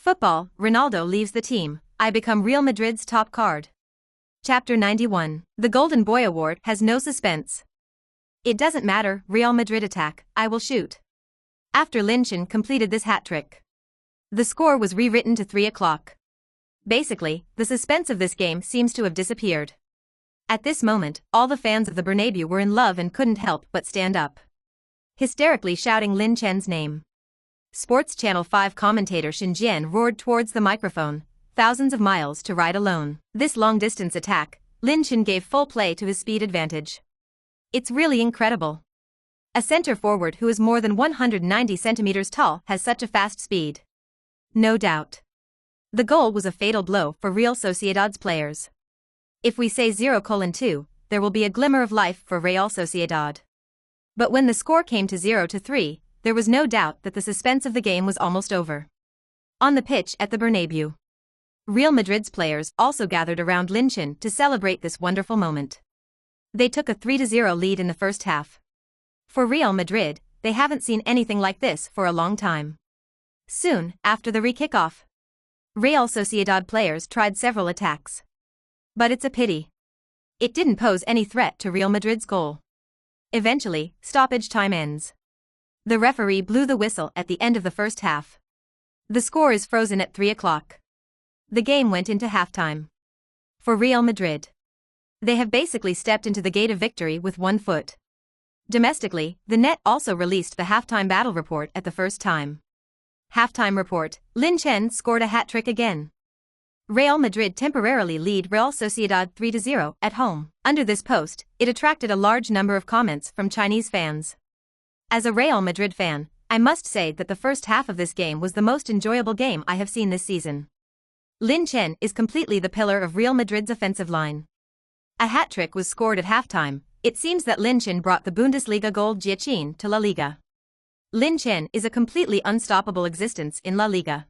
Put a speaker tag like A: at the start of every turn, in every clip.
A: Football, Ronaldo leaves the team, I become Real Madrid's top card. Chapter 91. The Golden Boy Award has no suspense. It doesn't matter, Real Madrid attack, I will shoot. After Lin Chen completed this hat-trick, the score was rewritten to 3 o'clock. Basically, the suspense of this game seems to have disappeared. At this moment, all the fans of the Bernabeu were in love and couldn't help but stand up, hysterically shouting Lin Chen's name. Sports Channel 5 commentator Xin Jian roared towards the microphone, "Thousands of miles to ride alone." This long-distance attack, Lin Chen gave full play to his speed advantage. It's really incredible. A center forward who is more than 190 centimeters tall has such a fast speed. No doubt. The goal was a fatal blow for Real Sociedad's players. If we say 0:2, there will be a glimmer of life for Real Sociedad. But when the score came to 0-3, there was no doubt that the suspense of the game was almost over. On the pitch at the Bernabeu, Real Madrid's players also gathered around Lin Chen to celebrate this wonderful moment. They took a 3-0 lead in the first half. For Real Madrid, they haven't seen anything like this for a long time. Soon after the re-kickoff, Real Sociedad players tried several attacks. But it's a pity. It didn't pose any threat to Real Madrid's goal. Eventually, stoppage time ends. The referee blew the whistle at the end of the first half. The score is frozen at 3 o'clock. The game went into halftime. For Real Madrid, they have basically stepped into the gate of victory with one foot. Domestically, the net also released the halftime battle report at the first time. Halftime report, Lin Chen scored a hat-trick again. Real Madrid temporarily lead Real Sociedad 3-0 at home. Under this post, it attracted a large number of comments from Chinese fans. As a Real Madrid fan, I must say that the first half of this game was the most enjoyable game I have seen this season. Lin Chen is completely the pillar of Real Madrid's offensive line. A hat-trick was scored at halftime. It seems that Lin Chen brought the Bundesliga goal Jiaqin to La Liga. Lin Chen is a completely unstoppable existence in La Liga.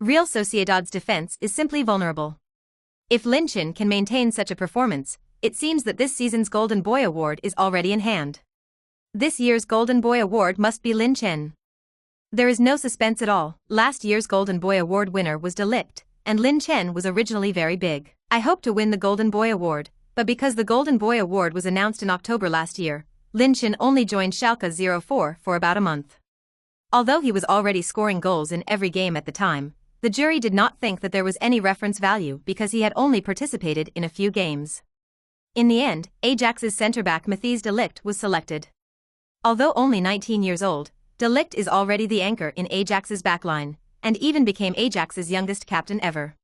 A: Real Sociedad's defense is simply vulnerable. If Lin Chen can maintain such a performance, it seems that this season's Golden Boy Award is already in hand. This year's Golden Boy Award must be Lin Chen. There is no suspense at all. Last year's Golden Boy Award winner was De Ligt, and Lin Chen was originally very big. I hope to win the Golden Boy Award, but because the Golden Boy Award was announced in October last year, Lin Chen only joined Schalke 04 for about a month. Although he was already scoring goals in every game at the time, the jury did not think that there was any reference value because he had only participated in a few games. In the end, Ajax's centre-back Matthijs de Ligt was selected. Although only 19 years old, de Ligt is already the anchor in Ajax's backline, and even became Ajax's youngest captain ever.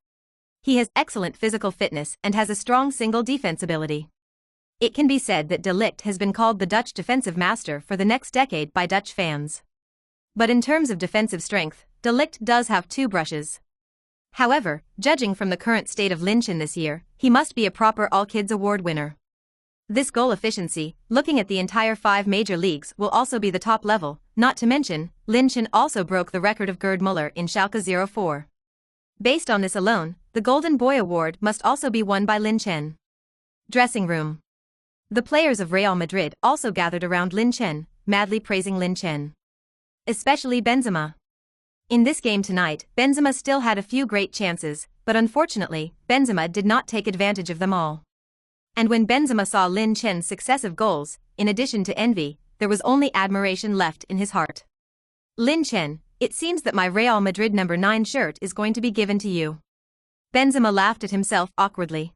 A: He has excellent physical fitness and has a strong single defense ability. It can be said that de Ligt has been called the Dutch defensive master for the next decade by Dutch fans. But in terms of defensive strength, de Ligt does have two brushes. However, judging from the current state of Lin Chen this year, he must be a proper All-Kids Award winner. This goal efficiency, looking at the entire 5 major leagues, will also be the top level, not to mention, Lin Chen also broke the record of Gerd Müller in Schalke 04. Based on this alone, the Golden Boy Award must also be won by Lin Chen. Dressing room. The players of Real Madrid also gathered around Lin Chen, madly praising Lin Chen. Especially Benzema. In this game tonight, Benzema still had a few great chances, but unfortunately, Benzema did not take advantage of them all. And when Benzema saw Lin Chen's successive goals, in addition to envy, there was only admiration left in his heart. Lin Chen, it seems that my Real Madrid number 9 shirt is going to be given to you. Benzema laughed at himself awkwardly.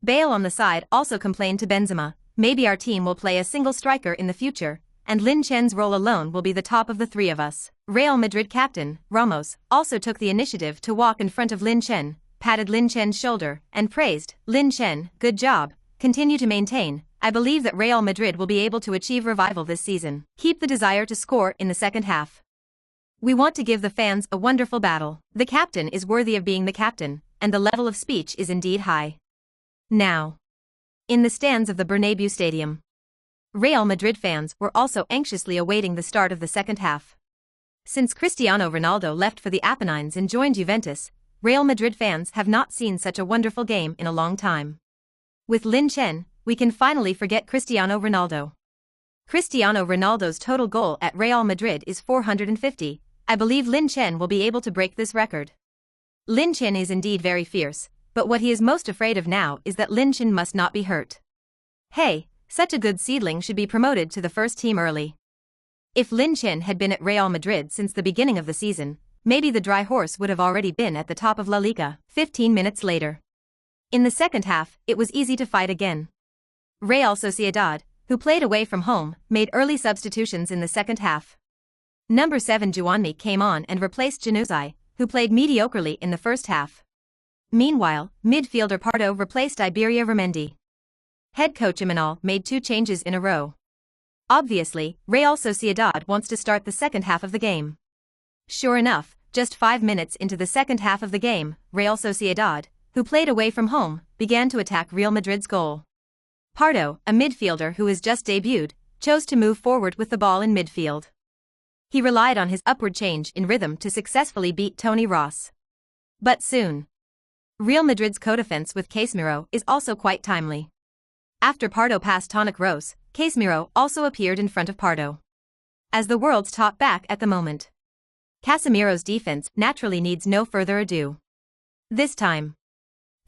A: Bale on the side also complained to Benzema, maybe our team will play a single striker in the future, and Lin Chen's role alone will be the top of the 3 of us. Real Madrid captain, Ramos, also took the initiative to walk in front of Lin Chen, patted Lin Chen's shoulder, and praised, "Lin Chen, good job. Continue to maintain. I believe that Real Madrid will be able to achieve revival this season. Keep the desire to score in the second half. We want to give the fans a wonderful battle. The captain is worthy of being the captain, and the level of speech is indeed high." Now, in the stands of the Bernabeu Stadium, Real Madrid fans were also anxiously awaiting the start of the second half. Since Cristiano Ronaldo left for the Apennines and joined Juventus, Real Madrid fans have not seen such a wonderful game in a long time. With Lin Chen, we can finally forget Cristiano Ronaldo. Cristiano Ronaldo's total goal at Real Madrid is 450. I believe Lin Chen will be able to break this record. Lin Chen is indeed very fierce, but what he is most afraid of now is that Lin Chen must not be hurt. Hey, such a good seedling should be promoted to the first team early. If Lin Chen had been at Real Madrid since the beginning of the season, maybe the dry horse would have already been at the top of La Liga. 15 minutes later. In the second half, it was easy to fight again. Real Sociedad, who played away from home, made early substitutions in the second half. Number 7 Juanmi came on and replaced Januzaj, who played mediocrely in the first half. Meanwhile, midfielder Pardo replaced Iberia Ramendi. Head coach Imanol made 2 changes in a row. Obviously, Real Sociedad wants to start the second half of the game. Sure enough, just 5 minutes into the second half of the game, Real Sociedad, who played away from home, began to attack Real Madrid's goal. Pardo, a midfielder who has just debuted, chose to move forward with the ball in midfield. He relied on his upward change in rhythm to successfully beat Toni Kroos. But soon. Real Madrid's co-defense with Casemiro is also quite timely. After Pardo passed Toni Kroos, Casemiro also appeared in front of Pardo. As the world's top back at the moment, Casemiro's defense naturally needs no further ado. This time,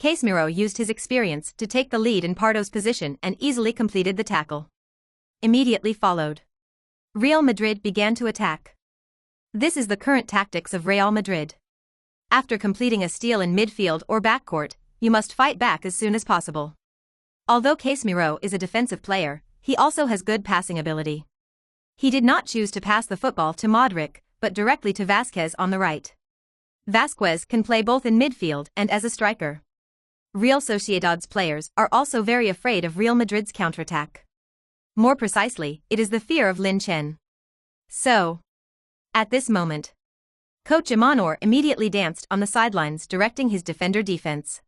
A: Casemiro used his experience to take the lead in Pardo's position and easily completed the tackle. Immediately followed, Real Madrid began to attack. This is the current tactics of Real Madrid. After completing a steal in midfield or backcourt, you must fight back as soon as possible. Although Casemiro is a defensive player, he also has good passing ability. He did not choose to pass the football to Modric, but directly to Vázquez on the right. Vázquez can play both in midfield and as a striker. Real Sociedad's players are also very afraid of Real Madrid's counterattack. More precisely, it is the fear of Lin Chen. So, at this moment, Coach Imanol immediately danced on the sidelines directing his defender defense.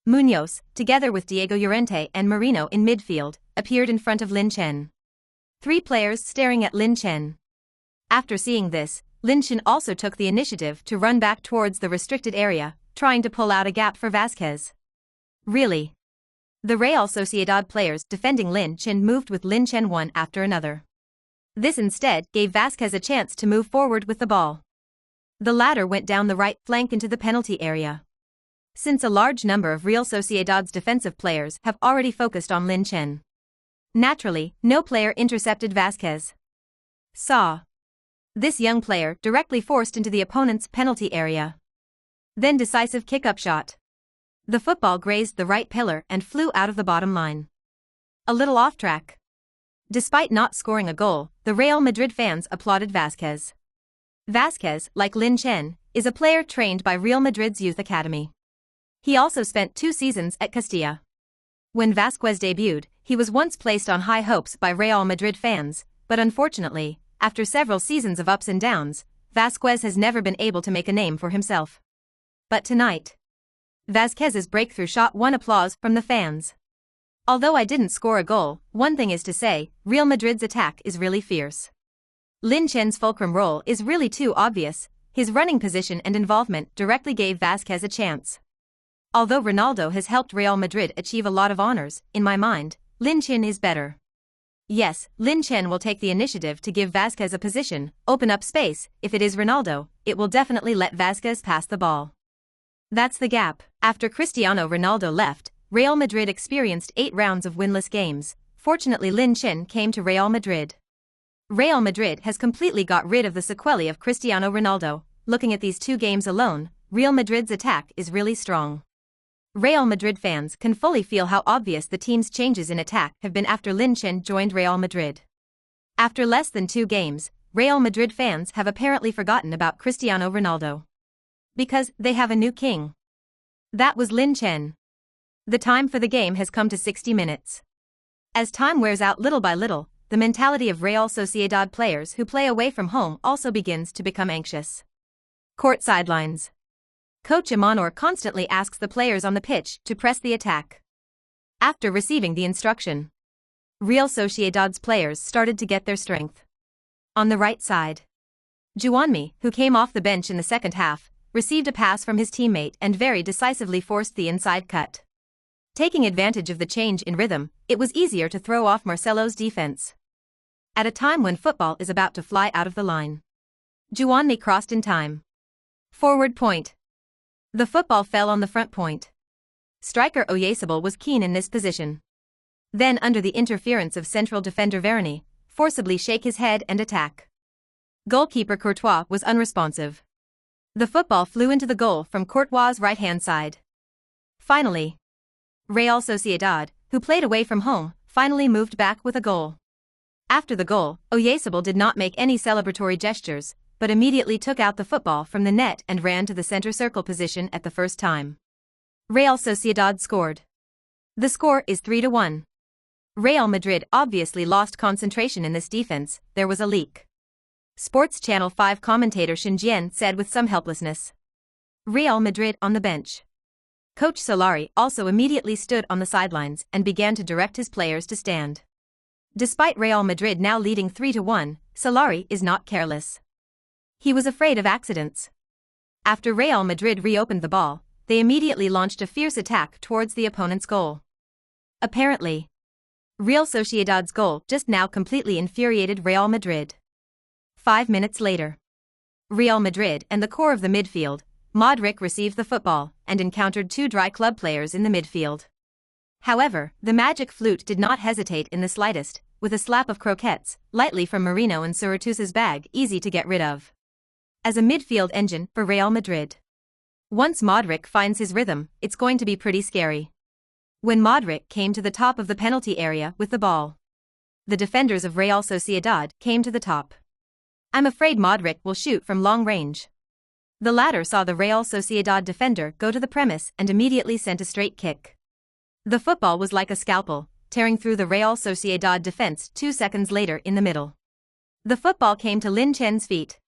A: Munoz, together with Diego Llorente and Merino in midfield, appeared in front of Lin Chen. 3 players staring at Lin Chen. After seeing this, Lin Chen also took the initiative to run back towards the restricted area, trying to pull out a gap for Vázquez. Really? The Real Sociedad players defending Lin Chen moved with Lin Chen one after another. This instead gave Vázquez a chance to move forward with the ball. The latter went down the right flank into the penalty area. Since a large number of Real Sociedad's defensive players have already focused on Lin Chen, naturally, no player intercepted Vázquez. This young player directly forced into the opponent's penalty area. Then decisive kick-up shot. The football grazed the right pillar and flew out of the bottom line. A little off track. Despite not scoring a goal, the Real Madrid fans applauded Vázquez. Vázquez, like Lin Chen, is a player trained by Real Madrid's youth academy. He also spent 2 seasons at Castilla. When Vázquez debuted, he was once placed on high hopes by Real Madrid fans, but unfortunately, after several seasons of ups and downs, Vázquez has never been able to make a name for himself. But tonight, Vázquez's breakthrough shot won applause from the fans. Although I didn't score a goal, one thing is to say, Real Madrid's attack is really fierce. Lin Chen's fulcrum role is really too obvious, his running position and involvement directly gave Vázquez a chance. Although Ronaldo has helped Real Madrid achieve a lot of honors, in my mind, Lin Chen is better. Yes, Lin Chen will take the initiative to give Vázquez a position, open up space. If it is Ronaldo, it will definitely let Vázquez pass the ball. That's the gap. After Cristiano Ronaldo left, Real Madrid experienced 8 rounds of winless games. Fortunately, Lin Chen came to Real Madrid. Real Madrid has completely got rid of the sequelae of Cristiano Ronaldo. Looking at these 2 games alone, Real Madrid's attack is really strong. Real Madrid fans can fully feel how obvious the team's changes in attack have been after Lin Chen joined Real Madrid. After less than 2 games, Real Madrid fans have apparently forgotten about Cristiano Ronaldo. Because they have a new king. That was Lin Chen. The time for the game has come to 60 minutes. As time wears out little by little, the mentality of Real Sociedad players who play away from home also begins to become anxious. Court sidelines. Coach Imanol constantly asks the players on the pitch to press the attack. After receiving the instruction, Real Sociedad's players started to get their strength. On the right side, Juanmi, who came off the bench in the second half, received a pass from his teammate and very decisively forced the inside cut. Taking advantage of the change in rhythm, it was easier to throw off Marcelo's defense. At a time when football is about to fly out of the line, Juanmi crossed in time. Forward point. The football fell on the front point. Striker Oyarzabal was keen in this position. Then under the interference of central defender Varane, forcibly shake his head and attack. Goalkeeper Courtois was unresponsive. The football flew into the goal from Courtois' right-hand side. Finally, Real Sociedad, who played away from home, finally moved back with a goal. After the goal, Oyarzabal did not make any celebratory gestures, but immediately took out the football from the net and ran to the center circle position at the first time. Real Sociedad scored. The score is 3-1. Real Madrid obviously lost concentration in this defense. There was a leak. Sports Channel 5 commentator Lin Chen said with some helplessness. Real Madrid on the bench. Coach Solari also immediately stood on the sidelines and began to direct his players to stand. Despite Real Madrid now leading 3-1, Solari is not careless. He was afraid of accidents. After Real Madrid reopened the ball, they immediately launched a fierce attack towards the opponent's goal. Apparently, Real Sociedad's goal just now completely infuriated Real Madrid. 5 minutes later, Real Madrid and the core of the midfield, Modric received the football and encountered two dry club players in the midfield. However, the magic flute did not hesitate in the slightest, with a slap of croquettes, lightly from Marino and Suratusa's bag, easy to get rid of. As a midfield engine for Real Madrid. Once Modric finds his rhythm, it's going to be pretty scary. When Modric came to the top of the penalty area with the ball, the defenders of Real Sociedad came to the top. I'm afraid Modric will shoot from long range. The latter saw the Real Sociedad defender go to the premise and immediately sent a straight kick. The football was like a scalpel, tearing through the Real Sociedad defense 2 seconds later in the middle. The football came to Lin Chen's feet.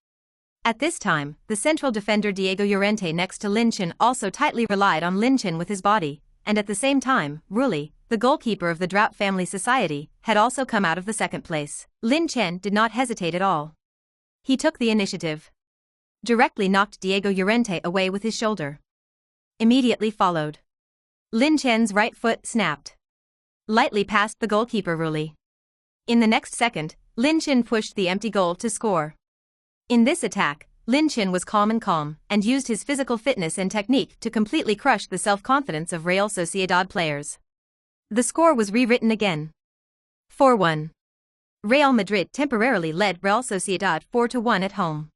A: At this time, the central defender Diego Llorente next to Lin Chen also tightly relied on Lin Chen with his body, and at the same time, Rulli, the goalkeeper of the Drought Family Society, had also come out of the second place. Lin Chen did not hesitate at all. He took the initiative. Directly knocked Diego Llorente away with his shoulder. Immediately followed. Lin Chen's right foot snapped. Lightly past the goalkeeper Rulli. In the next second, Lin Chen pushed the empty goal to score. In this attack, Lin Chen was calm and used his physical fitness and technique to completely crush the self-confidence of Real Sociedad players. The score was rewritten again. 4-1. Real Madrid temporarily led Real Sociedad 4-1 at home.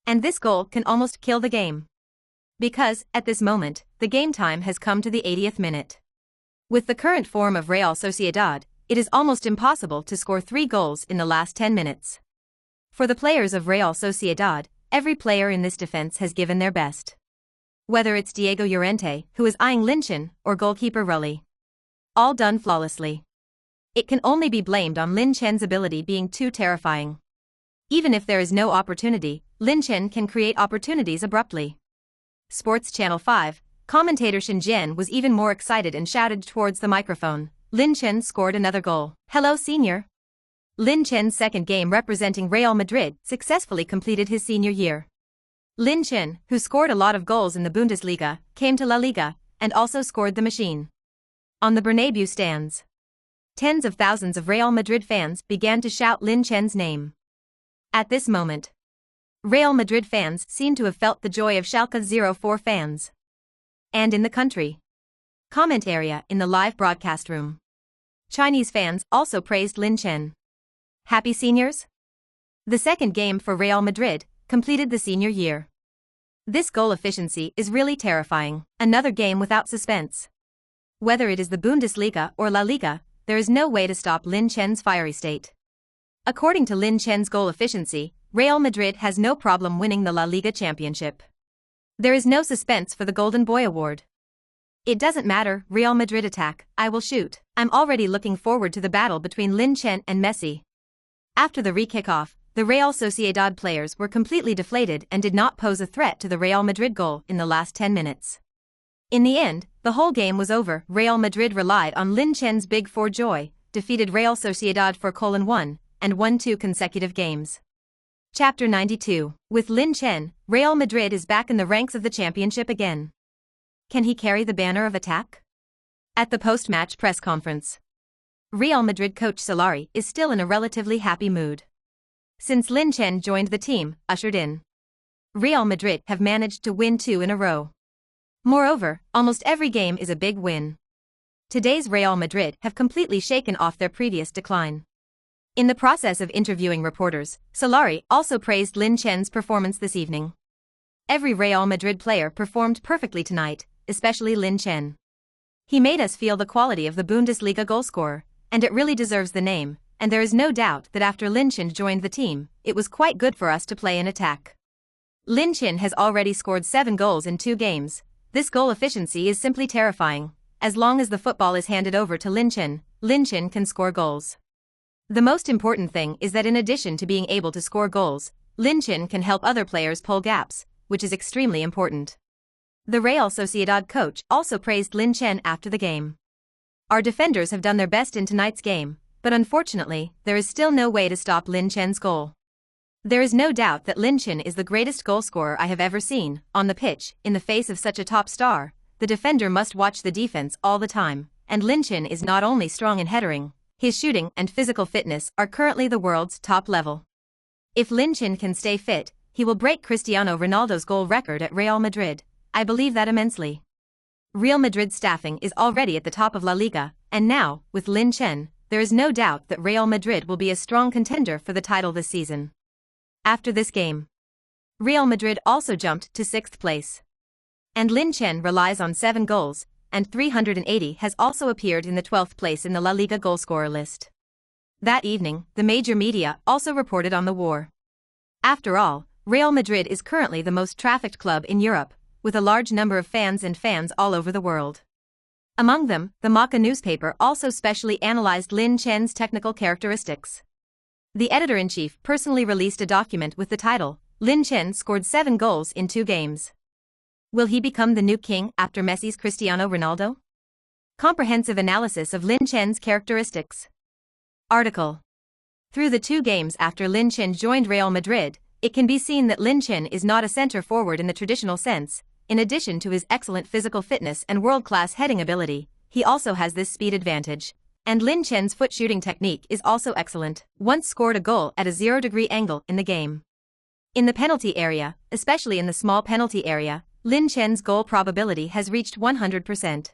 A: And this goal can almost kill the game. Because, at this moment, the game time has come to the 80th minute. With the current form of Real Sociedad, it is almost impossible to score 3 goals in the last 10 minutes. For the players of Real Sociedad, every player in this defense has given their best. Whether it's Diego Llorente, who is eyeing Lin Chen, or goalkeeper Rulli. All done flawlessly. It can only be blamed on Lin Chen's ability being too terrifying. Even if there is no opportunity, Lin Chen can create opportunities abruptly. Sports Channel 5, commentator Lin Chen was even more excited and shouted towards the microphone, Lin Chen scored another goal. Hello senior. Lin Chen's second game representing Real Madrid successfully completed his senior year. Lin Chen, who scored a lot of goals in the Bundesliga, came to La Liga, and also scored the machine. On the Bernabeu stands, tens of thousands of Real Madrid fans began to shout Lin Chen's name. At this moment, Real Madrid fans seem to have felt the joy of Schalke 04 fans. And in the country. Comment area in the live broadcast room. Chinese fans also praised Lin Chen. Happy seniors? The second game for Real Madrid completed the senior year. This goal efficiency is really terrifying. Another game without suspense. Whether it is the Bundesliga or La Liga, there is no way to stop Lin Chen's fiery state. According to Lin Chen's goal efficiency, Real Madrid has no problem winning the La Liga championship. There is no suspense for the Golden Boy Award. It doesn't matter, Real Madrid attack, I will shoot. I'm already looking forward to the battle between Lin Chen and Messi. After the re-kickoff, the Real Sociedad players were completely deflated and did not pose a threat to the Real Madrid goal in the last 10 minutes. In the end, the whole game was over. Real Madrid relied on Lin Chen's big for joy, defeated Real Sociedad 4-1, and won 2 consecutive games. Chapter 92. With Lin Chen, Real Madrid is back in the ranks of the championship again. Can he carry the banner of attack? At the post-match press conference, Real Madrid coach Solari is still in a relatively happy mood. Since Lin Chen joined the team, ushered in, Real Madrid have managed to win 2 in a row. Moreover, almost every game is a big win. Today's Real Madrid have completely shaken off their previous decline. In the process of interviewing reporters, Solari also praised Lin Chen's performance this evening. Every Real Madrid player performed perfectly tonight, especially Lin Chen. He made us feel the quality of the Bundesliga goalscorer, and it really deserves the name, and there is no doubt that after Lin Chen joined the team, it was quite good for us to play in attack. Lin Chen has already scored 7 goals in 2 games. This goal efficiency is simply terrifying. As long as the football is handed over to Lin Chen can score goals. The most important thing is that in addition to being able to score goals, Lin Chen can help other players pull gaps, which is extremely important. The Real Sociedad coach also praised Lin Chen after the game. Our defenders have done their best in tonight's game, but unfortunately, there is still no way to stop Lin Chen's goal. There is no doubt that Lin Chen is the greatest goalscorer I have ever seen. On the pitch, in the face of such a top star, the defender must watch the defense all the time, and Lin Chen is not only strong in headering, his shooting and physical fitness are currently the world's top level. If Lin Chen can stay fit, he will break Cristiano Ronaldo's goal record at Real Madrid. I believe that immensely. Real Madrid's staffing is already at the top of La Liga, and now, with Lin Chen, there is no doubt that Real Madrid will be a strong contender for the title this season. After this game, Real Madrid also jumped to 6th place. And Lin Chen relies on 7 goals, and 380 has also appeared in the 12th place in the La Liga goalscorer list. That evening, the major media also reported on the war. After all, Real Madrid is currently the most trafficked club in Europe, with a large number of fans all over the world. Among them, the Marca newspaper also specially analyzed Lin Chen's technical characteristics. The editor-in-chief personally released a document with the title, Lin Chen scored 7 goals in 2 games. Will he become the new king after Messi's Cristiano Ronaldo? Comprehensive analysis of Lin Chen's characteristics. Article. Through the 2 games after Lin Chen joined Real Madrid, it can be seen that Lin Chen is not a center forward in the traditional sense. In addition to his excellent physical fitness and world-class heading ability, he also has this speed advantage. And Lin Chen's foot shooting technique is also excellent. Once scored a goal at a 0-degree angle in the game. In the penalty area, especially in the small penalty area, Lin Chen's goal probability has reached 100%.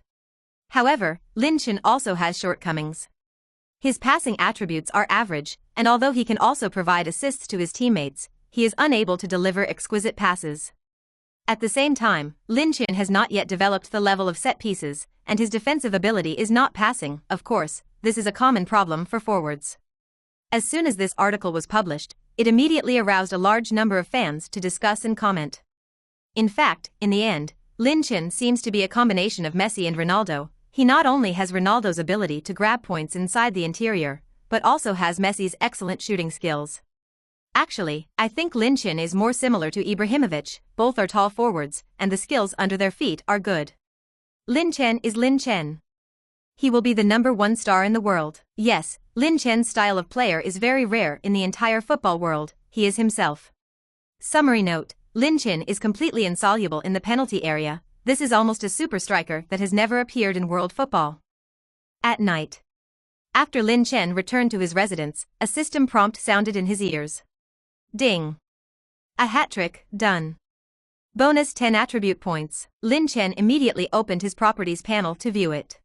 A: However, Lin Chen also has shortcomings. His passing attributes are average, and although he can also provide assists to his teammates, he is unable to deliver exquisite passes. At the same time, Lin Chen has not yet developed the level of set pieces, and his defensive ability is not passing. Of course, this is a common problem for forwards. As soon as this article was published, it immediately aroused a large number of fans to discuss and comment. In fact, in the end, Lin Chen seems to be a combination of Messi and Ronaldo. He not only has Ronaldo's ability to grab points inside the interior, but also has Messi's excellent shooting skills. Actually, I think Lin Chen is more similar to Ibrahimovic. Both are tall forwards, and the skills under their feet are good. Lin Chen is Lin Chen. He will be the #1 star in the world. Yes, Lin Chen's style of player is very rare in the entire football world. He is himself. Summary note: Lin Chen is completely insoluble in the penalty area. This is almost a super striker that has never appeared in world football. At night, after Lin Chen returned to his residence, a system prompt sounded in his ears. Ding! A hat trick, done. Bonus 10 attribute points. Lin Chen immediately opened his properties panel to view it.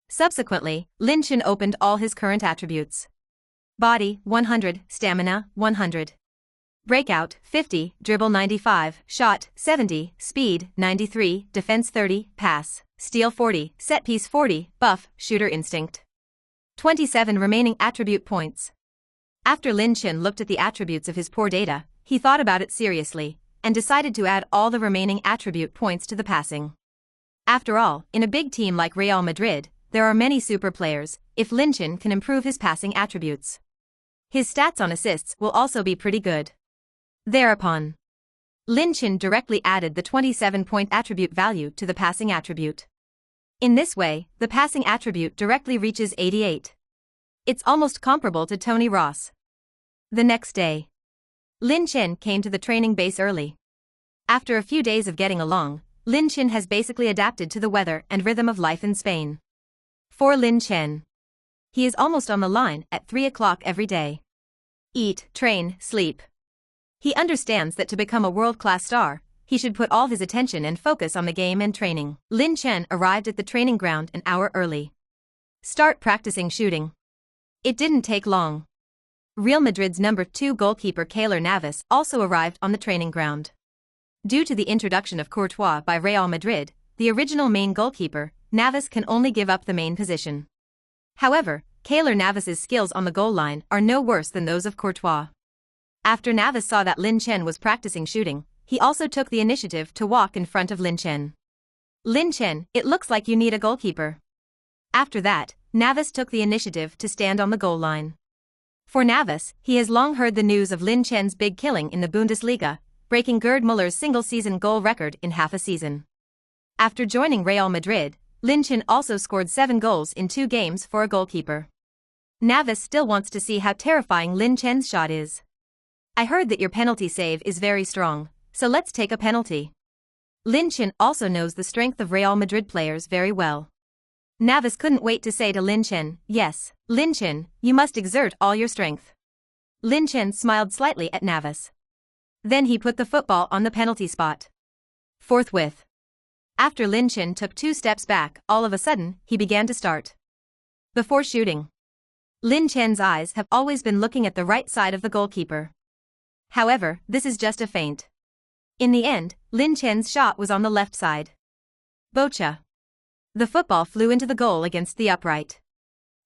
A: Subsequently, Lin Chen opened all his current attributes. Body, 100, stamina, 100. Breakout, 50, dribble 95, shot, 70, speed, 93, defense 30, pass, steal 40, set piece 40, buff, shooter instinct. 27 remaining attribute points. After Lin Chen looked at the attributes of his poor data, he thought about it seriously, and decided to add all the remaining attribute points to the passing. After all, in a big team like Real Madrid, there are many super players. If Lin Chen can improve his passing attributes, his stats on assists will also be pretty good. Thereupon, Lin Chen directly added the 27-point attribute value to the passing attribute. In this way, the passing attribute directly reaches 88. It's almost comparable to Tony Ross. The next day, Lin Chen came to the training base early. After a few days of getting along, Lin Chen has basically adapted to the weather and rhythm of life in Spain. For Lin Chen, he is almost on the line at 3 o'clock every day. Eat, train, sleep. He understands that to become a world-class star, he should put all his attention and focus on the game and training. Lin Chen arrived at the training ground an hour early. Start practicing shooting. It didn't take long. Real Madrid's number 2 goalkeeper Keylor Navas also arrived on the training ground. Due to the introduction of Courtois by Real Madrid, the original main goalkeeper, Navas can only give up the main position. However, Keylor Navas's skills on the goal line are no worse than those of Courtois. After Navas saw that Lin Chen was practicing shooting, he also took the initiative to walk in front of Lin Chen. Lin Chen, it looks like you need a goalkeeper. After that, Navas took the initiative to stand on the goal line. For Navas, he has long heard the news of Lin Chen's big killing in the Bundesliga, breaking Gerd Muller's single-season goal record in half a season. After joining Real Madrid, Lin Chen also scored 7 goals in 2 games for a goalkeeper. Navas still wants to see how terrifying Lin Chen's shot is. I heard that your penalty save is very strong, so let's take a penalty. Lin Chen also knows the strength of Real Madrid players very well. Navas couldn't wait to say to Lin Chen, "Yes, Lin Chen, you must exert all your strength." Lin Chen smiled slightly at Navas. Then he put the football on the penalty spot. Forthwith. After Lin Chen took 2 steps back, all of a sudden, he began to start. Before shooting. Lin Chen's eyes have always been looking at the right side of the goalkeeper. However, this is just a feint. In the end, Lin Chen's shot was on the left side. Bocha. The football flew into the goal against the upright.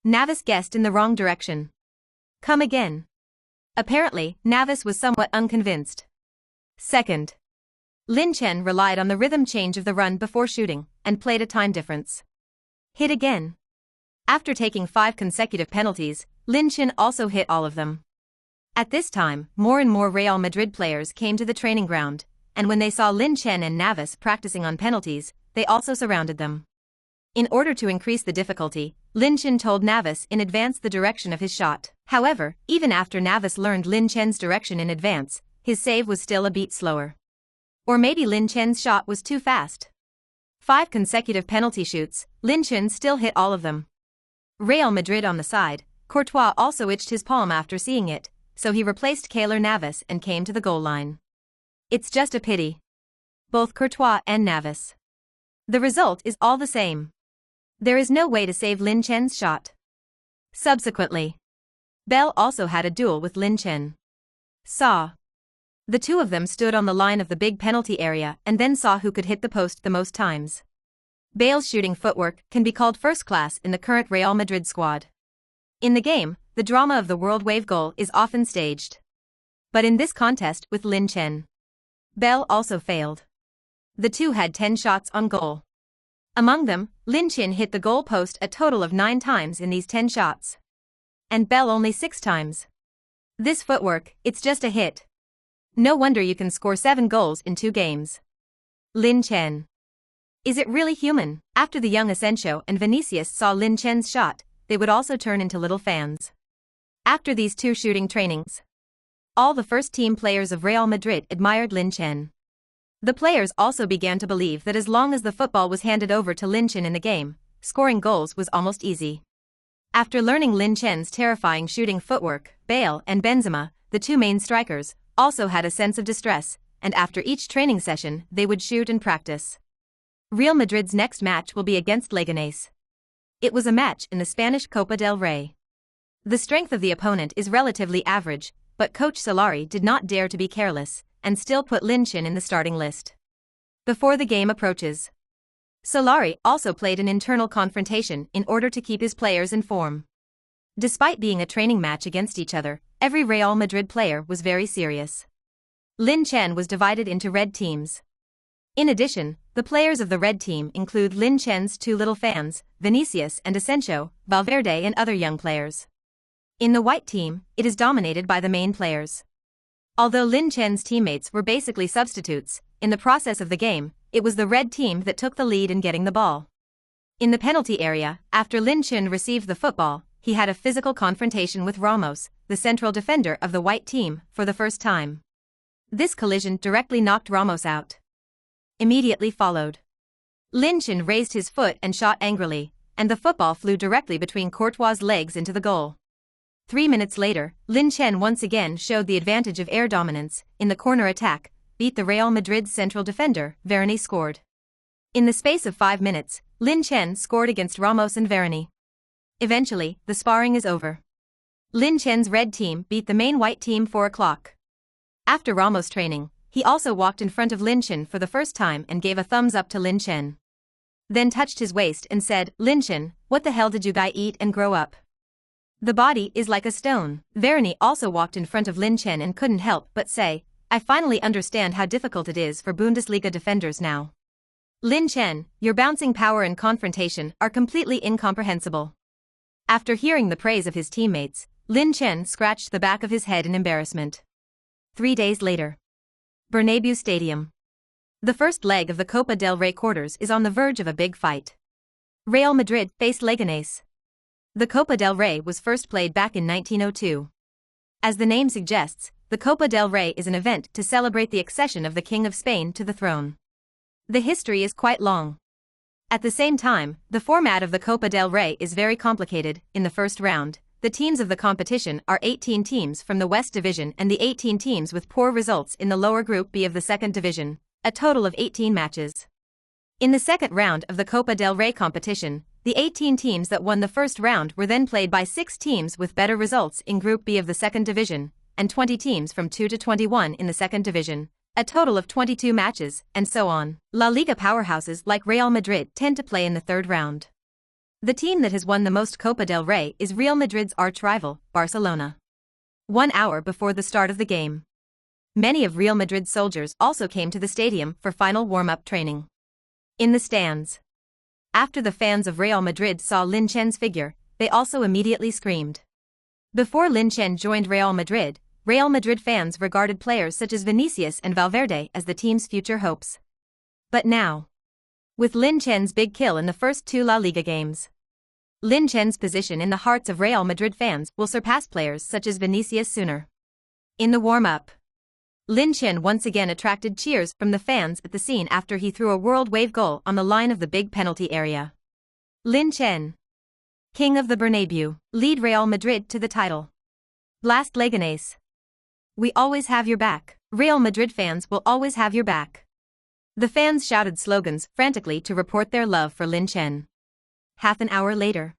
A: Navas guessed in the wrong direction. Come again. Apparently, Navas was somewhat unconvinced. Second. Lin Chen relied on the rhythm change of the run before shooting, and played a time difference. Hit again. After taking 5 consecutive penalties, Lin Chen also hit all of them. At this time, more and more Real Madrid players came to the training ground, and when they saw Lin Chen and Navas practicing on penalties, they also surrounded them. In order to increase the difficulty, Lin Chen told Navas in advance the direction of his shot. However, even after Navas learned Lin Chen's direction in advance, his save was still a beat slower. Or maybe Lin Chen's shot was too fast. 5 consecutive penalty shoots, Lin Chen still hit all of them. Real Madrid on the side, Courtois also itched his palm after seeing it, so he replaced Keylor Navas and came to the goal line. It's just a pity. Both Courtois and Navas. The result is all the same. There is no way to save Lin Chen's shot. Subsequently, Bell also had a duel with Lin Chen. The 2 of them stood on the line of the big penalty area and then saw who could hit the post the most times. Bale's shooting footwork can be called first class in the current Real Madrid squad. In the game, the drama of the world wave goal is often staged. But in this contest with Lin Chen, Bell also failed. The 2 had 10 shots on goal. Among them, Lin Chen hit the goal post a total of 9 times in these 10 shots. And Bell only 6 times. This footwork, it's just a hit. No wonder you can score 7 goals in 2 games. Lin Chen. Is it really human? After the young Asensio and Vinicius saw Lin Chen's shot, they would also turn into little fans. After these 2 shooting trainings, all the first-team players of Real Madrid admired Lin Chen. The players also began to believe that as long as the football was handed over to Lin Chen in the game, scoring goals was almost easy. After learning Lin Chen's terrifying shooting footwork, Bale and Benzema, the 2 main strikers, also had a sense of distress, and after each training session, they would shoot and practice. Real Madrid's next match will be against Leganés. It was a match in the Spanish Copa del Rey. The strength of the opponent is relatively average, but coach Solari did not dare to be careless, and still put Lin Chen in the starting list. Before the game approaches, Solari also played an internal confrontation in order to keep his players in form. Despite being a training match against each other, every Real Madrid player was very serious. Lin Chen was divided into red teams. In addition, the players of the red team include Lin Chen's 2 little fans, Vinicius and Asensio, Valverde and other young players. In the white team, it is dominated by the main players. Although Lin Chen's teammates were basically substitutes, in the process of the game, it was the red team that took the lead in getting the ball. In the penalty area, after Lin Chen received the football, he had a physical confrontation with Ramos, the central defender of the white team, for the first time. This collision directly knocked Ramos out. Immediately followed, Lin Chen raised his foot and shot angrily, and the football flew directly between Courtois' legs into the goal. 3 minutes later, Lin Chen once again showed the advantage of air dominance in the corner attack, beat the Real Madrid central defender, Varane scored. In the space of 5 minutes, Lin Chen scored against Ramos and Varane. Eventually, the sparring is over. Lin Chen's red team beat the main white team 4 o'clock. After Ramos' training, he also walked in front of Lin Chen for the first time and gave a thumbs up to Lin Chen. Then touched his waist and said, "Lin Chen, what the hell did you guy eat and grow up? The body is like a stone." Varane also walked in front of Lin Chen and couldn't help but say, "I finally understand how difficult it is for Bundesliga defenders now. Lin Chen, your bouncing power and confrontation are completely incomprehensible." After hearing the praise of his teammates, Lin Chen scratched the back of his head in embarrassment. 3 days later. Bernabeu Stadium. The first leg of the Copa del Rey quarters is on the verge of a big fight. Real Madrid faced Leganés. The Copa del Rey was first played back in 1902. As the name suggests, the Copa del Rey is an event to celebrate the accession of the King of Spain to the throne. The history is quite long. At the same time, the format of the Copa del Rey is very complicated. In the first round, the teams of the competition are 18 teams from the West Division and the 18 teams with poor results in the lower Group B of the Second Division, a total of 18 matches. In the second round of the Copa del Rey competition, the 18 teams that won the first round were then played by 6 teams with better results in Group B of the Second Division, and 20 teams from 2 to 21 in the Second Division, a total of 22 matches, and so on. La Liga powerhouses like Real Madrid tend to play in the third round. The team that has won the most Copa del Rey is Real Madrid's arch-rival, Barcelona. 1 hour before the start of the game, many of Real Madrid's soldiers also came to the stadium for final warm-up training. In the stands, after the fans of Real Madrid saw Lin Chen's figure, they also immediately screamed. Before Lin Chen joined Real Madrid fans regarded players such as Vinicius and Valverde as the team's future hopes. But now, with Lin Chen's big kill in the first 2 La Liga games, Lin Chen's position in the hearts of Real Madrid fans will surpass players such as Vinicius sooner. In the warm-up, Lin Chen once again attracted cheers from the fans at the scene after he threw a world wave goal on the line of the big penalty area. Lin Chen, King of the Bernabeu, lead Real Madrid to the title. Blast Leganés. We always have your back. Real Madrid fans will always have your back. The fans shouted slogans frantically to report their love for Lin Chen. Half an hour later,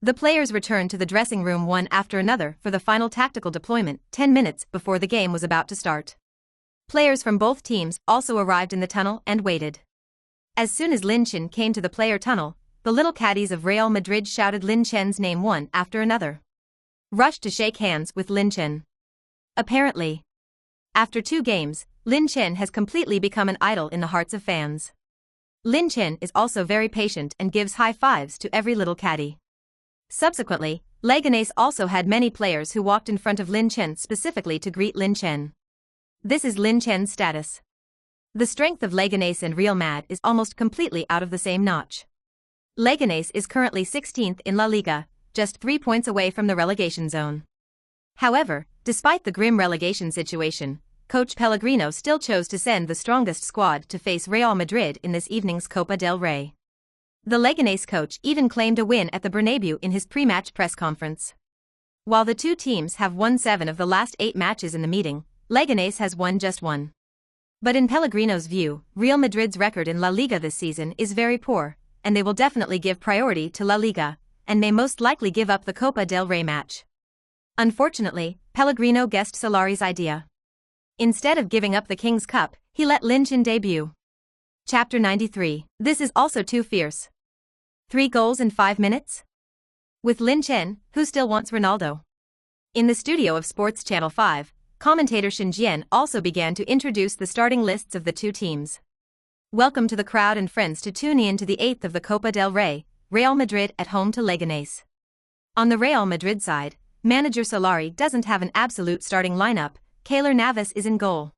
A: the players returned to the dressing room one after another for the final tactical deployment 10 minutes before the game was about to start. Players from both teams also arrived in the tunnel and waited. As soon as Lin Chen came to the player tunnel, the little caddies of Real Madrid shouted Lin Chen's name one after another. Rushed to shake hands with Lin Chen. Apparently, after 2 games, Lin Chen has completely become an idol in the hearts of fans. Lin Chen is also very patient and gives high fives to every little caddy. Subsequently, Leganés also had many players who walked in front of Lin Chen specifically to greet Lin Chen. This is Lin Chen's status. The strength of Leganés and Real Mad is almost completely out of the same notch. Leganés is currently 16th in La Liga, just 3 points away from the relegation zone. However, despite the grim relegation situation, coach Pellegrino still chose to send the strongest squad to face Real Madrid in this evening's Copa del Rey. The Leganés coach even claimed a win at the Bernabeu in his pre-match press conference. While the 2 teams have won 7 of the last 8 matches in the meeting, Leganés has won just 1. But in Pellegrino's view, Real Madrid's record in La Liga this season is very poor, and they will definitely give priority to La Liga, and may most likely give up the Copa del Rey match. Unfortunately, Pellegrino guessed Solari's idea. Instead of giving up the King's Cup, he let Lin Chen debut. Chapter 93. This is also too fierce. 3 goals in 5 minutes? With Lin Chen, who still wants Ronaldo. In the studio of Sports Channel 5, commentator Shin Jian also began to introduce the starting lists of the 2 teams. Welcome to the crowd and friends to tune in to the 8th of the Copa del Rey, Real Madrid at home to Leganés. On the Real Madrid side, manager Solari doesn't have an absolute starting lineup. Keylor Navas is in goal.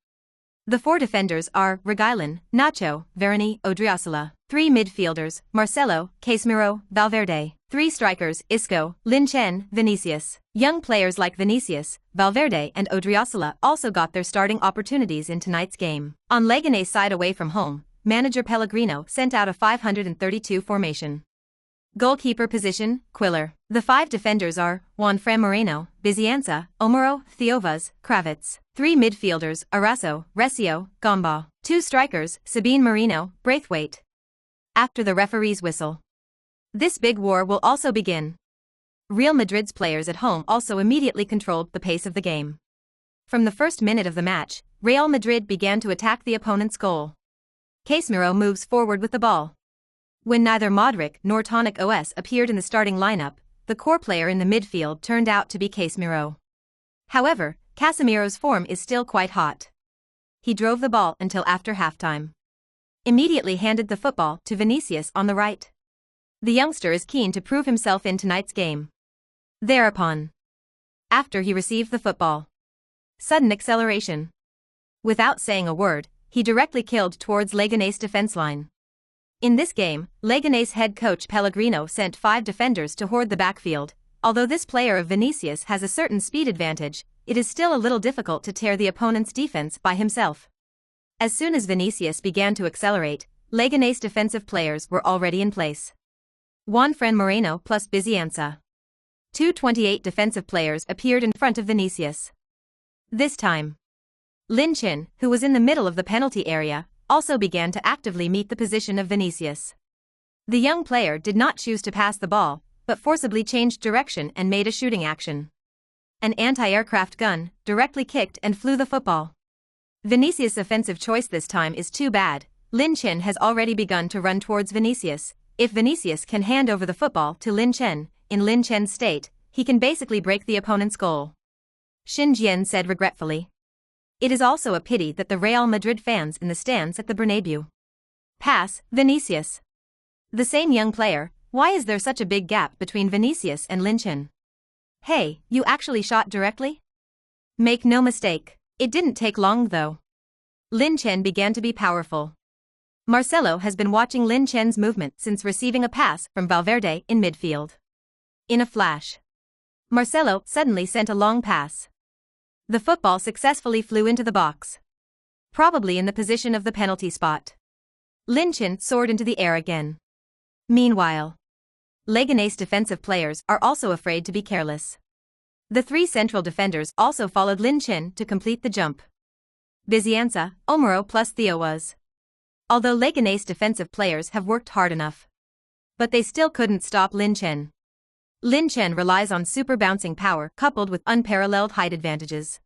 A: The 4 defenders are Reguilon, Nacho, Varane, Odriozola. 3 midfielders, Marcelo, Casemiro, Valverde. 3 strikers, Isco, Lin Chen, Vinicius. Young players like Vinicius, Valverde and Odriozola also got their starting opportunities in tonight's game. On Leganés' side away from home, manager Pellegrino sent out a 532 formation. Goalkeeper position, Quiller. The 5 defenders are Juanfran Moreno, Bizianza, Omaro, Theovas, Kravitz. 3 midfielders, Arasso, Recio, Gomba. 2 strikers, Sabine Marino, Braithwaite. After the referee's whistle, this big war will also begin. Real Madrid's players at home also immediately controlled the pace of the game. From the first minute of the match, Real Madrid began to attack the opponent's goal. Casemiro moves forward with the ball. When neither Modric nor Tonic OS appeared in the starting lineup, the core player in the midfield turned out to be Casemiro. However, Casemiro's form is still quite hot. He drove the ball until after halftime. Immediately handed the football to Vinicius on the right. The youngster is keen to prove himself in tonight's game. Thereupon, after he received the football, sudden acceleration. Without saying a word, he directly killed towards Leganés' defense line. In this game, Leganés head coach Pellegrino sent 5 defenders to hoard the backfield. Although this player of Vinicius has a certain speed advantage, it is still a little difficult to tear the opponent's defense by himself. As soon as Vinicius began to accelerate, Leganés defensive players were already in place. Juanfran Moreno plus Bizianza. 228 defensive players appeared in front of Vinicius. This time, Lin Chen, who was in the middle of the penalty area, also began to actively meet the position of Vinicius. The young player did not choose to pass the ball, but forcibly changed direction and made a shooting action. An anti-aircraft gun directly kicked and flew the football. Vinicius' offensive choice this time is too bad. Lin Chen has already begun to run towards Vinicius. If Vinicius can hand over the football to Lin Chen, in Lin Chen's state, he can basically break the opponent's goal. Xin Jian said regretfully. It is also a pity that the Real Madrid fans in the stands at the Bernabeu. Pass, Vinicius. The same young player. Why is there such a big gap between Vinicius and Lin Chen? Hey, you actually shot directly? Make no mistake, it didn't take long though. Lin Chen began to be powerful. Marcelo has been watching Lin Chen's movement since receiving a pass from Valverde in midfield. In a flash, Marcelo suddenly sent a long pass. The football successfully flew into the box, probably in the position of the penalty spot. Lin Chen soared into the air again. Meanwhile, Leganés defensive players are also afraid to be careless. The 3 central defenders also followed Lin Chen to complete the jump. Bizianza, Omaro plus Theovas. Although Leganés defensive players have worked hard enough, but they still couldn't stop Lin Chen. Lin Chen relies on super bouncing power coupled with unparalleled height advantages.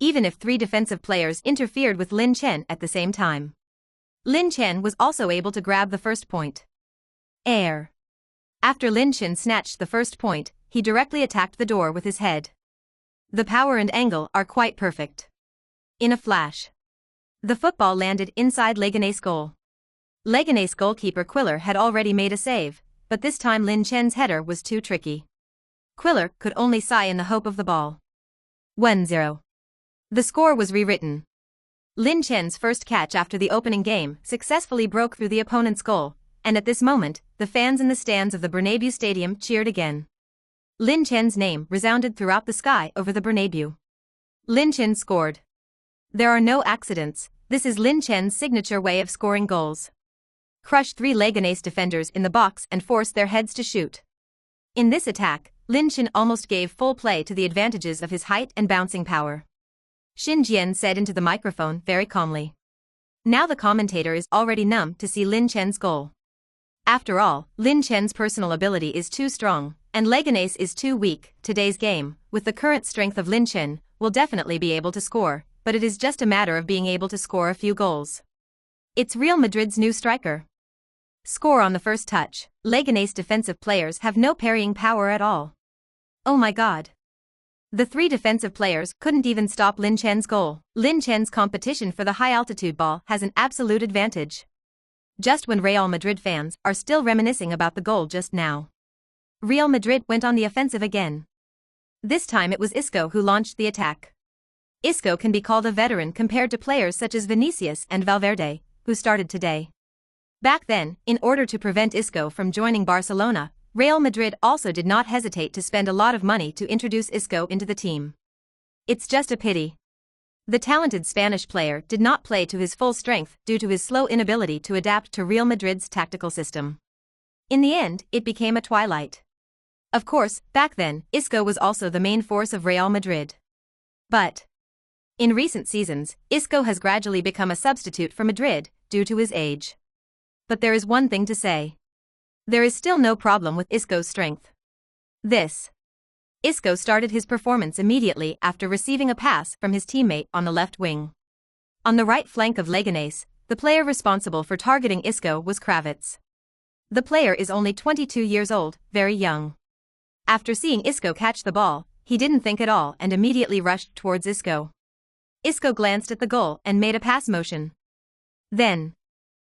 A: Even if 3 defensive players interfered with Lin Chen at the same time, Lin Chen was also able to grab the first point. Air. After Lin Chen snatched the first point, he directly attacked the door with his head. The power and angle are quite perfect. In a flash, the football landed inside Leganés' goal. Leganés goalkeeper Quiller had already made a save, but this time Lin Chen's header was too tricky. Quiller could only sigh in the hope of the ball. 1-0. The score was rewritten. Lin Chen's first catch after the opening game successfully broke through the opponent's goal, and at this moment, the fans in the stands of the Bernabeu Stadium cheered again. Lin Chen's name resounded throughout the sky over the Bernabeu. Lin Chen scored. There are no accidents, this is Lin Chen's signature way of scoring goals. Crush 3 Leganés defenders in the box and force their heads to shoot. In this attack, Lin Chen almost gave full play to the advantages of his height and bouncing power. Xin Jian said into the microphone very calmly. Now the commentator is already numb to see Lin Chen's goal. After all, Lin Chen's personal ability is too strong, and Leganés is too weak. Today's game, with the current strength of Lin Chen, will definitely be able to score, but it is just a matter of being able to score a few goals. It's Real Madrid's new striker. Score on the first touch. Leganés defensive players have no parrying power at all. Oh my god. The 3 defensive players couldn't even stop Lin Chen's goal. Lin Chen's competition for the high-altitude ball has an absolute advantage. Just when Real Madrid fans are still reminiscing about the goal just now, Real Madrid went on the offensive again. This time it was Isco who launched the attack. Isco can be called a veteran compared to players such as Vinicius and Valverde, who started today. Back then, in order to prevent Isco from joining Barcelona, Real Madrid also did not hesitate to spend a lot of money to introduce Isco into the team. It's just a pity. The talented Spanish player did not play to his full strength due to his slow inability to adapt to Real Madrid's tactical system. In the end, it became a twilight. Of course, back then, Isco was also the main force of Real Madrid. But in recent seasons, Isco has gradually become a substitute for Madrid due to his age. But there is one thing to say. There is still no problem with Isco's strength. Isco started his performance immediately after receiving a pass from his teammate on the left wing. On the right flank of Leganés, the player responsible for targeting Isco was Kravitz. The player is only 22 years old, very young. After seeing Isco catch the ball, he didn't think at all and immediately rushed towards Isco. Isco glanced at the goal and made a pass motion. Then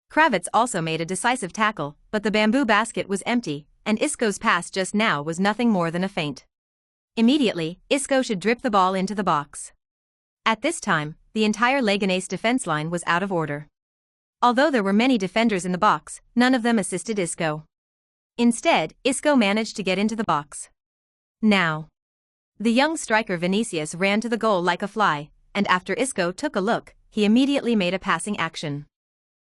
A: Kravitz also made a decisive tackle, but the bamboo basket was empty, and Isco's pass just now was nothing more than a feint. Immediately, Isco should drip the ball into the box. At this time, the entire Leganés defense line was out of order. Although there were many defenders in the box, none of them assisted Isco. Instead, Isco managed to get into the box. Now, the young striker Vinicius ran to the goal like a fly, and after Isco took a look, he immediately made a passing action.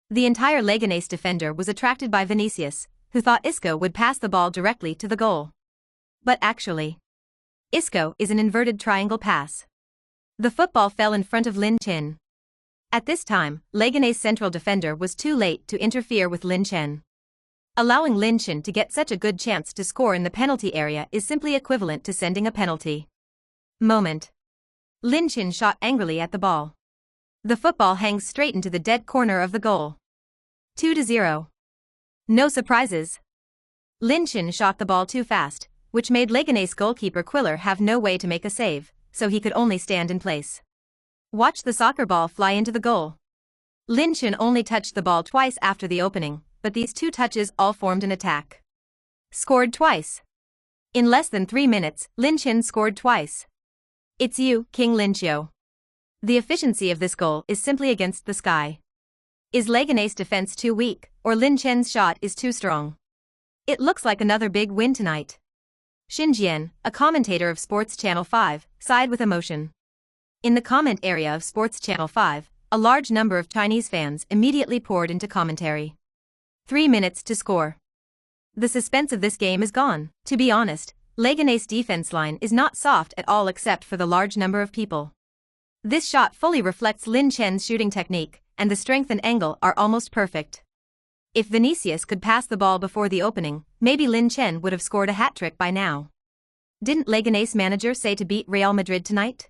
A: The entire Leganés defender was attracted by Vinicius, who thought Isco would pass the ball directly to the goal. But actually, Isco is an inverted triangle pass. The football fell in front of Lin Chen. At this time, Leganés' central defender was too late to interfere with Lin Chen. Allowing Lin Chen to get such a good chance to score in the penalty area is simply equivalent to sending a penalty. Lin Chen shot angrily at the ball. The football hangs straight into the dead corner of the goal. 2-0. No surprises. Lin Chen shot the ball too fast, which made Leganés goalkeeper Quiller have no way to make a save, so he could only stand in place. Watch the soccer ball fly into the goal. Lin Chen only touched the ball twice after the opening, but these two touches all formed an attack. Scored twice. In less than 3 minutes, Lin Chen scored twice. It's you, King Lin Chen. The efficiency of this goal is simply against the sky. Is Leganés' defense too weak, or Lin Chen's shot is too strong? It looks like another big win tonight. Xinjian, a commentator of Sports Channel 5, sighed with emotion. In the comment area of Sports Channel 5, a large number of Chinese fans immediately poured into commentary. 3 minutes to score. The suspense of this game is gone. To be honest, Leganés' defense line is not soft at all except for the large number of people. This shot fully reflects Lin Chen's shooting technique, and the strength and angle are almost perfect. If Vinicius could pass the ball before the opening, maybe Lin Chen would have scored a hat-trick by now. Didn't Leganés manager say to beat Real Madrid tonight?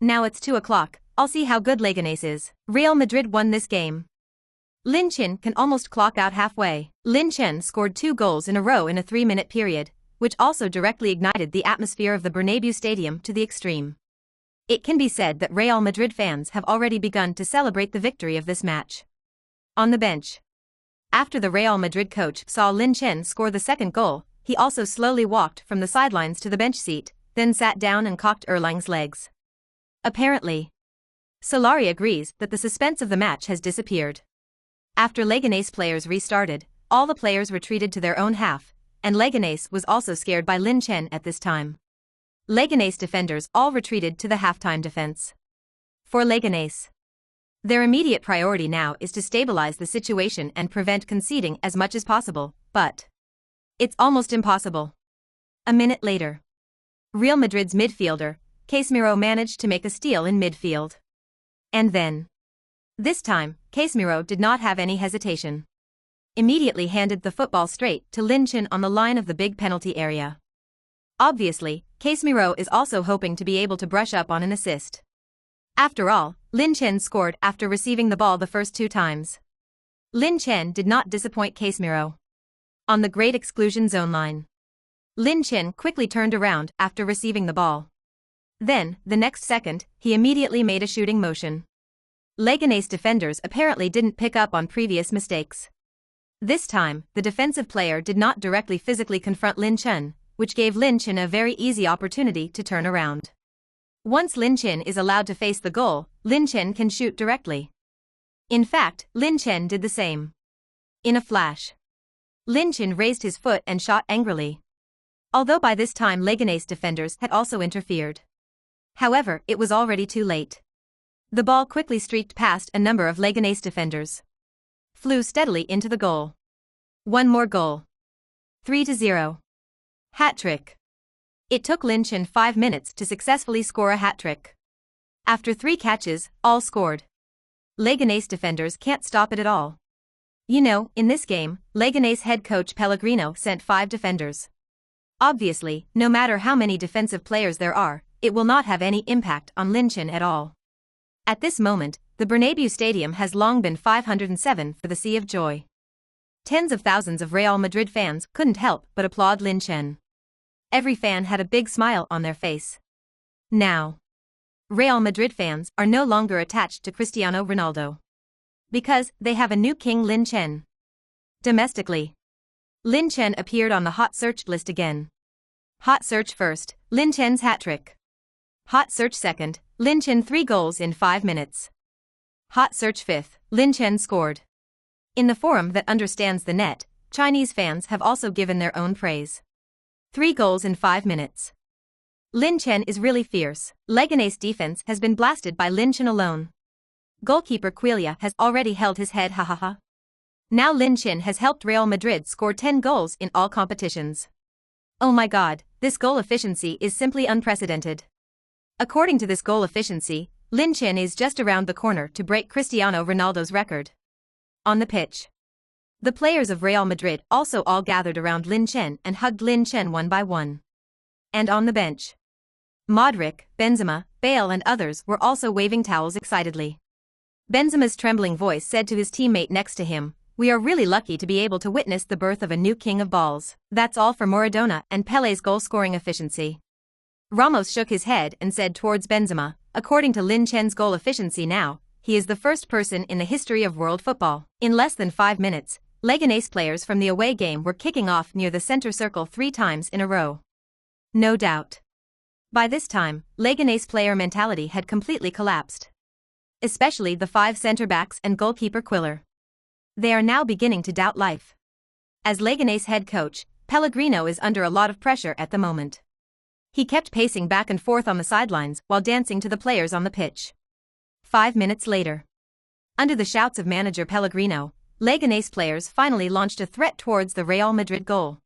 A: Now it's 2 o'clock, I'll see how good Leganés is. Real Madrid won this game. Lin Chen can almost clock out halfway. Lin Chen scored 2 goals in a row in a 3-minute period, which also directly ignited the atmosphere of the Bernabeu Stadium to the extreme. It can be said that Real Madrid fans have already begun to celebrate the victory of this match. On the bench. After the Real Madrid coach saw Lin Chen score the second goal, he also slowly walked from the sidelines to the bench seat, then sat down and cocked Erlang's legs. Apparently, Solari agrees that the suspense of the match has disappeared. After Leganés players restarted, all the players retreated to their own half, and Leganés was also scared by Lin Chen at this time. Leganés defenders all retreated to the halftime defense. For Leganés, their immediate priority now is to stabilize the situation and prevent conceding as much as possible, but it's almost impossible. A minute later, Real Madrid's midfielder, Casemiro managed to make a steal in midfield. And then, this time, Casemiro did not have any hesitation. Immediately handed the football straight to Lin Chen on the line of the big penalty area. Obviously, Casemiro is also hoping to be able to brush up on an assist. After all, Lin Chen scored after receiving the ball the first 2 times. Lin Chen did not disappoint Casemiro. On the great exclusion zone line, Lin Chen quickly turned around after receiving the ball. Then, the next second, he immediately made a shooting motion. Leganés defenders apparently didn't pick up on previous mistakes. This time, the defensive player did not directly physically confront Lin Chen, which gave Lin Chen a very easy opportunity to turn around. Once Lin Chen is allowed to face the goal, Lin Chen can shoot directly. In fact, Lin Chen did the same. In a flash, Lin Chen raised his foot and shot angrily. Although by this time Leganés defenders had also interfered. However, it was already too late. The ball quickly streaked past a number of Leganés defenders. Flew steadily into the goal. One more goal. 3-0. Hat-trick. It took Lin Chen 5 minutes to successfully score a hat-trick. After 3 catches, all scored. Leganés defenders can't stop it at all. You know, in this game, Leganés head coach Pellegrino sent 5 defenders. Obviously, no matter how many defensive players there are, it will not have any impact on Lin Chen at all. At this moment, the Bernabeu Stadium has long been 507 for the sea of joy. Tens of thousands of Real Madrid fans couldn't help but applaud Lin Chen. Every fan had a big smile on their face. Now, Real Madrid fans are no longer attached to Cristiano Ronaldo. Because they have a new king, Lin Chen. Domestically, Lin Chen appeared on the hot search list again. Hot search first, Lin Chen's hat-trick. Hot search second, Lin Chen 3 goals in 5 minutes. Hot search fifth, Lin Chen scored. In the forum that understands the net, Chinese fans have also given their own praise. 3 goals in 5 minutes. Lin Chen is really fierce. Leganés defense has been blasted by Lin Chen alone. Goalkeeper Quillia has already held his head, hahaha. Now Lin Chen has helped Real Madrid score 10 goals in all competitions. Oh my god, this goal efficiency is simply unprecedented. According to this goal efficiency, Lin Chen is just around the corner to break Cristiano Ronaldo's record. On the pitch, the players of Real Madrid also all gathered around Lin Chen and hugged Lin Chen one by one. And on the bench, Modric, Benzema, Bale and others were also waving towels excitedly. Benzema's trembling voice said to his teammate next to him, "We are really lucky to be able to witness the birth of a new king of balls." That's all for Maradona and Pelé's goal-scoring efficiency. Ramos shook his head and said towards Benzema, according to Lin Chen's goal efficiency now, he is the first person in the history of world football. In less than 5 minutes, Leganés players from the away game were kicking off near the center circle 3 times in a row. No doubt. By this time, Leganés player mentality had completely collapsed. Especially the 5 center-backs and goalkeeper Quiller. They are now beginning to doubt life. As Leganés head coach, Pellegrino is under a lot of pressure at the moment. He kept pacing back and forth on the sidelines while dancing to the players on the pitch. 5 minutes later, under the shouts of manager Pellegrino, Leganés players finally launched a threat towards the Real Madrid goal.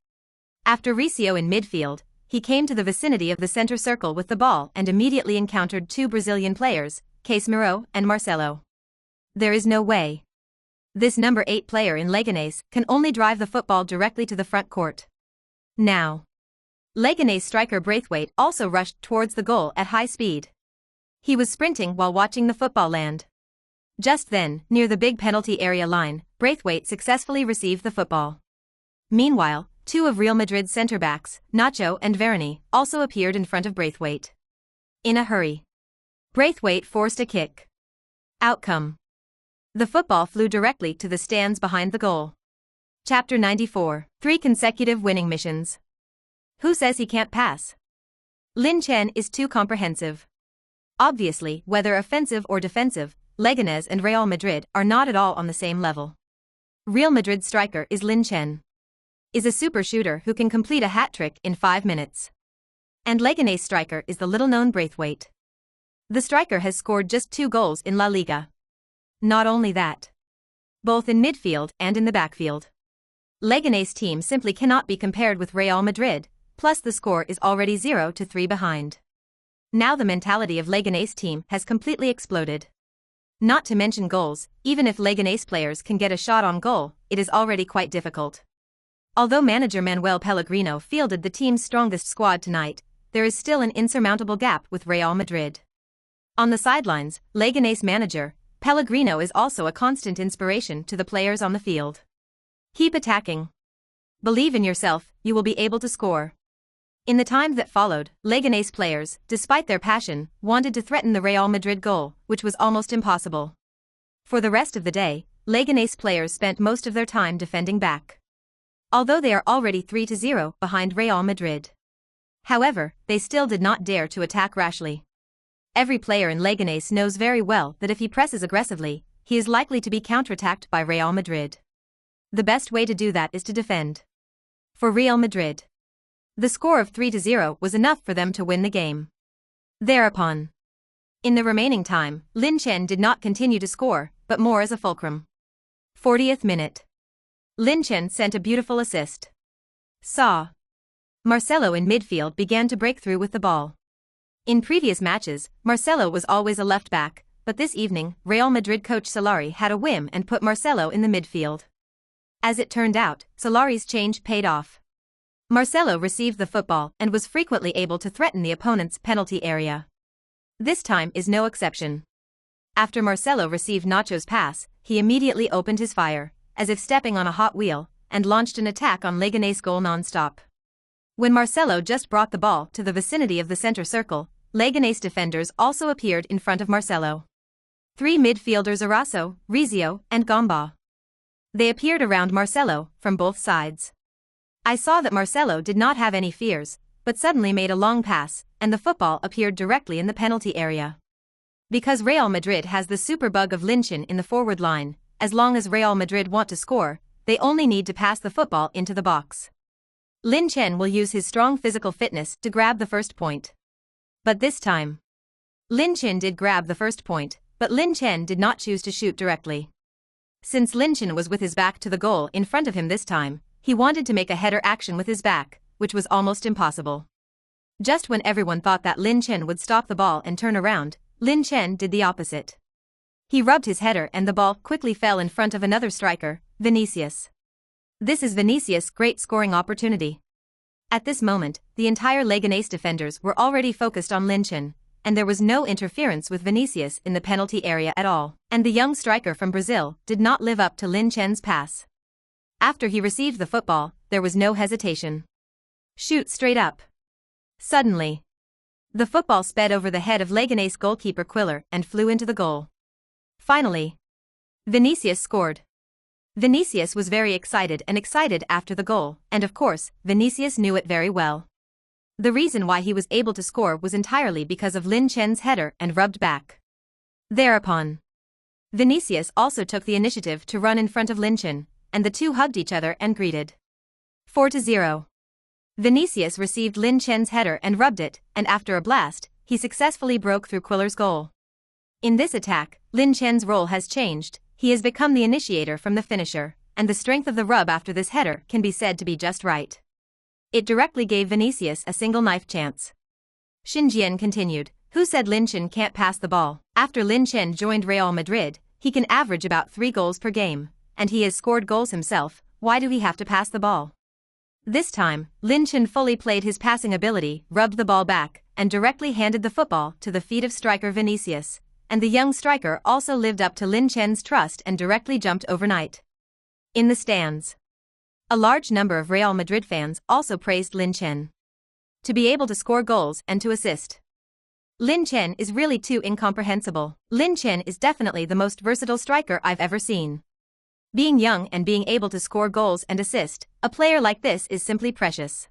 A: After Recio in midfield, he came to the vicinity of the center circle with the ball and immediately encountered 2 Brazilian players, Casemiro and Marcelo. There is no way. This number 8 player in Leganés can only drive the football directly to the front court. Now, Leganés striker Braithwaite also rushed towards the goal at high speed. He was sprinting while watching the football land. Just then, near the big penalty area line, Braithwaite successfully received the football. Meanwhile, 2 of Real Madrid's centre-backs, Nacho and Varane, also appeared in front of Braithwaite. In a hurry, Braithwaite forced a kick. Outcome: the football flew directly to the stands behind the goal. Chapter 94. 3 consecutive winning missions. Who says he can't pass? Lin Chen is too comprehensive. Obviously, whether offensive or defensive, Leganés and Real Madrid are not at all on the same level. Real Madrid striker is Lin Chen. Is a super shooter who can complete a hat-trick in 5 minutes. And Leganés striker is the little-known Braithwaite. The striker has scored just 2 goals in La Liga. Not only that, both in midfield and in the backfield. Leganés team simply cannot be compared with Real Madrid, plus the score is already 0-3 behind. Now the mentality of Leganés team has completely exploded. Not to mention goals, even if Leganés players can get a shot on goal, it is already quite difficult. Although manager Manuel Pellegrino fielded the team's strongest squad tonight, there is still an insurmountable gap with Real Madrid. On the sidelines, Leganés manager, Pellegrino is also a constant inspiration to the players on the field. Keep attacking. Believe in yourself, you will be able to score. In the time that followed, Leganés players, despite their passion, wanted to threaten the Real Madrid goal, which was almost impossible. For the rest of the day, Leganés players spent most of their time defending back. Although they are already 3-0 behind Real Madrid. However, they still did not dare to attack rashly. Every player in Leganés knows very well that if he presses aggressively, he is likely to be counterattacked by Real Madrid. The best way to do that is to defend. For Real Madrid, the score of 3-0 was enough for them to win the game. Thereupon, in the remaining time, Lin Chen did not continue to score, but more as a fulcrum. 40th minute. Lin Chen sent a beautiful assist. Saw. Marcelo in midfield began to break through with the ball. In previous matches, Marcelo was always a left back, but this evening, Real Madrid coach Solari had a whim and put Marcelo in the midfield. As it turned out, Solari's change paid off. Marcelo received the football and was frequently able to threaten the opponent's penalty area. This time is no exception. After Marcelo received Nacho's pass, he immediately opened his fire, as if stepping on a hot wheel, and launched an attack on Leganés goal non-stop. When Marcelo just brought the ball to the vicinity of the center circle, Leganés defenders also appeared in front of Marcelo. Three midfielders Arasso, Rizio, and Gamba. They appeared around Marcelo, from both sides. I saw that Marcelo did not have any fears, but suddenly made a long pass, and the football appeared directly in the penalty area. Because Real Madrid has the super bug of Lin Chen in the forward line, as long as Real Madrid want to score, they only need to pass the football into the box. Lin Chen will use his strong physical fitness to grab the first point. But this time, Lin Chen did grab the first point, but Lin Chen did not choose to shoot directly. Since Lin Chen was with his back to the goal in front of him this time, he wanted to make a header action with his back, which was almost impossible. Just when everyone thought that Lin Chen would stop the ball and turn around, Lin Chen did the opposite. He rubbed his header and the ball quickly fell in front of another striker, Vinicius. This is Vinicius' great scoring opportunity. At this moment, the entire Leganés defenders were already focused on Lin Chen, and there was no interference with Vinicius in the penalty area at all, and the young striker from Brazil did not live up to Lin Chen's pass. After he received the football, there was no hesitation. Shoot straight up. Suddenly, the football sped over the head of Leganés goalkeeper Quiller and flew into the goal. Finally, Vinicius scored. Vinicius was very excited after the goal, and of course, Vinicius knew it very well. The reason why he was able to score was entirely because of Lin Chen's header and rubbed back. Thereupon, Vinicius also took the initiative to run in front of Lin Chen, and the two hugged each other and greeted. 4-0. Vinicius received Lin Chen's header and rubbed it, and after a blast, he successfully broke through Quiller's goal. In this attack, Lin Chen's role has changed, he has become the initiator from the finisher, and the strength of the rub after this header can be said to be just right. It directly gave Vinicius a single knife chance. Xinjian continued, who said Lin Chen can't pass the ball? After Lin Chen joined Real Madrid, he can average about 3 goals per game, and he has scored goals himself, why do he have to pass the ball? This time, Lin Chen fully played his passing ability, rubbed the ball back, and directly handed the football to the feet of striker Vinicius, and the young striker also lived up to Lin Chen's trust and directly jumped overnight. In the stands, a large number of Real Madrid fans also praised Lin Chen. To be able to score goals and to assist. Lin Chen is really too incomprehensible. Lin Chen is definitely the most versatile striker I've ever seen. Being young and being able to score goals and assist, a player like this is simply precious.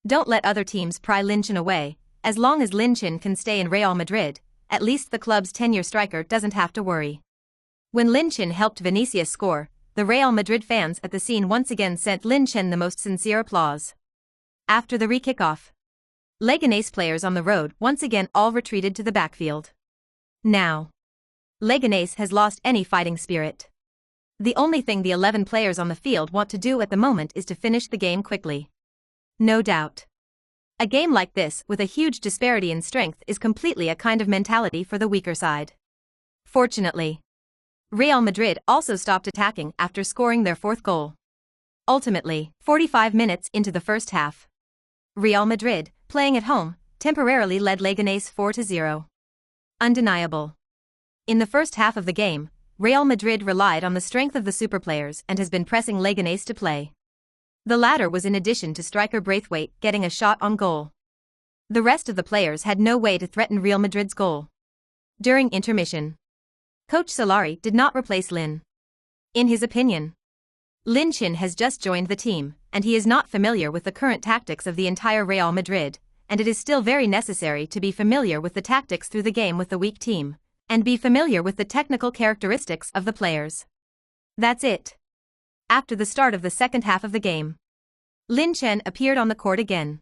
A: Don't let other teams pry Lin Chen away, as long as Lin Chen can stay in Real Madrid, at least the club's 10-year striker doesn't have to worry. When Lin Chen helped Vinicius score, the Real Madrid fans at the scene once again sent Lin Chen the most sincere applause. After the re-kickoff, Leganés players on the road once again all retreated to the backfield. Now, Leganés has lost any fighting spirit. The only thing the 11 players on the field want to do at the moment is to finish the game quickly. No doubt. A game like this with a huge disparity in strength is completely a kind of mentality for the weaker side. Fortunately, Real Madrid also stopped attacking after scoring their 4th goal. Ultimately, 45 minutes into the first half, Real Madrid, playing at home, temporarily led Leganés 4-0. Undeniable. In the first half of the game, Real Madrid relied on the strength of the superplayers and has been pressing Leganés to play. The latter was in addition to striker Braithwaite getting a shot on goal. The rest of the players had no way to threaten Real Madrid's goal. During intermission, Coach Solari did not replace Lin. In his opinion, Lin Chen has just joined the team, and he is not familiar with the current tactics of the entire Real Madrid, and it is still very necessary to be familiar with the tactics through the game with the weak team, and be familiar with the technical characteristics of the players. That's it. After the start of the second half of the game, Lin Chen appeared on the court again.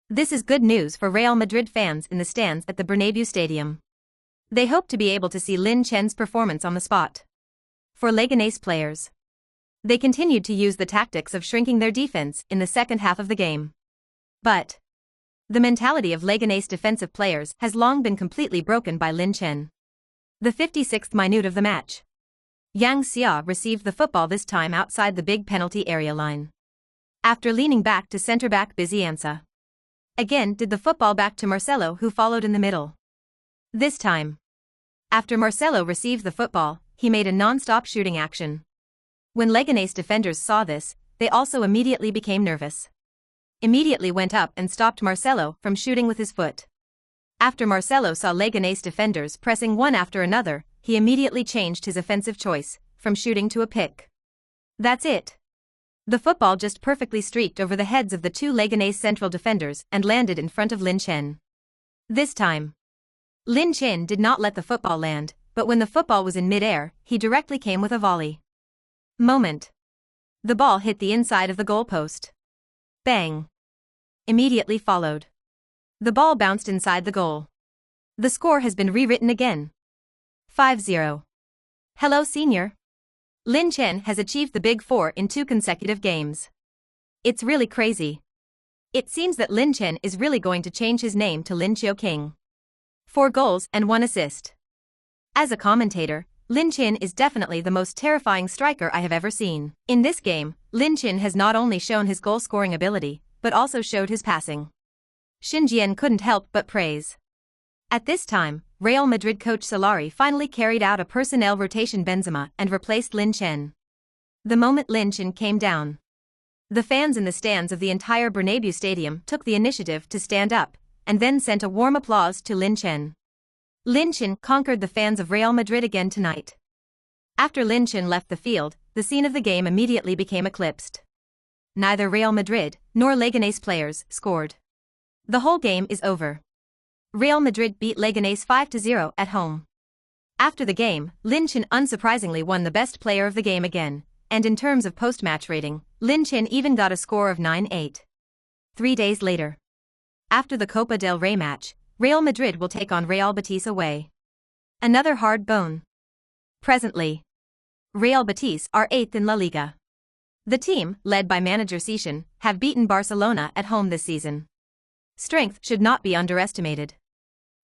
A: This is good news for Real Madrid fans in the stands at the Bernabeu Stadium. They hope to be able to see Lin Chen's performance on the spot. For Leganés players, They continued to use the tactics of shrinking their defense in the second half of the game. But the mentality of Leganés defensive players has long been completely broken by Lin Chen. The 56th minute of the match. Yang Xia received the football, this time outside the big penalty area line. After leaning back to centre-back Biziansa again did the football back to Marcelo, who followed in the middle. This time, after Marcelo received the football, he made a non-stop shooting action. When Leganés defenders saw this, they also immediately became nervous. Immediately went up and stopped Marcelo from shooting with his foot. After Marcelo saw Leganés defenders pressing one after another, he immediately changed his offensive choice, from shooting to a pick. That's it. The football just perfectly streaked over the heads of the two Leganés central defenders and landed in front of Lin Chen. This time, Lin Chen did not let the football land, but when the football was in mid-air, he directly came with a volley. Moment. The ball hit the inside of the goalpost. Bang. Immediately followed. The ball bounced inside the goal. The score has been rewritten again. 5-0. Hello, senior. Lin Chen has achieved the Big Four in 2 consecutive games. It's really crazy. It seems that Lin Chen is really going to change his name to Lin Qiuqing. 4 goals and 1 assist. As a commentator, Lin Chen is definitely the most terrifying striker I have ever seen. In this game, Lin Chen has not only shown his goal-scoring ability, but also showed his passing. Xinjian couldn't help but praise. At this time, Real Madrid coach Solari finally carried out a personnel rotation Benzema and replaced Lin Chen. The moment Lin Chen came down, the fans in the stands of the entire Bernabeu Stadium took the initiative to stand up, and then sent a warm applause to Lin Chen. Lin Chen conquered the fans of Real Madrid again tonight. After Lin Chen left the field, the scene of the game immediately became eclipsed. Neither Real Madrid nor Leganés players scored. The whole game is over. Real Madrid beat Leganés 5-0 at home. After the game, Lin Chen unsurprisingly won the best player of the game again, and in terms of post-match rating, Lin Chen even got a score of 9-8. 3 days later, after the Copa del Rey match, Real Madrid will take on Real Betis away. Another hard bone. Presently, Real Betis are 8th in La Liga. The team, led by manager Sishan, have beaten Barcelona at home this season. Strength should not be underestimated.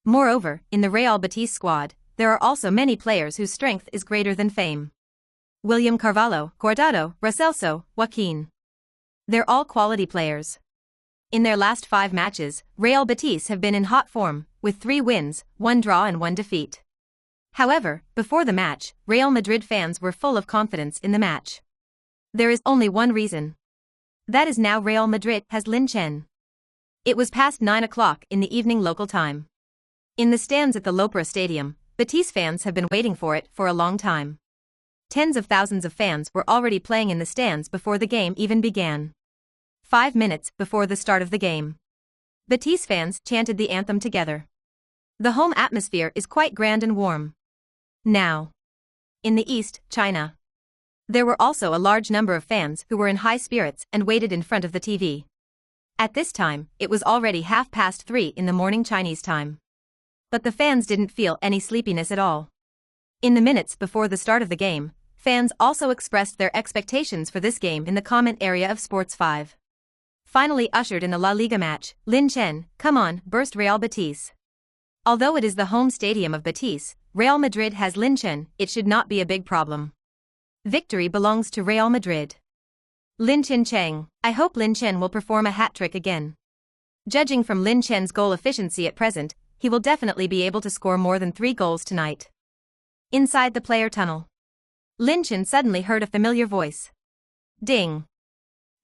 A: Moreover, in the Real Betis squad, there are also many players whose strength is greater than fame. William Carvalho, Guardado, Racelso, Joaquin. They're all quality players. In their last 5 matches, Real Betis have been in hot form, with 3 wins, 1 draw and 1 defeat. However, before the match, Real Madrid fans were full of confidence in the match. There is only one reason. That is now Real Madrid has Lin Chen. It was past 9 o'clock in the evening local time. In the stands at the Lopera Stadium, Betis fans have been waiting for it for a long time. Tens of thousands of fans were already playing in the stands before the game even began. 5 minutes before the start of the game, Betis fans chanted the anthem together. The home atmosphere is quite grand and warm. Now, in the East, China, there were also a large number of fans who were in high spirits and waited in front of the TV. At this time, it was already 3:30 in the morning Chinese time. But the fans didn't feel any sleepiness at all. In the minutes before the start of the game, fans also expressed their expectations for this game in the comment area of Sports 5. Finally ushered in the La Liga match, Lin Chen, come on, burst Real Betis. Although it is the home stadium of Betis, Real Madrid has Lin Chen, it should not be a big problem. Victory belongs to Real Madrid. Lin Chen, I hope Lin Chen will perform a hat-trick again. Judging from Lin Chen's goal efficiency at present, he will definitely be able to score more than 3 goals tonight. Inside the player tunnel, Lin Chen suddenly heard a familiar voice. Ding.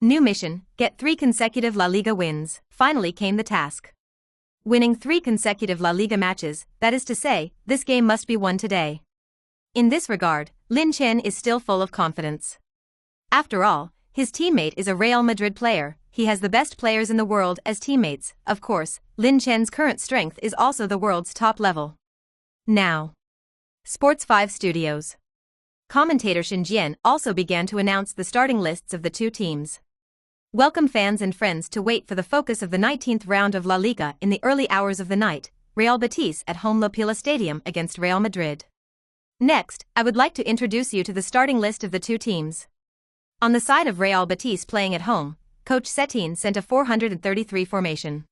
A: New mission, get 3 consecutive La Liga wins. Finally came the task. Winning 3 consecutive La Liga matches, that is to say, this game must be won today. In this regard, Lin Chen is still full of confidence. After all, his teammate is a Real Madrid player, he has the best players in the world as teammates. Of course, Lin Chen's current strength is also the world's top level. Now, Sports 5 Studios. Commentator Xinjian also began to announce the starting lists of the 2 teams. Welcome fans and friends to wait for the focus of the 19th round of La Liga in the early hours of the night, Real Betis at home Lopera Stadium against Real Madrid. Next, I would like to introduce you to the starting list of the 2 teams. On the side of Real Betis playing at home, coach Setien sent a 433 formation.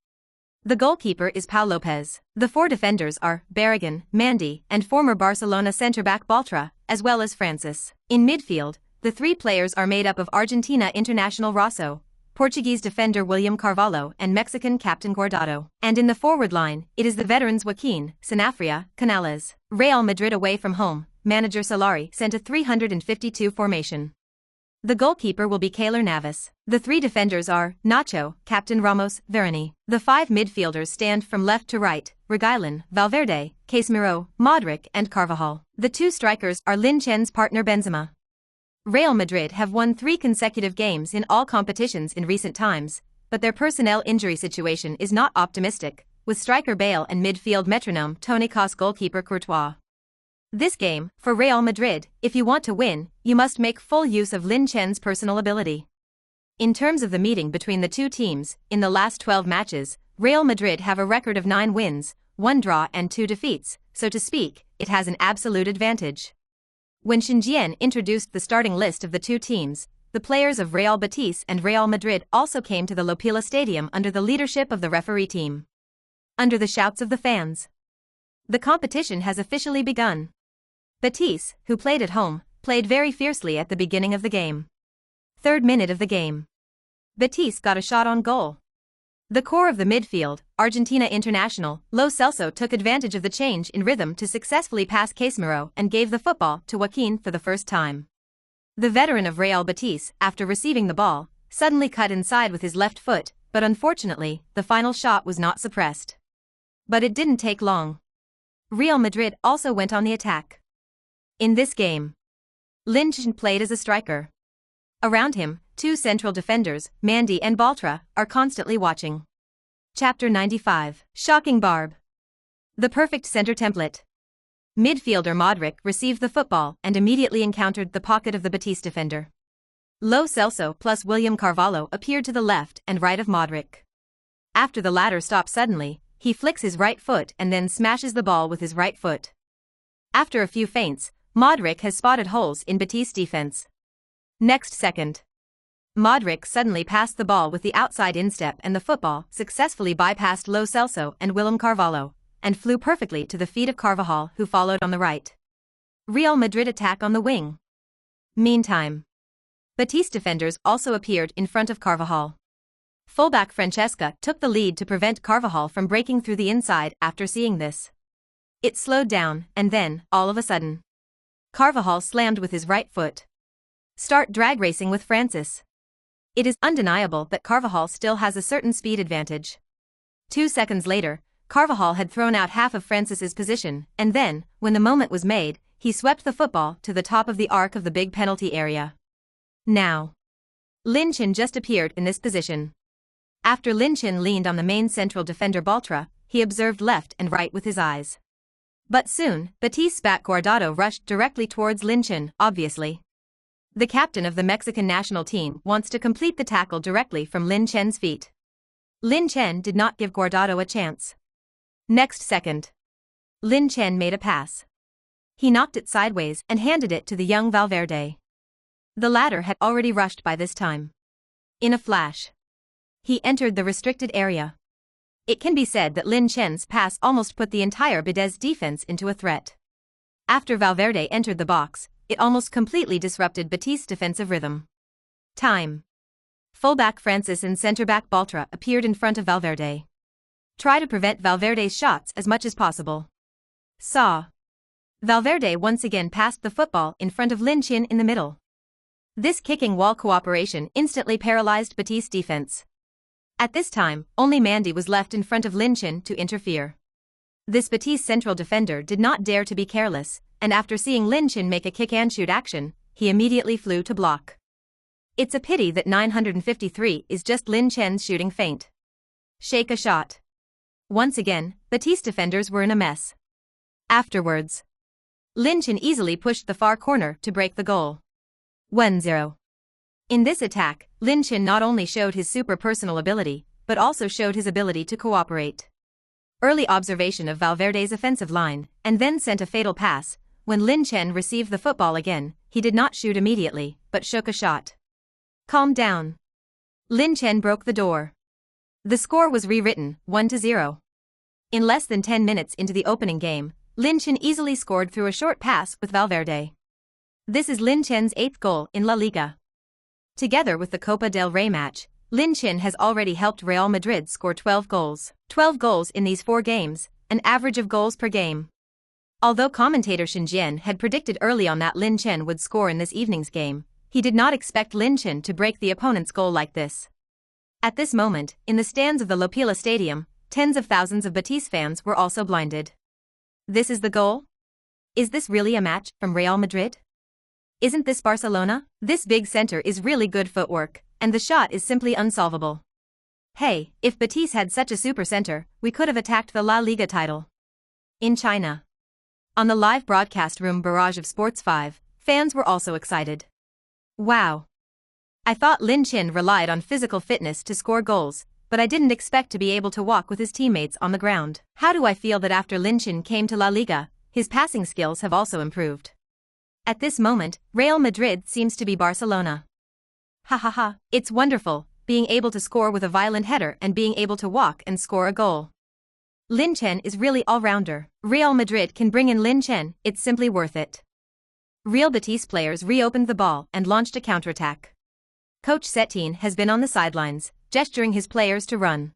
A: The goalkeeper is Pau Lopez. The four defenders are Barragan, Mandy, and former Barcelona centre-back Baltra, as well as Francis. In midfield, the three players are made up of Argentina international Rosso, Portuguese defender William Carvalho, and Mexican captain Guardado. And in the forward line, it is the veterans Joaquin, Sanabria, Canales. Real Madrid away from home, manager Solari sent a 352 formation. The goalkeeper will be Keylor Navas. The three defenders are Nacho, Captain Ramos, Varane. The five midfielders stand from left to right, Reguilon, Valverde, Casemiro, Modric and Carvajal. The two strikers are Lin Chen's partner Benzema. Real Madrid have won 3 consecutive games in all competitions in recent times, but their personnel injury situation is not optimistic, with striker Bale and midfield metronome Toni Kroos goalkeeper Courtois. This game, for Real Madrid, if you want to win, you must make full use of Lin Chen's personal ability. In terms of the meeting between the two teams, in the last 12 matches, Real Madrid have a record of 9 wins, 1 draw and 2 defeats, so to speak, it has an absolute advantage. When Xinjiang introduced the starting list of the two teams, the players of Real Betis and Real Madrid also came to the Lopila Stadium under the leadership of the referee team. Under the shouts of the fans, the competition has officially begun. Betis, who played at home, played very fiercely at the beginning of the game. 3rd minute of the game, Betis got a shot on goal. The core of the midfield, Argentina international, Lo Celso took advantage of the change in rhythm to successfully pass Casemiro and gave the football to Joaquin for the first time. The veteran of Real Betis, after receiving the ball, suddenly cut inside with his left foot, but unfortunately, the final shot was not suppressed. But it didn't take long. Real Madrid also went on the attack. In this game, Lin Chen played as a striker. Around him, 2 central defenders, Mandy and Baltra, are constantly watching. Chapter 95. Shocking Barb. The perfect center template. Midfielder Modric received the football and immediately encountered the pocket of the Betis defender. Lo Celso plus William Carvalho appeared to the left and right of Modric. After the latter stops suddenly, he flicks his right foot and then smashes the ball with his right foot. After a few feints, Modric has spotted holes in Betis' defense. Next second, Modric suddenly passed the ball with the outside instep and the football successfully bypassed Lo Celso and William Carvalho, and flew perfectly to the feet of Carvajal, who followed on the right. Real Madrid attack on the wing. Meantime, Betis defenders also appeared in front of Carvajal. Fullback Francesca took the lead to prevent Carvajal from breaking through the inside after seeing this. It slowed down, and then, all of a sudden, Carvajal slammed with his right foot. Start drag racing with Francis. It is undeniable that Carvajal still has a certain speed advantage. 2 seconds later, Carvajal had thrown out half of Francis's position, and then, when the moment was made, he swept the football to the top of the arc of the big penalty area. Now, Lin Chen just appeared in this position. After Lin Chen leaned on the main central defender Baltra, he observed left and right with his eyes. But soon, Betis back Guardado rushed directly towards Lin Chen, obviously. The captain of the Mexican national team wants to complete the tackle directly from Lin Chen's feet. Lin Chen did not give Guardado a chance. Next second, Lin Chen made a pass. He knocked it sideways and handed it to the young Valverde. The latter had already rushed by this time. In a flash, he entered the restricted area. It can be said that Lin Chen's pass almost put the entire Betis defense into a threat. After Valverde entered the box, it almost completely disrupted Betis' defensive rhythm. Time. Fullback Francis and centre-back Baltra appeared in front of Valverde. Try to prevent Valverde's shots as much as possible. Saw. Valverde once again passed the football in front of Lin Chen in the middle. This kicking wall cooperation instantly paralyzed Betis' defense. At this time, only Mandy was left in front of Lin Chen to interfere. This Betis central defender did not dare to be careless, and after seeing Lin Chen make a kick-and-shoot action, he immediately flew to block. It's a pity that 953 is just Lin Chen's shooting feint. Shake a shot. Once again, Betis defenders were in a mess. Afterwards, Lin Chen easily pushed the far corner to break the goal. 1-0. In this attack, Lin Chen not only showed his super personal ability, but also showed his ability to cooperate. Early observation of Valverde's offensive line, and then sent a fatal pass. When Lin Chen received the football again, he did not shoot immediately, but shook a shot. Calm down. Lin Chen broke the door. The score was rewritten, 1-0. In less than 10 minutes into the opening game, Lin Chen easily scored through a short pass with Valverde. This is Lin Chen's 8th goal in La Liga. Together with the Copa del Rey match, Lin Chen has already helped Real Madrid score 12 goals. 12 goals in these 4 games, an average of goals per game. Although commentator Xin Jian had predicted early on that Lin Chen would score in this evening's game, he did not expect Lin Chen to break the opponent's goal like this. At this moment, in the stands of the Lopila Stadium, tens of thousands of Betis fans were also blinded. This is the goal? Is this really a match from Real Madrid? Isn't this Barcelona? This big center is really good footwork, and the shot is simply unsolvable. Hey, if Betis had such a super center, we could have attacked the La Liga title. In China. On the live broadcast room barrage of Sports 5, fans were also excited. Wow. I thought Lin Chen relied on physical fitness to score goals, but I didn't expect to be able to walk with his teammates on the ground. How do I feel that after Lin Chen came to La Liga, his passing skills have also improved? At this moment, Real Madrid seems to be Barcelona. Ha ha ha, it's wonderful, being able to score with a violent header and being able to walk and score a goal. Lin Chen is really all-rounder. Real Madrid can bring in Lin Chen, it's simply worth it. Real Betis players reopened the ball and launched a counterattack. Coach Setien has been on the sidelines, gesturing his players to run.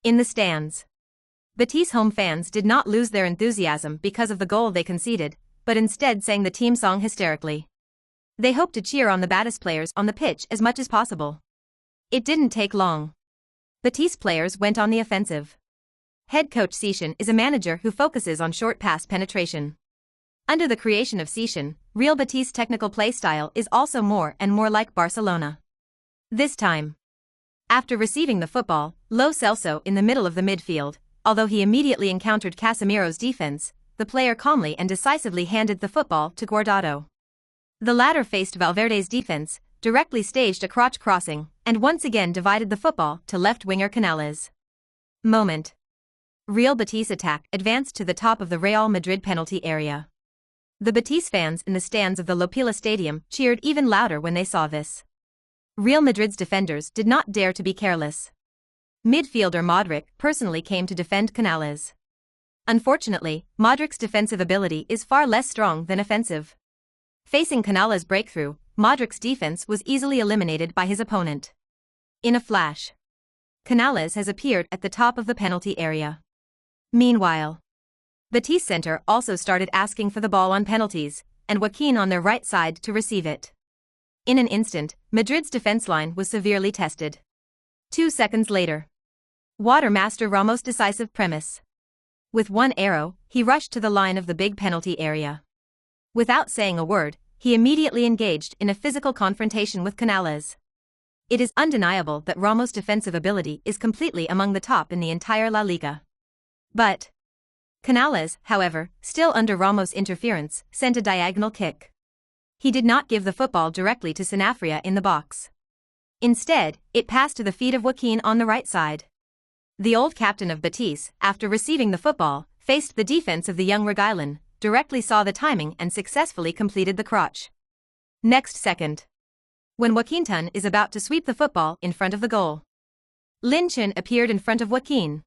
A: In the stands. Betis home fans did not lose their enthusiasm because of the goal they conceded, but instead sang the team song hysterically. They hoped to cheer on the Betis players on the pitch as much as possible. It didn't take long. Betis players went on the offensive. Head coach Setien is a manager who focuses on short pass penetration. Under the creation of Setien, Real Betis' technical play style is also more and more like Barcelona. This time. After receiving the football, Lo Celso in the middle of the midfield, although he immediately encountered Casemiro's defense, the player calmly and decisively handed the football to Guardado. The latter faced Valverde's defense, directly staged a crotch crossing, and once again divided the football to left winger Canales. Moment. Real Betis attack advanced to the top of the Real Madrid penalty area. The Betis fans in the stands of the Lopila Stadium cheered even louder when they saw this. Real Madrid's defenders did not dare to be careless. Midfielder Modric personally came to defend Canales. Unfortunately, Modric's defensive ability is far less strong than offensive. Facing Canales' breakthrough, Modric's defense was easily eliminated by his opponent. In a flash, Canales has appeared at the top of the penalty area. Meanwhile, Betis center also started asking for the ball on penalties, and Joaquin on their right side to receive it. In an instant, Madrid's defense line was severely tested. 2 seconds later, Water Master Ramos' decisive premise. With one arrow, he rushed to the line of the big penalty area. Without saying a word, he immediately engaged in a physical confrontation with Canales. It is undeniable that Ramos' defensive ability is completely among the top in the entire La Liga. But Canales, however, still under Ramos' interference, sent a diagonal kick. He did not give the football directly to Sanabria in the box. Instead, it passed to the feet of Joaquin on the right side. The old captain of Betis, after receiving the football, faced the defense of the young Reguilon, directly saw the timing and successfully completed the crotch. Next second, when Joaquin is about to sweep the football in front of the goal, Lin Chen appeared in front of Joaquin.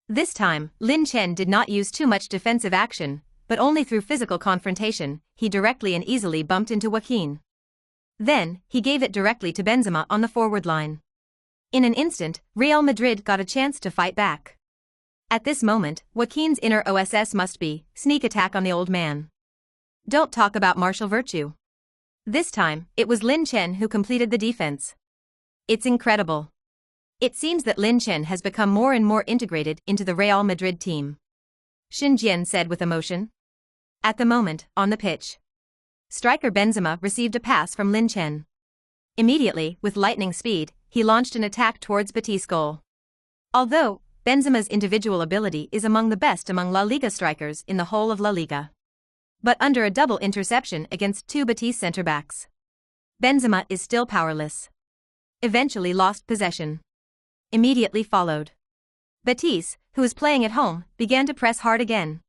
A: This time, Lin Chen did not use too much defensive action, but only through physical confrontation, he directly and easily bumped into Joaquin. Then, he gave it directly to Benzema on the forward line. In an instant, Real Madrid got a chance to fight back. At this moment, Joaquin's inner OSS must be sneak attack on the old man. Don't talk about martial virtue. This time, it was Lin Chen who completed the defense. It's incredible. It seems that Lin Chen has become more and more integrated into the Real Madrid team, Xin Jian said with emotion. At the moment, on the pitch, striker Benzema received a pass from Lin Chen. Immediately, with lightning speed, he launched an attack towards Betis' goal. Although Benzema's individual ability is among the best among La Liga strikers in the whole of La Liga, but under a double interception against 2 Betis centre-backs, Benzema is still powerless. Eventually lost possession. Immediately followed. Betis, who was playing at home, began to press hard again.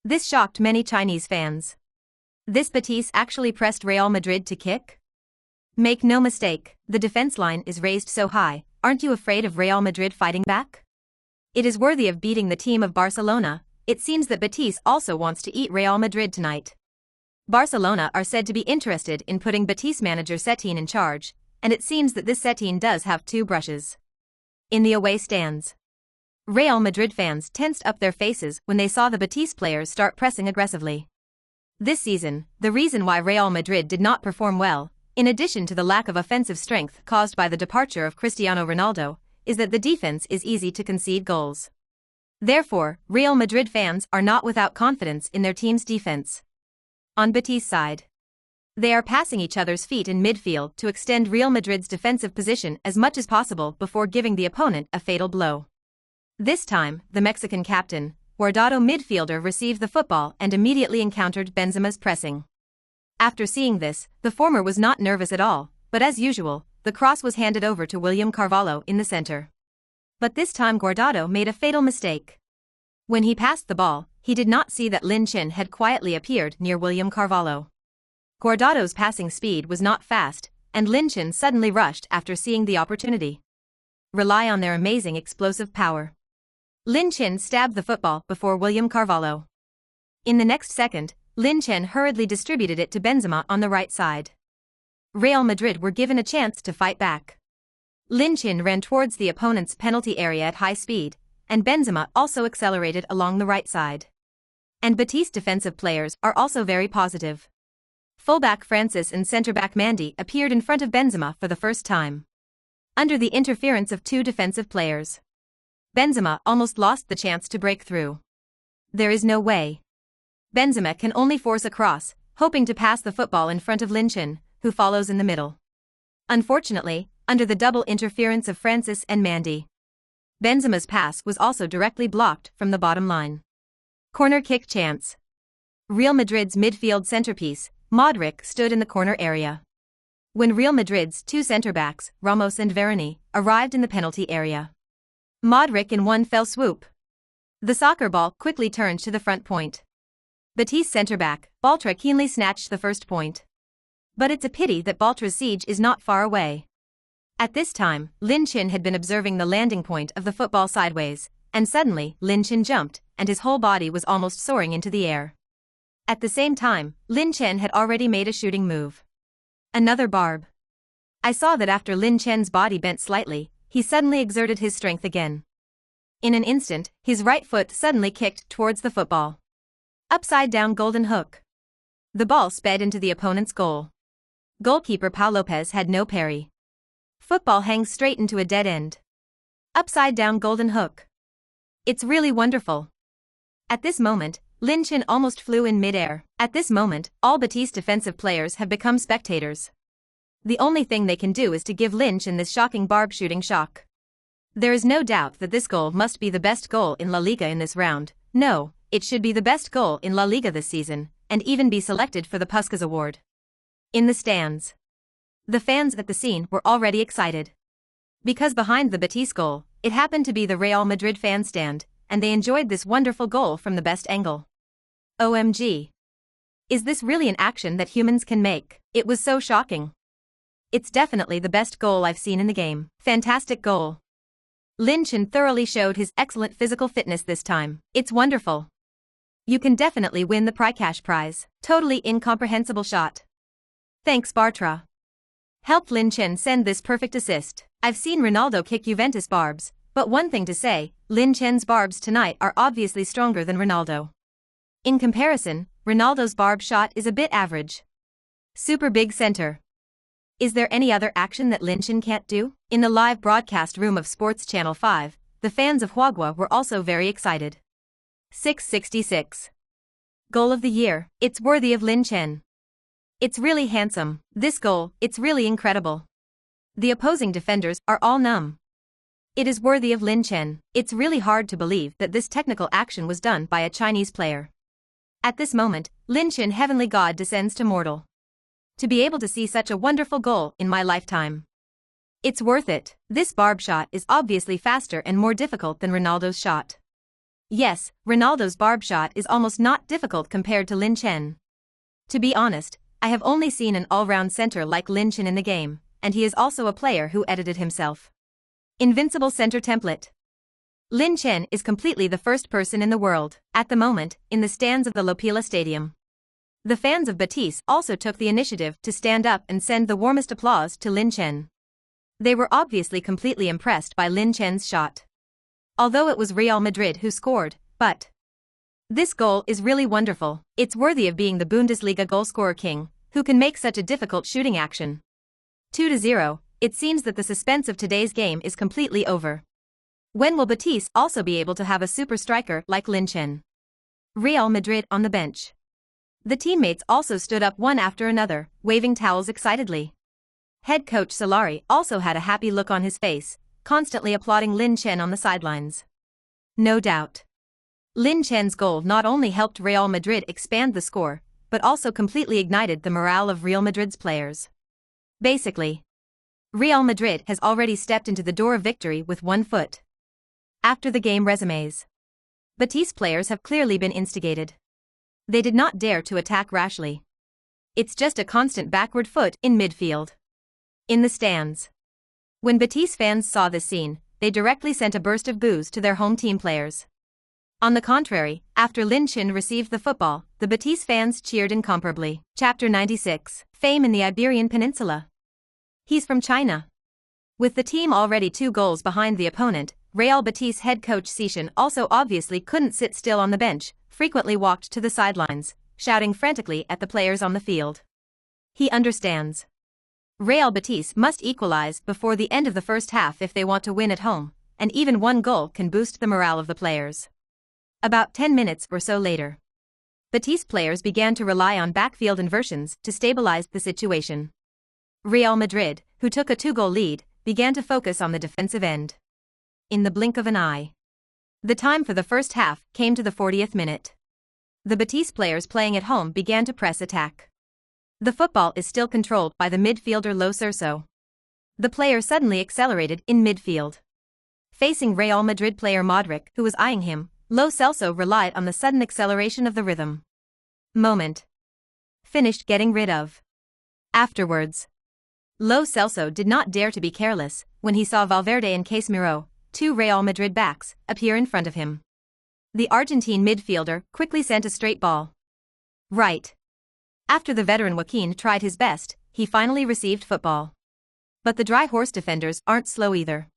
A: This shocked many Chinese fans. This Betis actually pressed Real Madrid to kick? Make no mistake, the defense line is raised so high, aren't you afraid of Real Madrid fighting back? It is worthy of beating the team of Barcelona. It seems that Betis also wants to eat Real Madrid tonight. Barcelona are said to be interested in putting Betis manager Setien in charge, and it seems that this Setien does have two brushes. In the away stands, Real Madrid fans tensed up their faces when they saw the Betis players start pressing aggressively. This season, the reason why Real Madrid did not perform well, in addition to the lack of offensive strength caused by the departure of Cristiano Ronaldo, is that the defense is easy to concede goals. Therefore, Real Madrid fans are not without confidence in their team's defense. On Betis' side, they are passing each other's feet in midfield to extend Real Madrid's defensive position as much as possible before giving the opponent a fatal blow. This time, the Mexican captain, Guardado midfielder received the football and immediately encountered Benzema's pressing. After seeing this, the former was not nervous at all, but as usual, the cross was handed over to William Carvalho in the center. But this time Guardado made a fatal mistake. When he passed the ball, he did not see that Lin Chen had quietly appeared near William Carvalho. Guardado's passing speed was not fast, and Lin Chen suddenly rushed after seeing the opportunity. Rely on their amazing explosive power. Lin Chen stabbed the football before William Carvalho. In the next second, Lin Chen hurriedly distributed it to Benzema on the right side. Real Madrid were given a chance to fight back. Lin Chen ran towards the opponent's penalty area at high speed, and Benzema also accelerated along the right side. And Betis' defensive players are also very positive. Fullback Francis and centre-back Mandy appeared in front of Benzema for the first time. Under the interference of two defensive players, Benzema almost lost the chance to break through. There is no way. Benzema can only force a cross, hoping to pass the football in front of Lin Chen, who follows in the middle. Unfortunately, under the double interference of Francis and Mandy, Benzema's pass was also directly blocked from the bottom line. Corner kick chance. Real Madrid's midfield centerpiece, Modric, stood in the corner area. When Real Madrid's two centre-backs, Ramos and Varane, arrived in the penalty area, Modric in one fell swoop. The soccer ball quickly turned to the front point. Betis' centre-back, Baltra, keenly snatched the first point. But it's a pity that Baltra's siege is not far away. At this time, Lin Chen had been observing the landing point of the football sideways, and suddenly, Lin Chen jumped, and his whole body was almost soaring into the air. At the same time, Lin Chen had already made a shooting move. Another barb. I saw that after Lin Chen's body bent slightly, he suddenly exerted his strength again. In an instant, his right foot suddenly kicked towards the football. Upside-down golden hook. The ball sped into the opponent's goal. Goalkeeper Pau Lopez had no parry. Football hangs straight into a dead end. Upside-down golden hook. It's really wonderful. At this moment, Lin Chen almost flew in mid-air. At this moment, all Betis defensive players have become spectators. The only thing they can do is to give Lin Chen this shocking barb shooting shock. There is no doubt that this goal must be the best goal in La Liga in this round. No, it should be the best goal in La Liga this season, and even be selected for the Puskás Award. In the stands, the fans at the scene were already excited. Because behind the Betis goal, it happened to be the Real Madrid fan stand, and they enjoyed this wonderful goal from the best angle. OMG. Is this really an action that humans can make? It was so shocking. It's definitely the best goal I've seen in the game. Fantastic goal. Lin Chen thoroughly showed his excellent physical fitness this time. It's wonderful. You can definitely win the Cash prize. Totally incomprehensible shot. Thanks Bartra. Helped Lin Chen send this perfect assist. I've seen Ronaldo kick Juventus barbs, but one thing to say, Lin Chen's barbs tonight are obviously stronger than Ronaldo. In comparison, Ronaldo's barb shot is a bit average. Super big center. Is there any other action that Lin Chen can't do? In the live broadcast room of Sports Channel 5, the fans of Huagua were also very excited. 666. Goal of the year. It's worthy of Lin Chen. It's really handsome. This goal, it's really incredible. The opposing defenders are all numb. It is worthy of Lin Chen. It's really hard to believe that this technical action was done by a Chinese player. At this moment, Lin Chen, heavenly god, descends to mortal. To be able to see such a wonderful goal in my lifetime. It's worth it. This barb shot is obviously faster and more difficult than Ronaldo's shot. Yes, Ronaldo's barb shot is almost not difficult compared to Lin Chen. To be honest, I have only seen an all-round center like Lin Chen in the game, and he is also a player who edited himself. Invincible center template. Lin Chen is completely the first person in the world, at the moment, in the stands of the Lopila Stadium. The fans of Betis also took the initiative to stand up and send the warmest applause to Lin Chen. They were obviously completely impressed by Lin Chen's shot. Although it was Real Madrid who scored, but this goal is really wonderful. It's worthy of being the Bundesliga goalscorer king, who can make such a difficult shooting action. 2-0, it seems that the suspense of today's game is completely over. When will Betis also be able to have a super striker like Lin Chen? Real Madrid on the bench. The teammates also stood up one after another, waving towels excitedly. Head coach Solari also had a happy look on his face, constantly applauding Lin Chen on the sidelines. No doubt. Lin Chen's goal not only helped Real Madrid expand the score, but also completely ignited the morale of Real Madrid's players. Basically, Real Madrid has already stepped into the door of victory with one foot. After the game resumes. Betis players have clearly been instigated. They did not dare to attack rashly. It's just a constant backward foot in midfield. In the stands. When Betis fans saw this scene, they directly sent a burst of boos to their home team players. On the contrary, after Lin Chen received the football, the Betis fans cheered incomparably. Chapter 96, Fame in the Iberian Peninsula. He's from China. With the team already 2 goals behind the opponent, Real Betis head coach Sishan also obviously couldn't sit still on the bench, frequently walked to the sidelines, shouting frantically at the players on the field. He understands. Real Betis must equalize before the end of the first half if they want to win at home, and even 1 goal can boost the morale of the players. About 10 minutes or so later, Betis players began to rely on backfield inversions to stabilize the situation. Real Madrid, who took a 2-goal lead, began to focus on the defensive end. In the blink of an eye. The time for the first half came to the 40th minute. The Betis players playing at home began to press attack. The football is still controlled by the midfielder Lo Celso. The player suddenly accelerated in midfield. Facing Real Madrid player Modric, who was eyeing him, Lo Celso relied on the sudden acceleration of the rhythm. Moment. Finished getting rid of. Afterwards, Lo Celso did not dare to be careless when he saw Valverde and Casemiro, 2 Real Madrid backs, appear in front of him. The Argentine midfielder quickly sent a straight ball. Right. After the veteran Joaquin tried his best, he finally received football. But the dry horse defenders aren't slow either.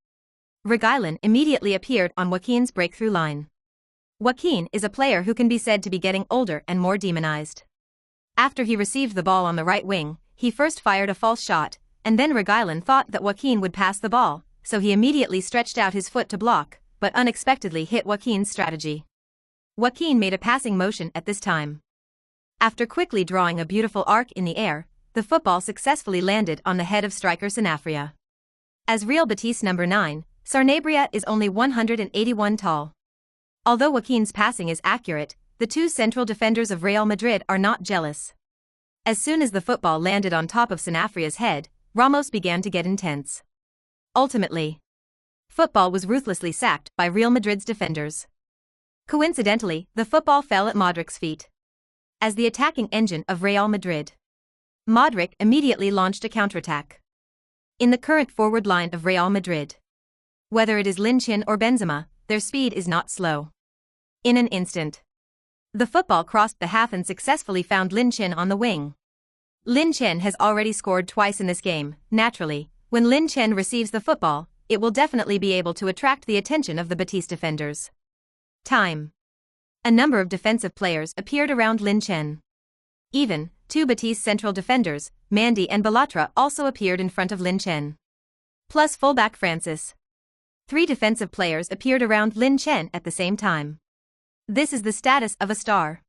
A: Reguilon immediately appeared on Joaquin's breakthrough line. Joaquin is a player who can be said to be getting older and more demonized. After he received the ball on the right wing, he first fired a false shot, and then Reguilon thought that Joaquin would pass the ball, so he immediately stretched out his foot to block, but unexpectedly hit Joaquin's strategy. Joaquin made a passing motion at this time. After quickly drawing a beautiful arc in the air, the football successfully landed on the head of striker Sanabria. As Real Betis number 9, Sanabria is only 181 tall. Although Joaquin's passing is accurate, the 2 central defenders of Real Madrid are not jealous. As soon as the football landed on top of Sanabria's head, Ramos began to get intense. Ultimately, football was ruthlessly sacked by Real Madrid's defenders. Coincidentally, the football fell at Modric's feet. As the attacking engine of Real Madrid, Modric immediately launched a counterattack. In the current forward line of Real Madrid, whether it is Lin Chen or Benzema, their speed is not slow. In an instant, the football crossed the half and successfully found Lin Chen on the wing. Lin Chen has already scored twice in this game. Naturally, when Lin Chen receives the football, it will definitely be able to attract the attention of the Betis defenders. Time. A number of defensive players appeared around Lin Chen. Even, 2 Betis central defenders, Mandy and Balatra, also appeared in front of Lin Chen. Plus fullback Francis. 3 defensive players appeared around Lin Chen at the same time. This is the status of a star.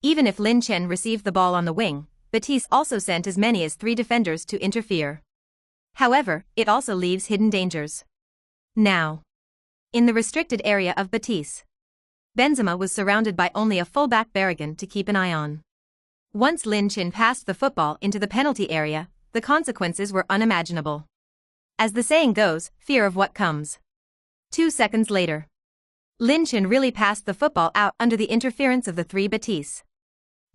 A: Even if Lin Chen received the ball on the wing, Betis also sent as many as 3 defenders to interfere. However, it also leaves hidden dangers. Now, in the restricted area of Betis, Benzema was surrounded by only a fullback Barragan to keep an eye on. Once Lin Chen passed the football into the penalty area, the consequences were unimaginable. As the saying goes, fear of what comes. 2 seconds later, Lin Chen really passed the football out under the interference of the 3 Betis.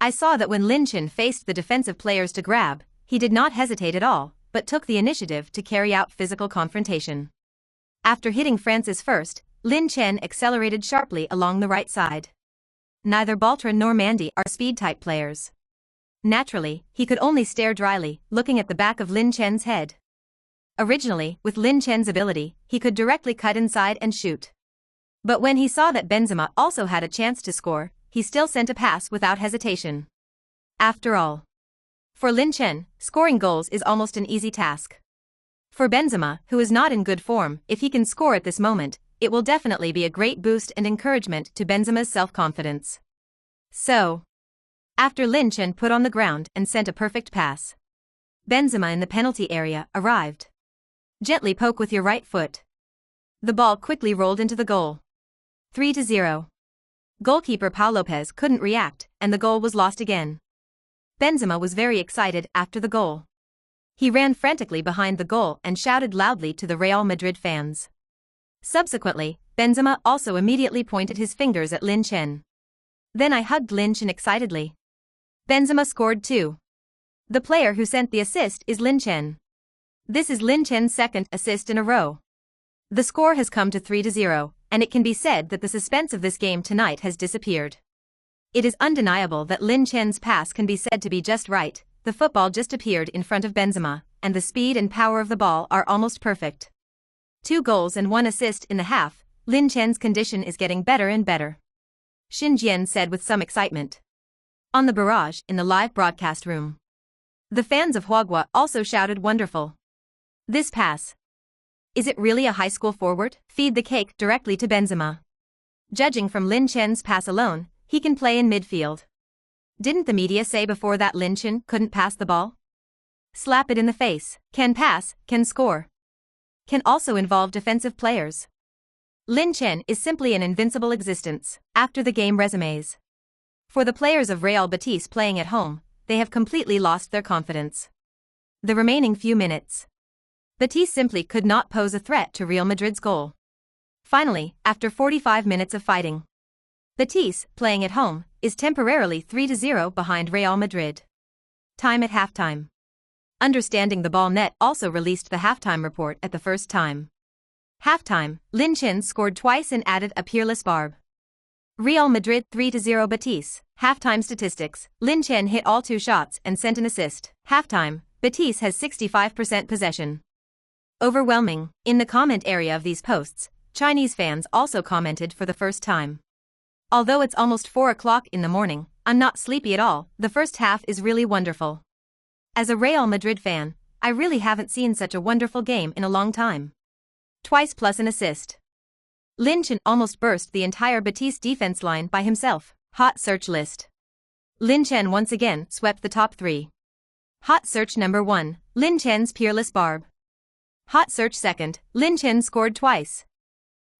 A: I saw that when Lin Chen faced the defensive players to grab, he did not hesitate at all, but took the initiative to carry out physical confrontation. After hitting Francis first, Lin Chen accelerated sharply along the right side. Neither Baltra nor Mandy are speed-type players. Naturally, he could only stare dryly, looking at the back of Lin Chen's head. Originally, with Lin Chen's ability, he could directly cut inside and shoot. But when he saw that Benzema also had a chance to score, he still sent a pass without hesitation. After all, for Lin Chen, scoring goals is almost an easy task. For Benzema, who is not in good form, if he can score at this moment, it will definitely be a great boost and encouragement to Benzema's self-confidence. So, after Lin Chen put on the ground and sent a perfect pass, Benzema in the penalty area arrived. Gently poke with your right foot. The ball quickly rolled into the goal. 3-0. Goalkeeper Pau Lopez couldn't react, and the goal was lost again. Benzema was very excited after the goal. He ran frantically behind the goal and shouted loudly to the Real Madrid fans. Subsequently, Benzema also immediately pointed his fingers at Lin Chen. Then I hugged Lin Chen excitedly. Benzema scored too. The player who sent the assist is Lin Chen. This is Lin Chen's second assist in a row. The score has come to 3-0, and it can be said that the suspense of this game tonight has disappeared. It is undeniable that Lin Chen's pass can be said to be just right, the football just appeared in front of Benzema, and the speed and power of the ball are almost perfect. 2 goals and 1 assist in the half, Lin Chen's condition is getting better and better. Xin Jian said with some excitement. On the barrage in the live broadcast room, the fans of Huagua also shouted wonderful. This pass. Is it really a high school forward? Feed the cake directly to Benzema. Judging from Lin Chen's pass alone, he can play in midfield. Didn't the media say before that Lin Chen couldn't pass the ball? Slap it in the face. Can pass, can score. Can also involve defensive players. Lin Chen is simply an invincible existence. After the game resumes. For the players of Real Betis playing at home, they have completely lost their confidence. The remaining few minutes, Betis simply could not pose a threat to Real Madrid's goal. Finally, after 45 minutes of fighting, Betis, playing at home, is temporarily 3-0 behind Real Madrid. Time at halftime. Understanding the Ball Net also released the halftime report at the first time. Halftime, Lin Chen scored twice and added a peerless barb. Real Madrid 3-0 Betis. Halftime statistics, Lin Chen hit all 2 shots and sent an assist. Halftime, Betis has 65% possession. Overwhelming. In the comment area of these posts, Chinese fans also commented for the first time. Although it's almost 4 o'clock in the morning, I'm not sleepy at all, the first half is really wonderful. As a Real Madrid fan, I really haven't seen such a wonderful game in a long time. Twice plus an assist. Lin Chen almost burst the entire Betis defense line by himself. Hot search list. Lin Chen once again swept the top 3. Hot search number 1, Lin Chen's peerless barb. Hot search second, Lin Chen scored twice.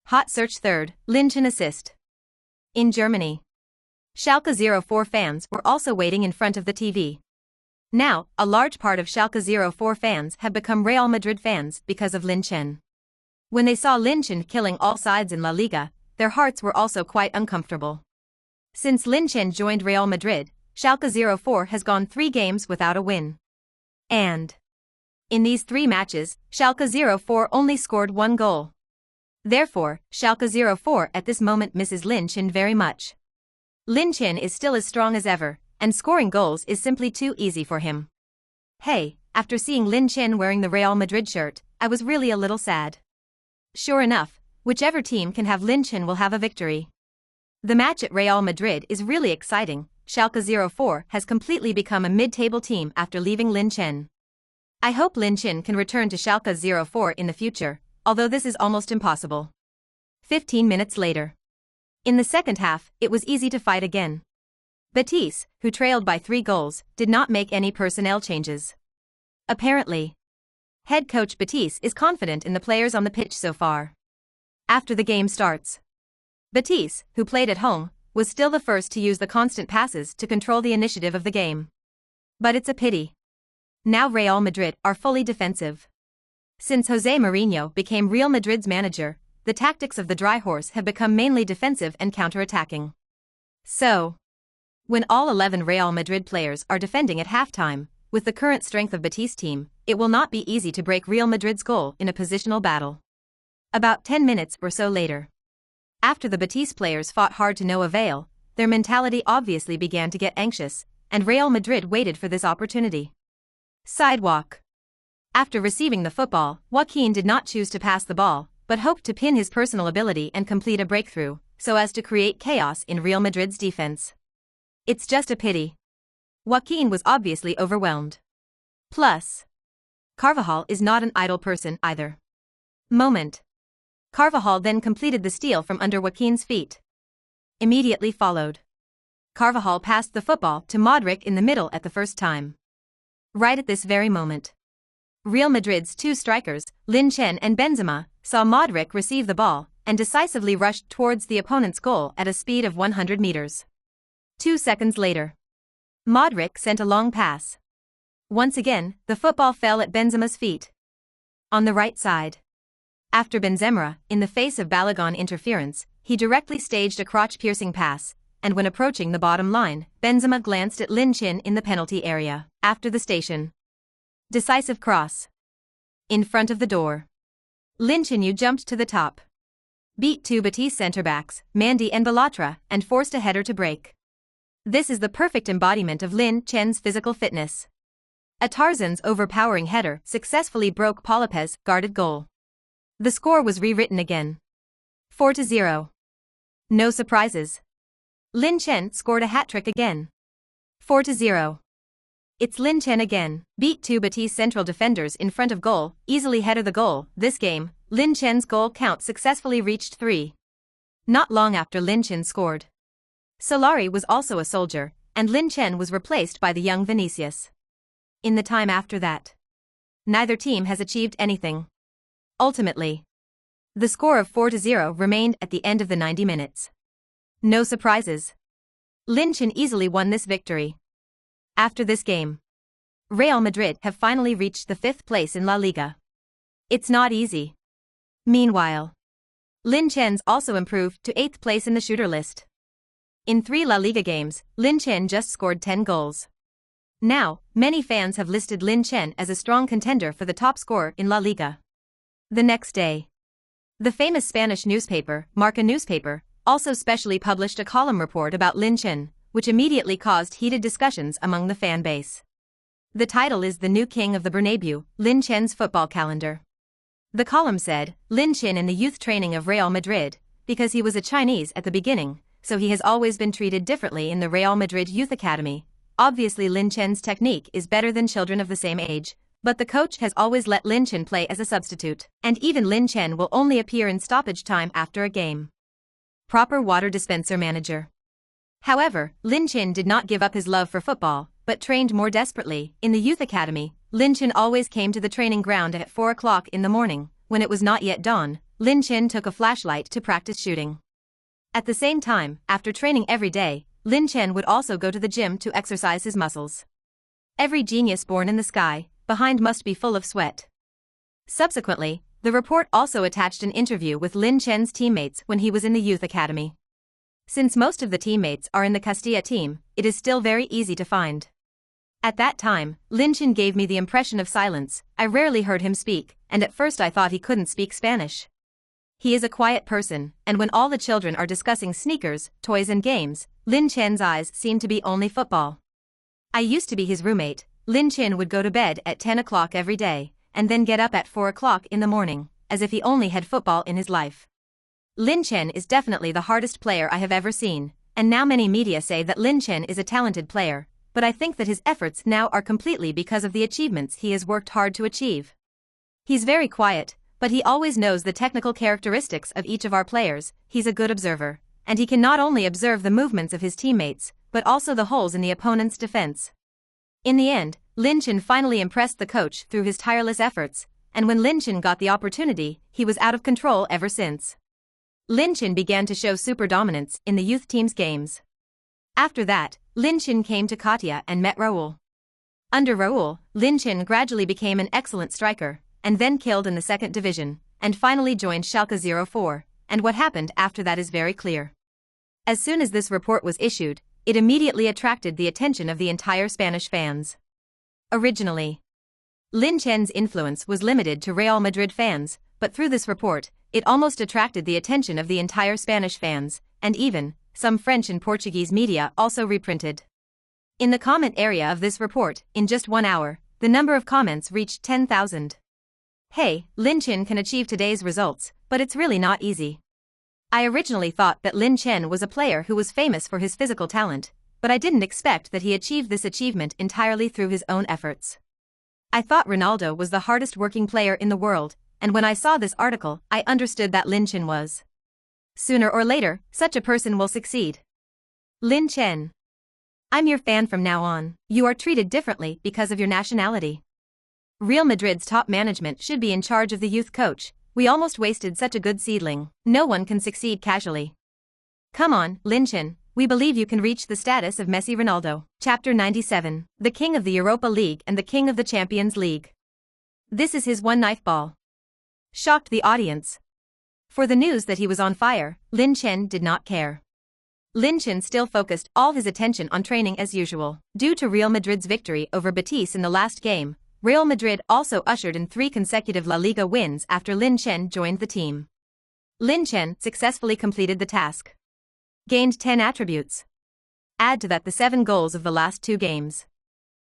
A: Hot search third, Lin Chen assist. In Germany, Schalke 04 fans were also waiting in front of the TV. Now, a large part of Schalke 04 fans have become Real Madrid fans because of Lin Chen. When they saw Lin Chen killing all sides in La Liga, their hearts were also quite uncomfortable. Since Lin Chen joined Real Madrid, Schalke 04 has gone 3 games without a win. And in these 3 matches, Schalke 04 only scored 1 goal. Therefore, Schalke 04 at this moment misses Lin Chen very much. Lin Chen is still as strong as ever, and scoring goals is simply too easy for him. Hey, after seeing Lin Chen wearing the Real Madrid shirt, I was really a little sad. Sure enough, whichever team can have Lin Chen will have a victory. The match at Real Madrid is really exciting. Schalke 04 has completely become a mid-table team after leaving Lin Chen. I hope Lin Chen can return to Schalke 04 in the future, although this is almost impossible. 15 minutes later. In the second half, it was easy to fight again. Betis, who trailed by 3 goals, did not make any personnel changes. Apparently, head coach Betis is confident in the players on the pitch so far. After the game starts, Betis, who played at home, was still the first to use the constant passes to control the initiative of the game. But it's a pity. Now Real Madrid are fully defensive. Since Jose Mourinho became Real Madrid's manager, the tactics of the dry horse have become mainly defensive and counter-attacking. So, When all 11 Real Madrid players are defending at halftime, with the current strength of Betis' team, it will not be easy to break Real Madrid's goal in a positional battle. About 10 minutes or so later, after the Betis players fought hard to no avail, their mentality obviously began to get anxious, and Real Madrid waited for this opportunity. Sidewalk. After receiving the football, Joaquin did not choose to pass the ball, but hoped to pin his personal ability and complete a breakthrough, so as to create chaos in Real Madrid's defense. It's just a pity. Joaquin was obviously overwhelmed. Plus, Carvajal is not an idle person either. Moment. Carvajal then completed the steal from under Joaquin's feet. Immediately followed. Carvajal passed the football to Modric in the middle at the first time. Right at this very moment, Real Madrid's two strikers, Lin Chen and Benzema, saw Modric receive the ball and decisively rushed towards the opponent's goal at a speed of 100 meters. 2 seconds later, Modric sent a long pass. Once again, the football fell at Benzema's feet. On the right side. After Benzema, in the face of Balogun interference, he directly staged a crotch-piercing pass, and when approaching the bottom line, Benzema glanced at Lin Chen in the penalty area, after the station. Decisive cross. In front of the door. Lin Chen jumped to the top. Beat two Betis centre-backs, Mendy and Balatra, and forced a header to break. This is the perfect embodiment of Lin Chen's physical fitness. A Tarzan's overpowering header successfully broke Polipez's guarded goal. The score was rewritten again. 4-0. No surprises. Lin Chen scored a hat-trick again. 4-0. It's Lin Chen again. Beat two Betis central defenders in front of goal, easily header the goal. This game, Lin Chen's goal count successfully reached 3. Not long after Lin Chen scored, Solari was also a soldier, and Lin Chen was replaced by the young Vinicius. In the time after that, neither team has achieved anything. Ultimately, the score of 4-0 remained at the end of the 90 minutes. No surprises. Lin Chen easily won this victory. After this game, Real Madrid have finally reached the 5th place in La Liga. It's not easy. Meanwhile, Lin Chen's also improved to 8th place in the shooter list. In 3 La Liga games, Lin Chen just scored 10 goals. Now, many fans have listed Lin Chen as a strong contender for the top scorer in La Liga. The next day, the famous Spanish newspaper, Marca newspaper, also specially published a column report about Lin Chen, which immediately caused heated discussions among the fan base. The title is "The New King of the Bernabeu, Lin Chen's Football Calendar." The column said, Lin Chen in the youth training of Real Madrid, because he was a Chinese at the beginning, so he has always been treated differently in the Real Madrid Youth Academy. Obviously Lin Chen's technique is better than children of the same age, but the coach has always let Lin Chen play as a substitute, and even Lin Chen will only appear in stoppage time after a game. Proper water dispenser manager. However, Lin Chen did not give up his love for football, but trained more desperately. In the youth academy, Lin Chen always came to the training ground at 4 o'clock in the morning. When it was not yet dawn, Lin Chen took a flashlight to practice shooting. At the same time, after training every day, Lin Chen would also go to the gym to exercise his muscles. Every genius born in the sky, behind must be full of sweat. Subsequently, the report also attached an interview with Lin Chen's teammates when he was in the youth academy. Since most of the teammates are in the Castilla team, it is still very easy to find. At that time, Lin Chen gave me the impression of silence. I rarely heard him speak, and at first I thought he couldn't speak Spanish. He is a quiet person, and when all the children are discussing sneakers, toys and games, Lin Chen's eyes seem to be only football. I used to be his roommate. Lin Chen would go to bed at 10 o'clock every day, and then get up at 4 o'clock in the morning, as if he only had football in his life. Lin Chen is definitely the hardest player I have ever seen, and now many media say that Lin Chen is a talented player, but I think that his efforts now are completely because of the achievements he has worked hard to achieve. He's very quiet, but he always knows the technical characteristics of each of our players. He's a good observer, and he can not only observe the movements of his teammates, but also the holes in the opponent's defense. In the end, Lin Chen finally impressed the coach through his tireless efforts, and when Lin Chen got the opportunity, he was out of control ever since. Lin Chen began to show super dominance in the youth team's games. After that, Lin Chen came to Katia and met Raul. Under Raul, Lin Chen gradually became an excellent striker, and then killed in the second division, and finally joined Schalke 04, and what happened after that is very clear. As soon as this report was issued, it immediately attracted the attention of the entire Spanish fans. Originally, Lin Chen's influence was limited to Real Madrid fans, but through this report, it almost attracted the attention of the entire Spanish fans, and even some French and Portuguese media also reprinted. In the comment area of this report, in just 1 hour, the number of comments reached 10,000. Hey, Lin Chen can achieve today's results, but it's really not easy. I originally thought that Lin Chen was a player who was famous for his physical talent, but I didn't expect that he achieved this achievement entirely through his own efforts. I thought Ronaldo was the hardest working player in the world, and when I saw this article, I understood that Lin Chen was. Sooner or later, such a person will succeed. Lin Chen. I'm your fan from now on. You are treated differently because of your nationality. Real Madrid's top management should be in charge of the youth coach. We almost wasted such a good seedling. No one can succeed casually. Come on, Lin Chen, we believe you can reach the status of Messi Ronaldo. Chapter 97. The King of the Europa League and the King of the Champions League. This is his one knife ball. Shocked the audience. For the news that he was on fire, Lin Chen did not care. Lin Chen still focused all his attention on training as usual. Due to Real Madrid's victory over Betis in the last game, Real Madrid also ushered in 3 consecutive La Liga wins after Lin Chen joined the team. Lin Chen successfully completed the task. Gained 10 attributes. Add to that the 7 goals of the last 2 games.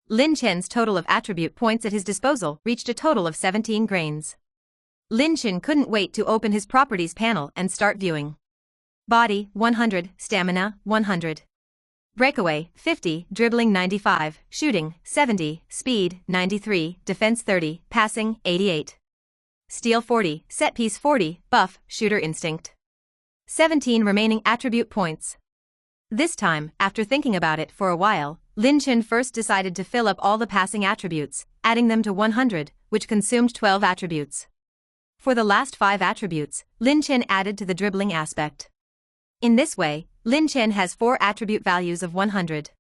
A: Lin Chen's total of attribute points at his disposal reached a total of 17 grains. Lin Chen couldn't wait to open his properties panel and start viewing. Body, 100, stamina, 100. Breakaway, 50, dribbling 95, shooting, 70, speed, 93, defense 30, passing, 88. Steal 40, set piece 40, buff, shooter instinct. 17 remaining attribute points. This time, after thinking about it for a while, Lin Chen first decided to fill up all the passing attributes, adding them to 100, which consumed 12 attributes. For the last 5 attributes, Lin Chen added to the dribbling aspect. In this way, Lin Chen has 4 attribute values of 100.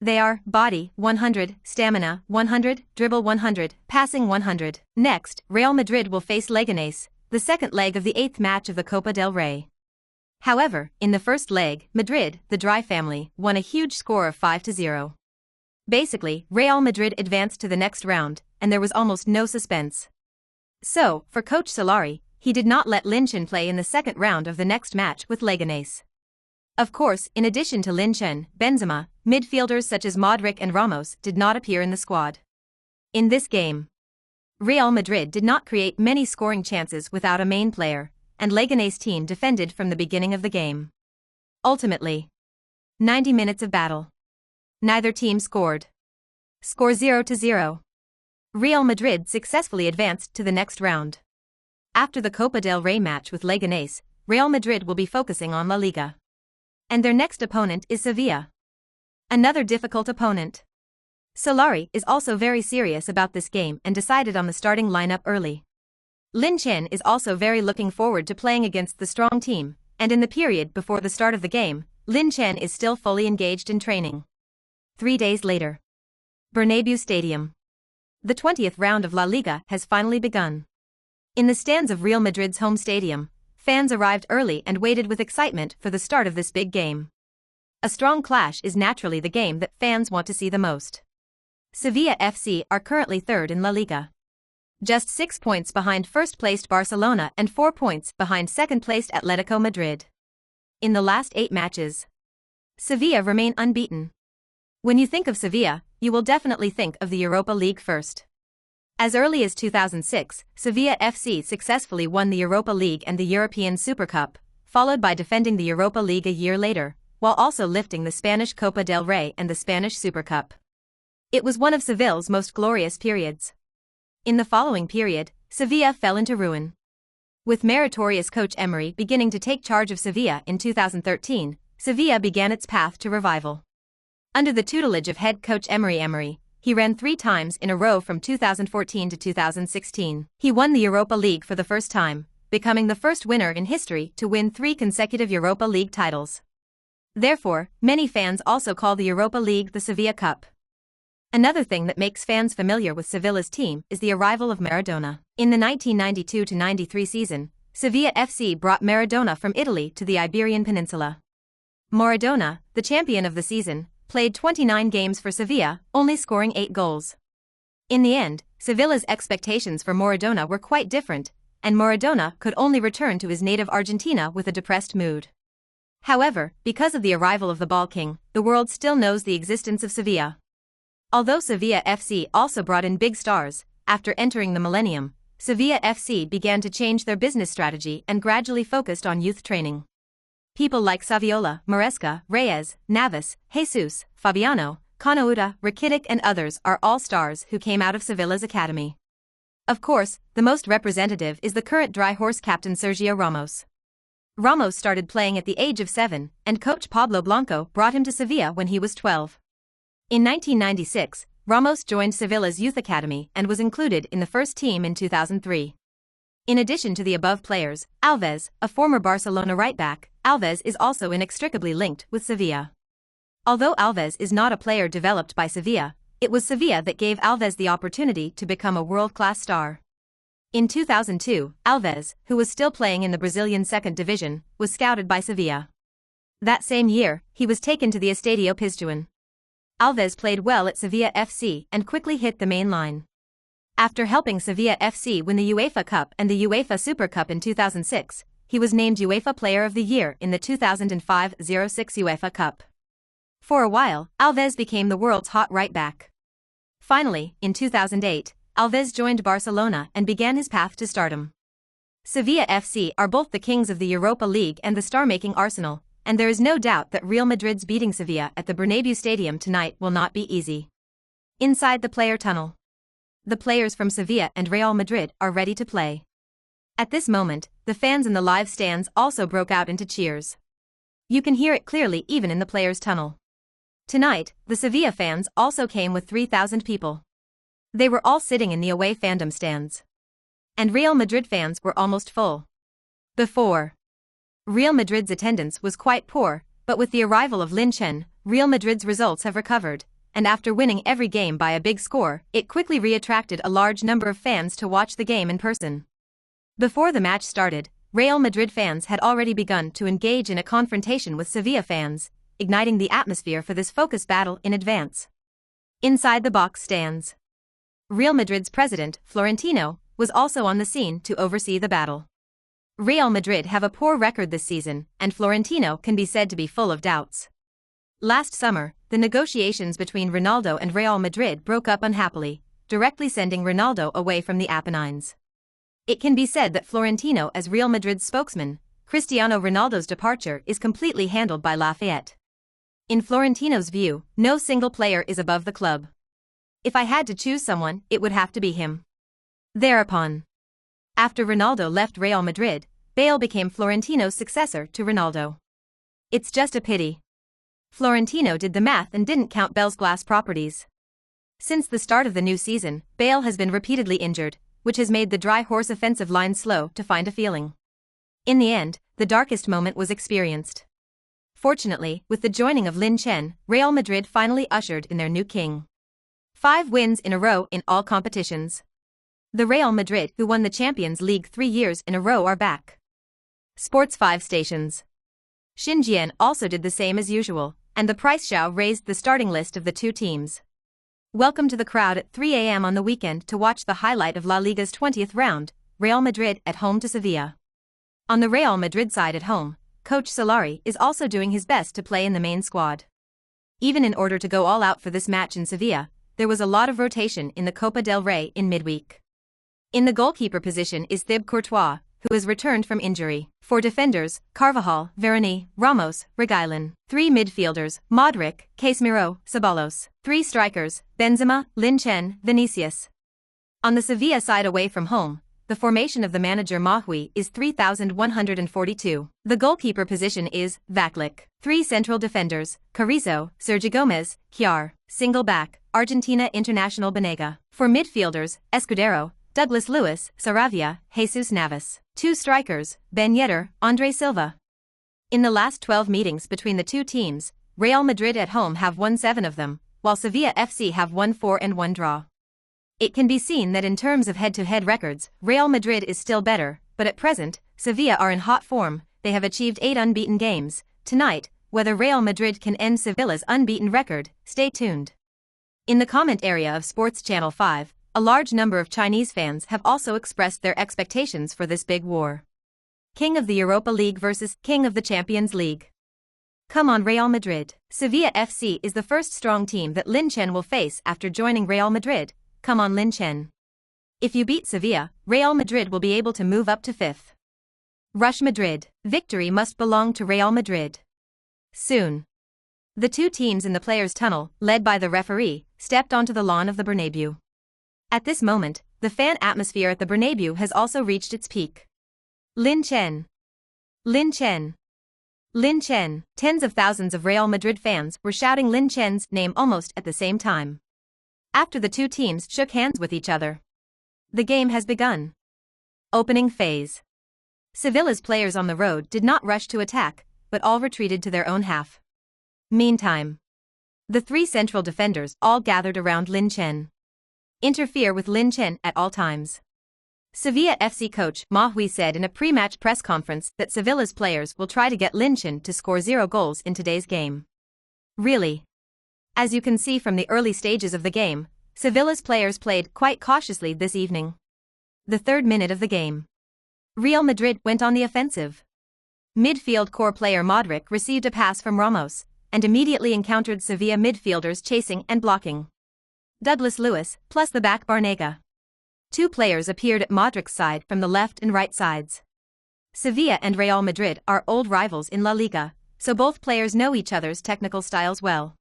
A: They are body 100, stamina 100, dribble 100, passing 100. Next, Real Madrid will face Leganés, the second leg of the 8th match of the Copa del Rey. However, in the first leg, Madrid, the Dry family, won a huge score of 5-0. Basically, Real Madrid advanced to the next round, and there was almost no suspense. So, for Coach Solari, he did not let Lin Chen play in the second round of the next match with Leganés. Of course, in addition to Lin Chen, Benzema, midfielders such as Modric and Ramos did not appear in the squad. In this game, Real Madrid did not create many scoring chances without a main player, and Leganés' team defended from the beginning of the game. Ultimately, 90 minutes of battle. Neither team scored. Score 0-0. Real Madrid successfully advanced to the next round. After the Copa del Rey match with Leganés, Real Madrid will be focusing on La Liga. And their next opponent is Sevilla. Another difficult opponent. Solari is also very serious about this game and decided on the starting lineup early. Lin Chen is also very looking forward to playing against the strong team, and in the period before the start of the game, Lin Chen is still fully engaged in training. 3 days later. Bernabeu Stadium. The 20th round of La Liga has finally begun. In the stands of Real Madrid's home stadium, fans arrived early and waited with excitement for the start of this big game. A strong clash is naturally the game that fans want to see the most. Sevilla FC are currently 3rd in La Liga. Just 6 points behind first-placed Barcelona and 4 points behind second-placed Atletico Madrid. In the last 8 matches, Sevilla remain unbeaten. When you think of Sevilla, you will definitely think of the Europa League first. As early as 2006, Sevilla FC successfully won the Europa League and the European Super Cup, followed by defending the Europa League a year later, while also lifting the Spanish Copa del Rey and the Spanish Super Cup. It was one of Sevilla's most glorious periods. In the following period, Sevilla fell into ruin. With meritorious coach Emery beginning to take charge of Sevilla in 2013, Sevilla began its path to revival. Under the tutelage of head coach Emery, he ran 3 times in a row from 2014 to 2016. He won the Europa League for the first time, becoming the first winner in history to win 3 consecutive Europa League titles. Therefore, many fans also call the Europa League the Sevilla Cup. Another thing that makes fans familiar with Sevilla's team is the arrival of Maradona. In the 1992-93 season, Sevilla FC brought Maradona from Italy to the Iberian Peninsula. Maradona, the champion of the season, played 29 games for Sevilla, only scoring 8 goals. In the end, Sevilla's expectations for Maradona were quite different, and Maradona could only return to his native Argentina with a depressed mood. However, because of the arrival of the Ball King, the world still knows the existence of Sevilla. Although Sevilla FC also brought in big stars, after entering the millennium, Sevilla FC began to change their business strategy and gradually focused on youth training. People like Saviola, Maresca, Reyes, Navas, Jesus, Fabiano, Conouta, Rakitic and others are all stars who came out of Sevilla's academy. Of course, the most representative is the current dry horse captain Sergio Ramos. Ramos started playing at the age of 7, and coach Pablo Blanco brought him to Sevilla when he was 12. In 1996, Ramos joined Sevilla's youth academy and was included in the first team in 2003. In addition to the above players, Alves, a former Barcelona right-back, Alves is also inextricably linked with Sevilla. Although Alves is not a player developed by Sevilla, it was Sevilla that gave Alves the opportunity to become a world-class star. In 2002, Alves, who was still playing in the Brazilian second division, was scouted by Sevilla. That same year, he was taken to the Estadio Pizjuan. Alves played well at Sevilla FC and quickly hit the main line. After helping Sevilla FC win the UEFA Cup and the UEFA Super Cup in 2006, he was named UEFA Player of the Year in the 2005-06 UEFA Cup. For a while, Alves became the world's hot right-back. Finally, in 2008, Alves joined Barcelona and began his path to stardom. Sevilla FC are both the kings of the Europa League and the star-making Arsenal, and there is no doubt that Real Madrid's beating Sevilla at the Bernabeu Stadium tonight will not be easy. Inside the player tunnel, the players from Sevilla and Real Madrid are ready to play. At this moment, the fans in the live stands also broke out into cheers. You can hear it clearly even in the players' tunnel. Tonight, the Sevilla fans also came with 3,000 people. They were all sitting in the away fandom stands. And Real Madrid fans were almost full. Before, Real Madrid's attendance was quite poor, but with the arrival of Lin Chen, Real Madrid's results have recovered, and after winning every game by a big score, it quickly re-attracted a large number of fans to watch the game in person. Before the match started, Real Madrid fans had already begun to engage in a confrontation with Sevilla fans, igniting the atmosphere for this focus battle in advance. Inside the box stands, Real Madrid's president, Florentino, was also on the scene to oversee the battle. Real Madrid have a poor record this season, and Florentino can be said to be full of doubts. Last summer, the negotiations between Ronaldo and Real Madrid broke up unhappily, directly sending Ronaldo away from the Apennines. It can be said that Florentino, as Real Madrid's spokesman, Cristiano Ronaldo's departure is completely handled by Lafayette. In Florentino's view, no single player is above the club. If I had to choose someone, it would have to be him. Thereupon, after Ronaldo left Real Madrid, Bale became Florentino's successor to Ronaldo. It's just a pity. Florentino did the math and didn't count Bale's glass properties. Since the start of the new season, Bale has been repeatedly injured, which has made the dry horse offensive line slow to find a feeling. In the end, the darkest moment was experienced. Fortunately, with the joining of Lin Chen, Real Madrid finally ushered in their new king. 5 wins in a row in all competitions. The Real Madrid, who won the Champions League 3 years in a row, are back. Sports 5 stations. Xinjiang also did the same as usual, and the price show raised the starting list of the two teams. Welcome to the crowd at 3 a.m. on the weekend to watch the highlight of La Liga's 20th round, Real Madrid at home to Sevilla. On the Real Madrid side at home, coach Solari is also doing his best to play in the main squad. Even in order to go all out for this match in Sevilla, there was a lot of rotation in the Copa del Rey in midweek. In the goalkeeper position is Thibaut Courtois, who has returned from injury. 4 defenders, Carvajal, Varane, Ramos, Reguilon. 3 midfielders, Modric, Casemiro, Ceballos. 3 strikers, Benzema, Lin Chen, Vinicius. On the Sevilla side away from home, the formation of the manager Mahui is 3,142. The goalkeeper position is Vaclik. 3 central defenders, Carrizo, Sergio Gomez, Chiar. Single back, Argentina international Banega. For midfielders, Escudero, Douglas Luiz, Saravia, Jesus Navas. 2 strikers, Ben Yedder, Andre Silva. In the last 12 meetings between the two teams, Real Madrid at home have won 7 of them, while Sevilla FC have won 4 and 1 draw. It can be seen that in terms of head-to-head records, Real Madrid is still better, but at present, Sevilla are in hot form. They have achieved 8 unbeaten games. Tonight, whether Real Madrid can end Sevilla's unbeaten record. Stay tuned. In the comment area of Sports Channel 5, a large number of Chinese fans have also expressed their expectations for this big war. King of the Europa League versus King of the Champions League. Come on Real Madrid. Sevilla FC is the first strong team that Lin Chen will face after joining Real Madrid. Come on Lin Chen. If you beat Sevilla, Real Madrid will be able to move up to 5th. Rush Madrid. Victory must belong to Real Madrid. Soon. The two teams in the players' tunnel, led by the referee, stepped onto the lawn of the Bernabeu. At this moment, the fan atmosphere at the Bernabeu has also reached its peak. Lin Chen. Lin Chen. Lin Chen. Tens of thousands of Real Madrid fans were shouting Lin Chen's name almost at the same time. After the two teams shook hands with each other. The game has begun. Opening phase. Sevilla's players on the road did not rush to attack, but all retreated to their own half. Meantime, the three central defenders all gathered around Lin Chen. Interfere with Lin Chen at all times. Sevilla FC coach Ma Hui said in a pre-match press conference that Sevilla's players will try to get Lin Chen to score 0 goals in today's game. Really? As you can see from the early stages of the game, Sevilla's players played quite cautiously this evening. The 3rd minute of the game. Real Madrid went on the offensive. Midfield core player Modric received a pass from Ramos, and immediately encountered Sevilla midfielders chasing and blocking. Douglas Luiz, plus the back Banega. Two players appeared at Modric's side from the left and right sides. Sevilla and Real Madrid are old rivals in La Liga, so both players know each other's technical styles well.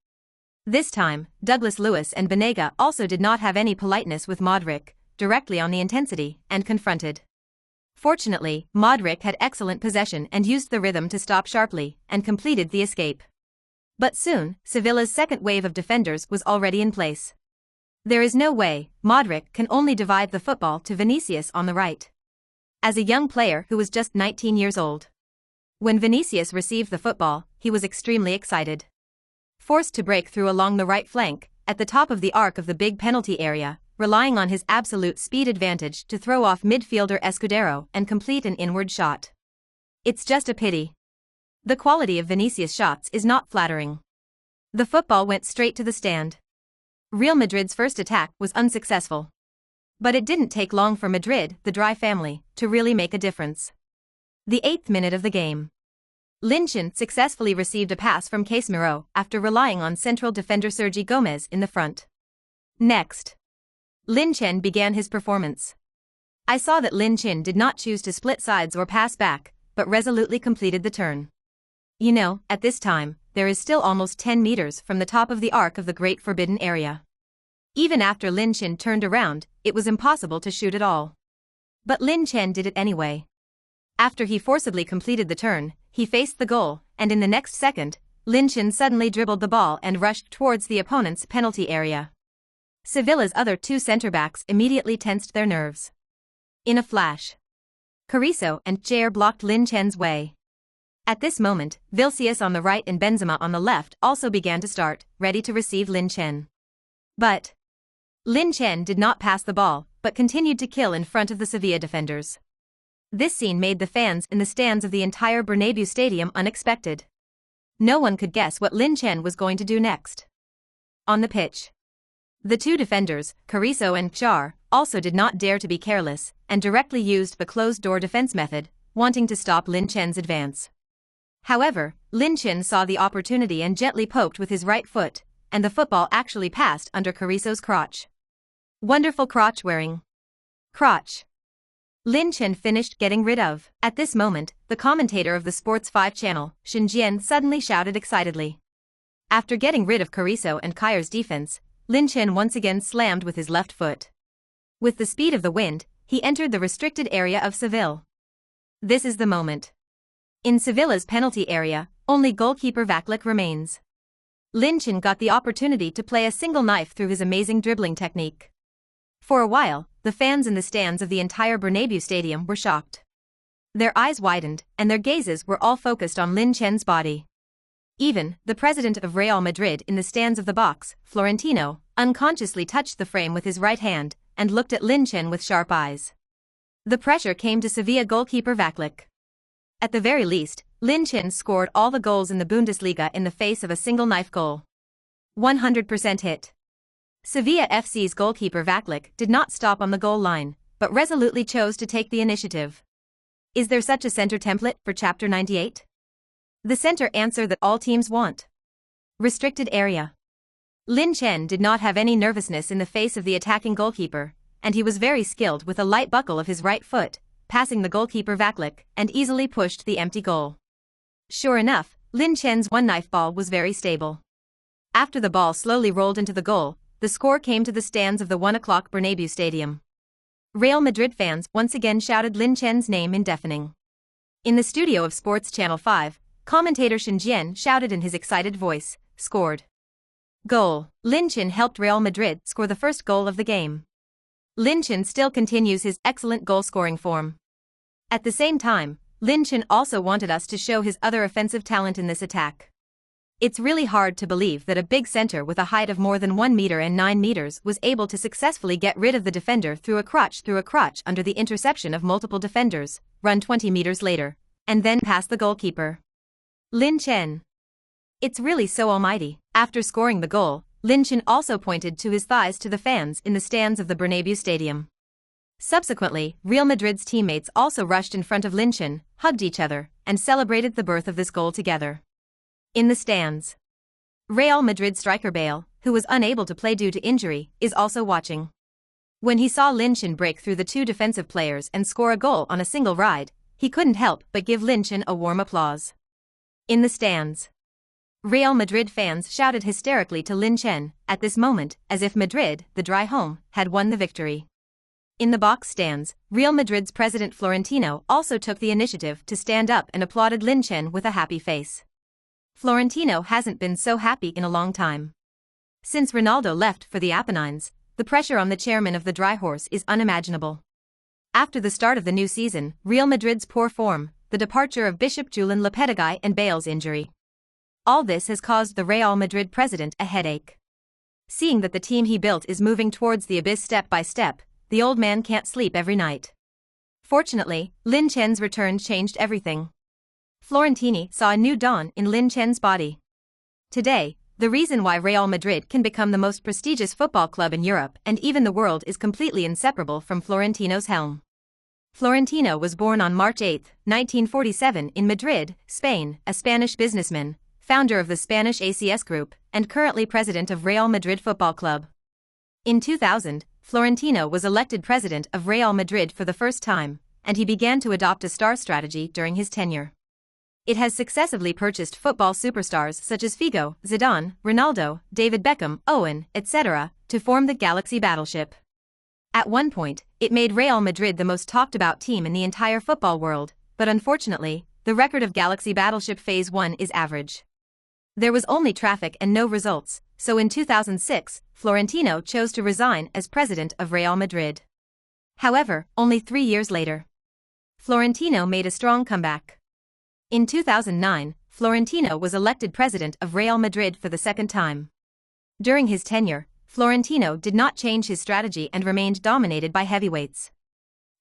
A: This time, Douglas Luiz and Banega also did not have any politeness with Modric, directly on the intensity, and confronted. Fortunately, Modric had excellent possession and used the rhythm to stop sharply, and completed the escape. But soon, Sevilla's second wave of defenders was already in place. There is no way Modric can only divide the football to Vinicius on the right. As a young player who was just 19 years old. When Vinicius received the football, he was extremely excited. Forced to break through along the right flank, at the top of the arc of the big penalty area, relying on his absolute speed advantage to throw off midfielder Escudero and complete an inward shot. It's just a pity. The quality of Vinicius' shots is not flattering. The football went straight to the stand. Real Madrid's first attack was unsuccessful. But it didn't take long for Madrid, the Dry family, to really make a difference. The 8th minute of the game. Lin Chen successfully received a pass from Casemiro after relying on central defender Sergi Gomez in the front. Next, Lin Chen began his performance. I saw that Lin Chen did not choose to split sides or pass back, but resolutely completed the turn. You know, at this time, there is still almost 10 meters from the top of the arc of the Great Forbidden Area. Even after Lin Chen turned around, it was impossible to shoot at all. But Lin Chen did it anyway. After he forcibly completed the turn, he faced the goal, and in the next second, Lin Chen suddenly dribbled the ball and rushed towards the opponent's penalty area. Sevilla's other two centre-backs immediately tensed their nerves. In a flash, Carrizo and Jair blocked Lin Chen's way. At this moment, Vinicius on the right and Benzema on the left also began to start, ready to receive Lin Chen. But Lin Chen did not pass the ball, but continued to kill in front of the Sevilla defenders. This scene made the fans in the stands of the entire Bernabeu stadium unexpected. No one could guess what Lin Chen was going to do next. On the pitch, the two defenders, Carrizo and Jair, also did not dare to be careless, and directly used the closed-door defense method, wanting to stop Lin Chen's advance. However, Lin Chen saw the opportunity and gently poked with his right foot, and the football actually passed under Carrizo's crotch. Wonderful crotch wearing. Crotch. Lin Chen finished getting rid of. At this moment, the commentator of the Sports 5 channel, Xinjian, suddenly shouted excitedly. After getting rid of Carrizo and Jair's defense, Lin Chen once again slammed with his left foot. With the speed of the wind, he entered the restricted area of Seville. This is the moment. In Sevilla's penalty area, only goalkeeper Vaclik remains. Lin Chen got the opportunity to play a single knife through his amazing dribbling technique. For a while, the fans in the stands of the entire Bernabeu stadium were shocked. Their eyes widened, and their gazes were all focused on Lin Chen's body. Even the president of Real Madrid in the stands of the box, Florentino, unconsciously touched the frame with his right hand, and looked at Lin Chen with sharp eyes. The pressure came to Sevilla goalkeeper Vaclik. At the very least, Lin Chen scored all the goals in the Bundesliga in the face of a single knife goal. 100% hit. Sevilla FC's goalkeeper Vaclik did not stop on the goal line, but resolutely chose to take the initiative. Is there such a center template for Chapter 98? The center answer that all teams want. Restricted area. Lin Chen did not have any nervousness in the face of the attacking goalkeeper, and he was very skilled with a light buckle of his right foot, passing the goalkeeper Vaclik, and easily pushed the empty goal. Sure enough, Lin Chen's one-knife ball was very stable. After the ball slowly rolled into the goal, the score came to the stands of the 1 o'clock Bernabeu Stadium. Real Madrid fans once again shouted Lin Chen's name in deafening. In the studio of Sports Channel 5, commentator Shin Jian shouted in his excited voice, "Scored." Goal. Lin Chen helped Real Madrid score the first goal of the game. Lin Chen still continues his excellent goal-scoring form. At the same time, Lin Chen also wanted us to show his other offensive talent in this attack. It's really hard to believe that a big center with a height of more than 1 meter and 9 meters was able to successfully get rid of the defender through a crotch under the interception of multiple defenders, run 20 meters later, and then pass the goalkeeper. Lin Chen. It's really so almighty. After scoring the goal, Lin Chen also pointed to his thighs to the fans in the stands of the Bernabeu Stadium. Subsequently, Real Madrid's teammates also rushed in front of Lin Chen, hugged each other, and celebrated the birth of this goal together. In the stands, Real Madrid striker Bale, who was unable to play due to injury, is also watching. When he saw Lin Chen break through the two defensive players and score a goal on a single ride, he couldn't help but give Lin Chen a warm applause. In the stands, Real Madrid fans shouted hysterically to Lin Chen, at this moment, as if Madrid, the dry home, had won the victory. In the box stands, Real Madrid's president Florentino also took the initiative to stand up and applauded Lin Chen with a happy face. Florentino hasn't been so happy in a long time. Since Ronaldo left for the Apennines, the pressure on the chairman of the Dry Horse is unimaginable. After the start of the new season, Real Madrid's poor form, the departure of Bishop Julian Lopetegui and Bale's injury. All this has caused the Real Madrid president a headache. Seeing that the team he built is moving towards the abyss step by step, the old man can't sleep every night. Fortunately, Lin Chen's return changed everything. Florentini saw a new dawn in Lin Chen's body. Today, the reason why Real Madrid can become the most prestigious football club in Europe and even the world is completely inseparable from Florentino's helm. Florentino was born on March 8, 1947 in Madrid, Spain, a Spanish businessman, founder of the Spanish ACS Group, and currently president of Real Madrid Football Club. In 2000, Florentino was elected president of Real Madrid for the first time, and he began to adopt a star strategy during his tenure. It has successively purchased football superstars such as Figo, Zidane, Ronaldo, David Beckham, Owen, etc., to form the Galaxy Battleship. At one point, it made Real Madrid the most talked-about team in the entire football world, but unfortunately, the record of Galaxy Battleship Phase 1 is average. There was only traffic and no results, so in 2006, Florentino chose to resign as president of Real Madrid. However, only 3 years later, Florentino made a strong comeback. In 2009, Florentino was elected president of Real Madrid for the second time. During his tenure, Florentino did not change his strategy and remained dominated by heavyweights.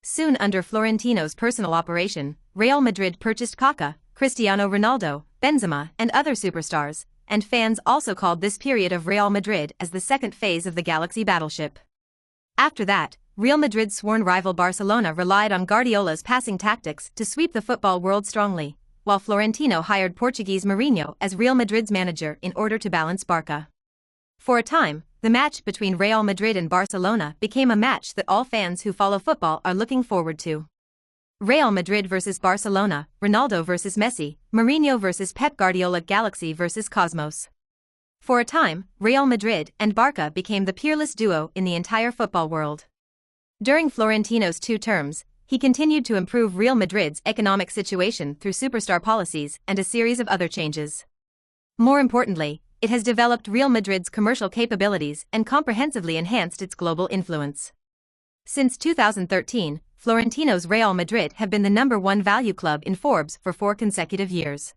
A: Soon under Florentino's personal operation, Real Madrid purchased Kaká, Cristiano Ronaldo, Benzema, and other superstars, and fans also called this period of Real Madrid as the second phase of the Galaxy Battleship. After that, Real Madrid's sworn rival Barcelona relied on Guardiola's passing tactics to sweep the football world strongly, while Florentino hired Portuguese Mourinho as Real Madrid's manager in order to balance Barca. For a time, the match between Real Madrid and Barcelona became a match that all fans who follow football are looking forward to. Real Madrid versus Barcelona, Ronaldo versus Messi, Mourinho versus Pep Guardiola, Galaxy versus Cosmos. For a time, Real Madrid and Barca became the peerless duo in the entire football world. During Florentino's 2 terms, he continued to improve Real Madrid's economic situation through superstar policies and a series of other changes. More importantly, it has developed Real Madrid's commercial capabilities and comprehensively enhanced its global influence. Since 2013, Florentino's Real Madrid have been the #1 value club in Forbes for 4 consecutive years.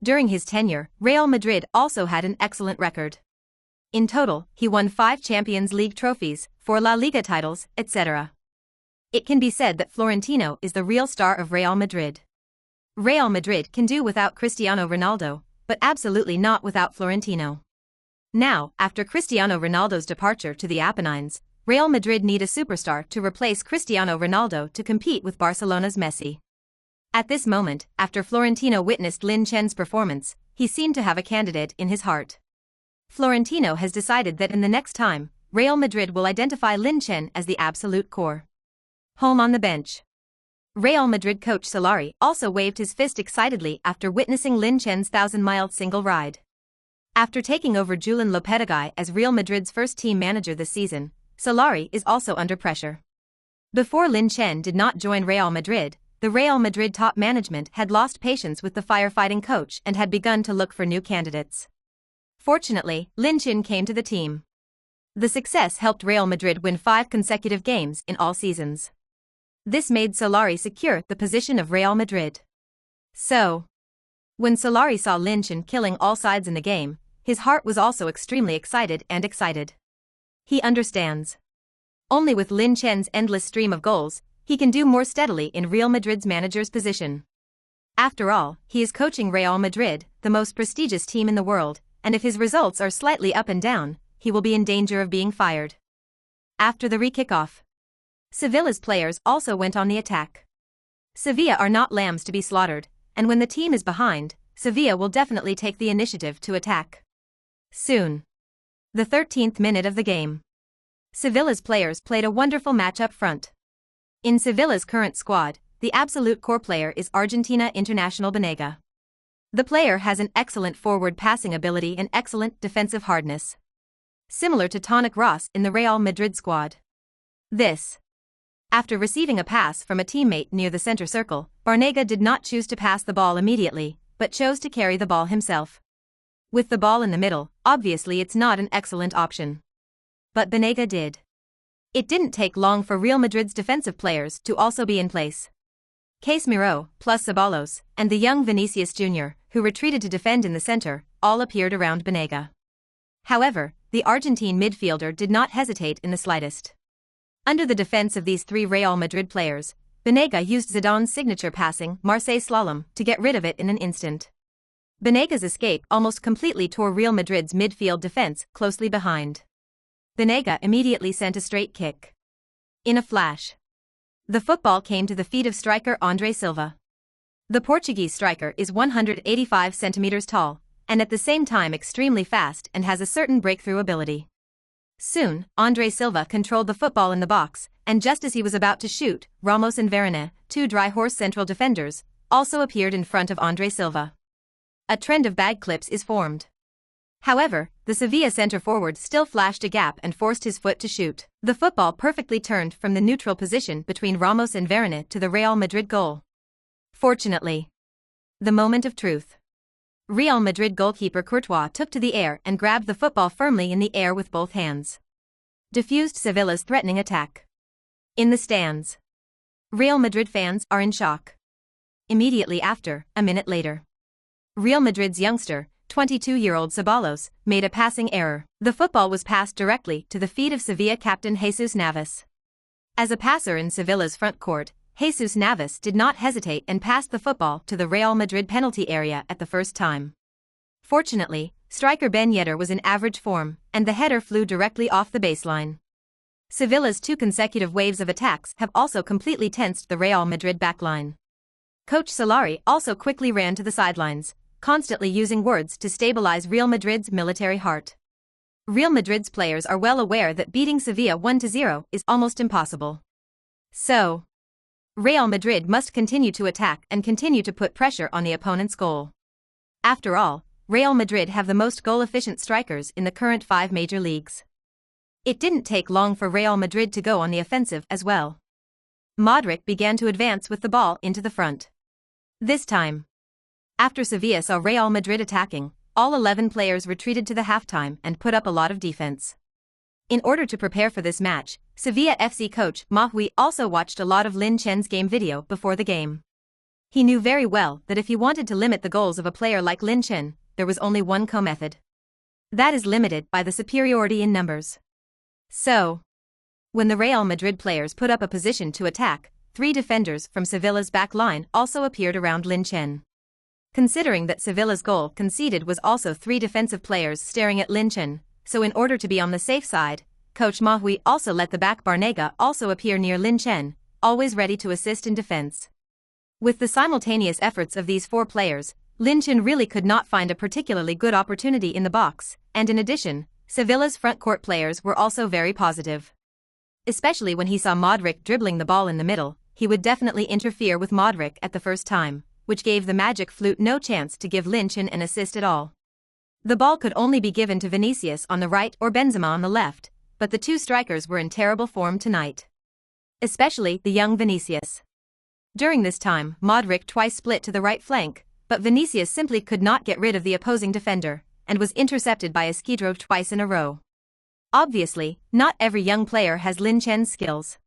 A: During his tenure, Real Madrid also had an excellent record. In total, he won 5 Champions League trophies, 4 La Liga titles, etc. It can be said that Florentino is the real star of Real Madrid. Real Madrid can do without Cristiano Ronaldo, but absolutely not without Florentino. Now, after Cristiano Ronaldo's departure to the Apennines, Real Madrid need a superstar to replace Cristiano Ronaldo to compete with Barcelona's Messi. At this moment, after Florentino witnessed Lin Chen's performance, he seemed to have a candidate in his heart. Florentino has decided that in the next time, Real Madrid will identify Lin Chen as the absolute core. Home on the bench. Real Madrid coach Solari also waved his fist excitedly after witnessing Lin Chen's 1,000-mile single ride. After taking over Julen Lopetegui as Real Madrid's first team manager this season, Solari is also under pressure. Before Lin Chen did not join Real Madrid, the Real Madrid top management had lost patience with the firefighting coach and had begun to look for new candidates. Fortunately, Lin Chen came to the team. The success helped Real Madrid win 5 consecutive games in all seasons. This made Solari secure the position of Real Madrid. So, when Solari saw Lin Chen killing all sides in the game, his heart was also extremely excited. He understands. Only with Lin Chen's endless stream of goals, he can do more steadily in Real Madrid's manager's position. After all, he is coaching Real Madrid, the most prestigious team in the world, and if his results are slightly up and down, he will be in danger of being fired. After the re-kickoff, Sevilla's players also went on the attack. Sevilla are not lambs to be slaughtered, and when the team is behind, Sevilla will definitely take the initiative to attack. Soon. The 13th minute of the game. Sevilla's players played a wonderful match up front. In Sevilla's current squad, the absolute core player is Argentina international Banega. The player has an excellent forward passing ability and excellent defensive hardness. Similar to Tonic Ross in the Real Madrid squad. This. After receiving a pass from a teammate near the center circle, Banega did not choose to pass the ball immediately, but chose to carry the ball himself. With the ball in the middle, obviously it's not an excellent option. But Banega did. It didn't take long for Real Madrid's defensive players to also be in place. Casemiro, plus Ceballos, and the young Vinicius Jr., who retreated to defend in the center, all appeared around Banega. However, the Argentine midfielder did not hesitate in the slightest. Under the defense of these 3 Real Madrid players, Banega used Zidane's signature passing Marseille slalom to get rid of it in an instant. Banega's escape almost completely tore Real Madrid's midfield defense closely behind. Banega immediately sent a straight kick. In a flash, the football came to the feet of striker André Silva. The Portuguese striker is 185 centimeters tall, and at the same time extremely fast and has a certain breakthrough ability. Soon, André Silva controlled the football in the box, and just as he was about to shoot, Ramos and Varane, 2 dry horse central defenders, also appeared in front of André Silva. A trend of bag clips is formed. However, the Sevilla centre-forward still flashed a gap and forced his foot to shoot. The football perfectly turned from the neutral position between Ramos and Varane to the Real Madrid goal. Fortunately. The moment of truth. Real Madrid goalkeeper Courtois took to the air and grabbed the football firmly in the air with both hands. Diffused Sevilla's threatening attack. In the stands. Real Madrid fans are in shock. Immediately after, a minute later, Real Madrid's youngster, 22-year-old Ceballos, made a passing error. The football was passed directly to the feet of Sevilla captain Jesus Navas. As a passer in Sevilla's front court, Jesus Navas did not hesitate and passed the football to the Real Madrid penalty area at the first time. Fortunately, striker Ben Yedder was in average form, and the header flew directly off the baseline. Sevilla's 2 consecutive waves of attacks have also completely tensed the Real Madrid backline. Coach Solari also quickly ran to the sidelines, constantly using words to stabilize Real Madrid's military heart. Real Madrid's players are well aware that beating Sevilla 1-0 is almost impossible. So, Real Madrid must continue to attack and continue to put pressure on the opponent's goal. After all, Real Madrid have the most goal-efficient strikers in the current 5 major leagues. It didn't take long for Real Madrid to go on the offensive as well. Modric began to advance with the ball into the front. This time, after Sevilla saw Real Madrid attacking, all 11 players retreated to the halftime and put up a lot of defense. In order to prepare for this match, Sevilla FC coach Mahui also watched a lot of Lin Chen's game video before the game. He knew very well that if he wanted to limit the goals of a player like Lin Chen, there was only one method. That is limited by the superiority in numbers. So, when the Real Madrid players put up a position to attack, 3 defenders from Sevilla's back line also appeared around Lin Chen. Considering that Sevilla's goal conceded was also 3 defensive players staring at Lin Chen, so in order to be on the safe side, Coach Mahui also let the back Barnega also appear near Lin Chen, always ready to assist in defense. With the simultaneous efforts of these 4 players, Lin Chen really could not find a particularly good opportunity in the box, and in addition, Sevilla's front court players were also very positive. Especially when he saw Modric dribbling the ball in the middle, he would definitely interfere with Modric at the first time, which gave the magic flute no chance to give Lin Chen an assist at all. The ball could only be given to Vinicius on the right or Benzema on the left, but the 2 strikers were in terrible form tonight. Especially the young Vinicius. During this time, Modric twice split to the right flank, but Vinicius simply could not get rid of the opposing defender, and was intercepted by Esquidro twice in a row. Obviously, not every young player has Lin Chen's skills.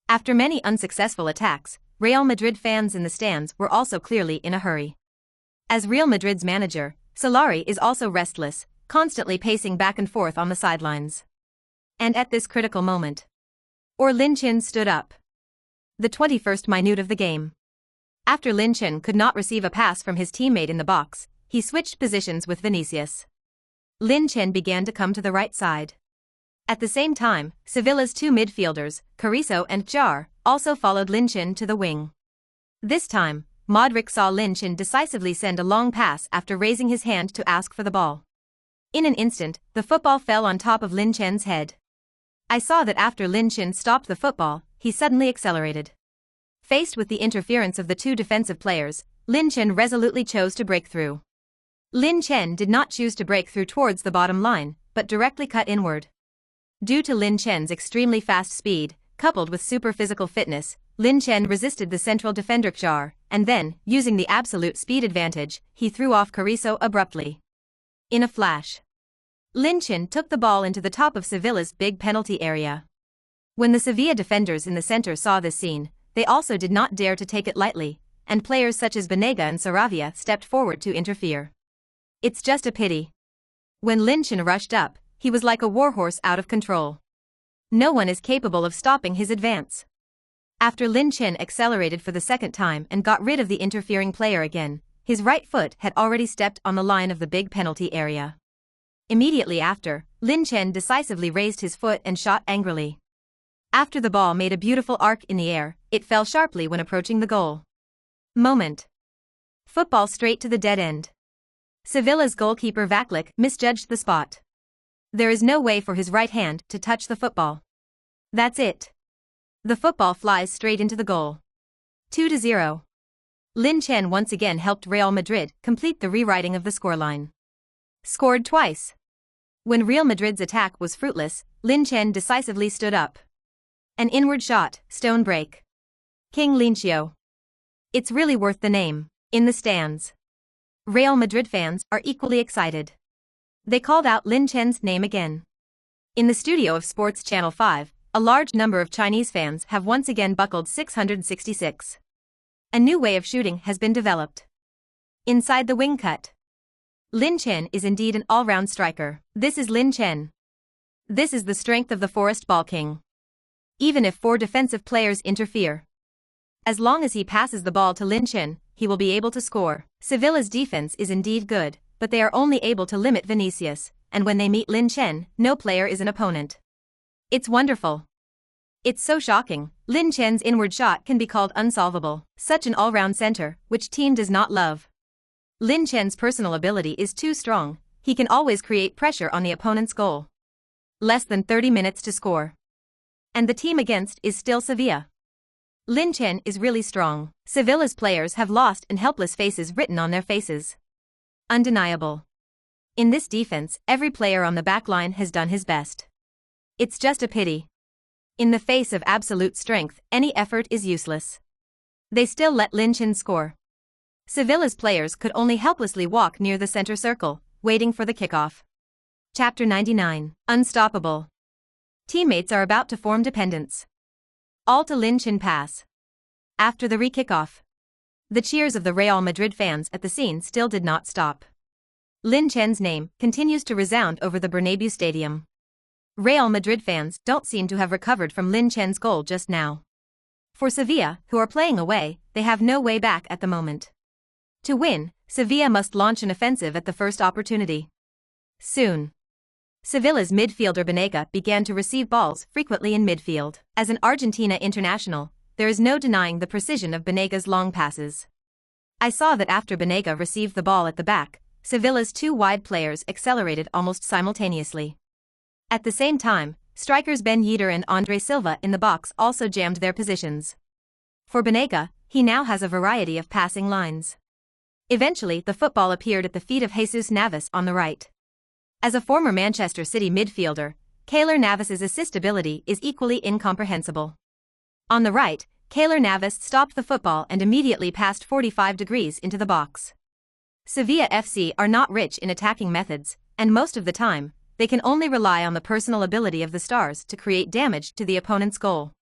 A: After many unsuccessful attacks, Real Madrid fans in the stands were also clearly in a hurry. As Real Madrid's manager, Solari is also restless, constantly pacing back and forth on the sidelines. And at this critical moment, Lin Chen stood up. The 21st minute of the game. After Lin Chen could not receive a pass from his teammate in the box, he switched positions with Vinicius. Lin Chen began to come to the right side. At the same time, Sevilla's 2 midfielders, Carrizo and Jar, also followed Lin Chen to the wing. This time, Modric saw Lin Chen decisively send a long pass after raising his hand to ask for the ball. In an instant, the football fell on top of Lin Chen's head. I saw that after Lin Chen stopped the football, he suddenly accelerated. Faced with the interference of the 2 defensive players, Lin Chen resolutely chose to break through. Lin Chen did not choose to break through towards the bottom line, but directly cut inward. Due to Lin Chen's extremely fast speed, coupled with super physical fitness, Lin Chen resisted the central defender Jar, and then, using the absolute speed advantage, he threw off Carrizo abruptly. In a flash, Lin Chen took the ball into the top of Sevilla's big penalty area. When the Sevilla defenders in the center saw this scene, they also did not dare to take it lightly, and players such as Banega and Saravia stepped forward to interfere. It's just a pity. When Lin Chen rushed up, he was like a warhorse out of control. No one is capable of stopping his advance. After Lin Chen accelerated for the second time and got rid of the interfering player again, his right foot had already stepped on the line of the big penalty area. Immediately after, Lin Chen decisively raised his foot and shot angrily. After the ball made a beautiful arc in the air, it fell sharply when approaching the goal. Moment. Football straight to the dead end. Sevilla's goalkeeper Vaclik misjudged the spot. There is no way for his right hand to touch the football. That's it. The football flies straight into the goal. 2-0. Lin Chen once again helped Real Madrid complete the rewriting of the scoreline. Scored twice. When Real Madrid's attack was fruitless, Lin Chen decisively stood up. An inward shot, stone break. King Lincio. It's really worth the name. In the stands, Real Madrid fans are equally excited. They called out Lin Chen's name again. In the studio of Sports Channel 5, a large number of Chinese fans have once again buckled 666. A new way of shooting has been developed. Inside the wing cut. Lin Chen is indeed an all-round striker. This is Lin Chen. This is the strength of the Forest Ball King. Even if 4 defensive players interfere, as long as he passes the ball to Lin Chen, he will be able to score. Sevilla's defense is indeed good, but they are only able to limit Vinicius, and when they meet Lin Chen, no player is an opponent. It's wonderful. It's so shocking. Lin Chen's inward shot can be called unsolvable. Such an all-round center, which team does not love? Lin Chen's personal ability is too strong. He can always create pressure on the opponent's goal. Less than 30 minutes to score. And the team against is still Sevilla. Lin Chen is really strong. Sevilla's players have lost and helpless faces written on their faces. Undeniable. In this defense, every player on the back line has done his best. It's just a pity. In the face of absolute strength, any effort is useless. They still let Lin Chen score. Sevilla's players could only helplessly walk near the center circle, waiting for the kickoff. Chapter 99. Unstoppable. Teammates are about to form dependence. All to Lin Chen pass. After the re-kickoff, the cheers of the Real Madrid fans at the scene still did not stop. Lin Chen's name continues to resound over the Bernabeu Stadium. Real Madrid fans don't seem to have recovered from Lin Chen's goal just now. For Sevilla, who are playing away, they have no way back at the moment. To win, Sevilla must launch an offensive at the first opportunity. Soon, Sevilla's midfielder Banega began to receive balls frequently in midfield. As an Argentina international, there is no denying the precision of Banega's long passes. I saw that after Banega received the ball at the back, Sevilla's two wide players accelerated almost simultaneously. At the same time, strikers Ben Yedder and Andre Silva in the box also jammed their positions. For Banega, he now has a variety of passing lines. Eventually, the football appeared at the feet of Jesus Navas on the right. As a former Manchester City midfielder, Keylor Navas's assist ability is equally incomprehensible. On the right, Keylor Navas stopped the football and immediately passed 45 degrees into the box. Sevilla FC are not rich in attacking methods, and most of the time, they can only rely on the personal ability of the stars to create damage to the opponent's goal.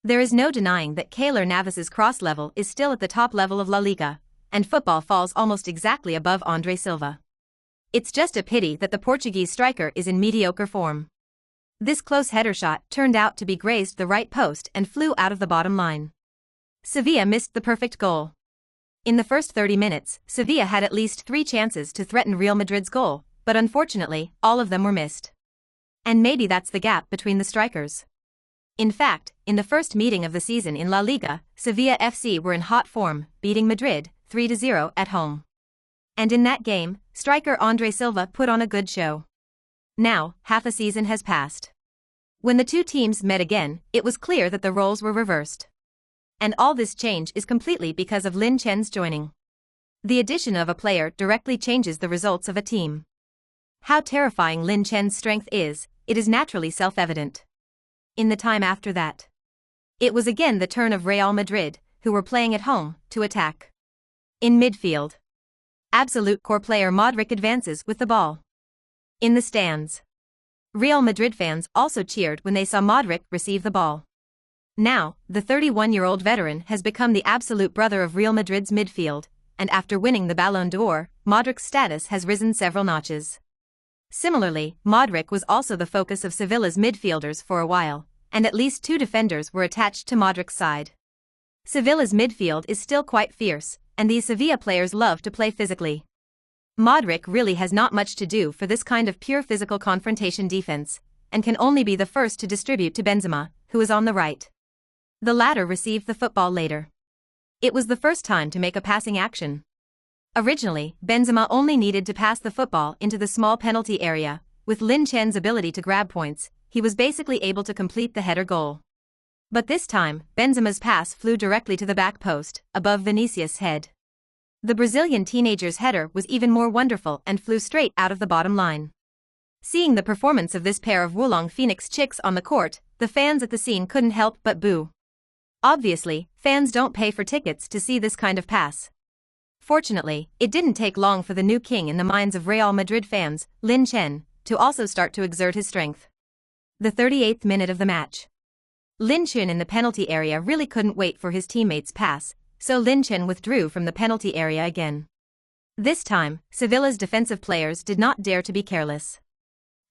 A: There is no denying that Keylor Navas's cross level is still at the top level of La Liga, and football falls almost exactly above Andre Silva. It's just a pity that the Portuguese striker is in mediocre form. This close header shot turned out to be grazed the right post and flew out of the bottom line. Sevilla missed the perfect goal. In the first 30 minutes, Sevilla had at least 3 chances to threaten Real Madrid's goal, but unfortunately, all of them were missed. And maybe that's the gap between the strikers. In fact, in the first meeting of the season in La Liga, Sevilla FC were in hot form, beating Madrid 3-0 at home. And in that game, striker Andre Silva put on a good show. Now, half a season has passed. When the two teams met again, it was clear that the roles were reversed. And all this change is completely because of Lin Chen's joining. The addition of a player directly changes the results of a team. How terrifying Lin Chen's strength is, it is naturally self-evident. In the time after that, it was again the turn of Real Madrid, who were playing at home, to attack. In midfield, absolute core player Modric advances with the ball. In the stands, Real Madrid fans also cheered when they saw Modric receive the ball. Now, the 31-year-old veteran has become the absolute brother of Real Madrid's midfield, and after winning the Ballon d'Or, Modric's status has risen several notches. Similarly, Modric was also the focus of Sevilla's midfielders for a while, and at least 2 defenders were attached to Modric's side. Sevilla's midfield is still quite fierce, and these Sevilla players love to play physically. Modric really has not much to do for this kind of pure physical confrontation defense, and can only be the first to distribute to Benzema, who is on the right. The latter received the football later. It was the first time to make a passing action. Originally, Benzema only needed to pass the football into the small penalty area. With Lin Chen's ability to grab points, he was basically able to complete the header goal. But this time, Benzema's pass flew directly to the back post, above Vinicius' head. The Brazilian teenager's header was even more wonderful and flew straight out of the bottom line. Seeing the performance of this pair of Wulong Phoenix chicks on the court, the fans at the scene couldn't help but boo. Obviously, fans don't pay for tickets to see this kind of pass. Fortunately, it didn't take long for the new king in the minds of Real Madrid fans, Lin Chen, to also start to exert his strength. The 38th minute of the match. Lin Chen in the penalty area really couldn't wait for his teammate's pass, so Lin Chen withdrew from the penalty area again. This time, Sevilla's defensive players did not dare to be careless.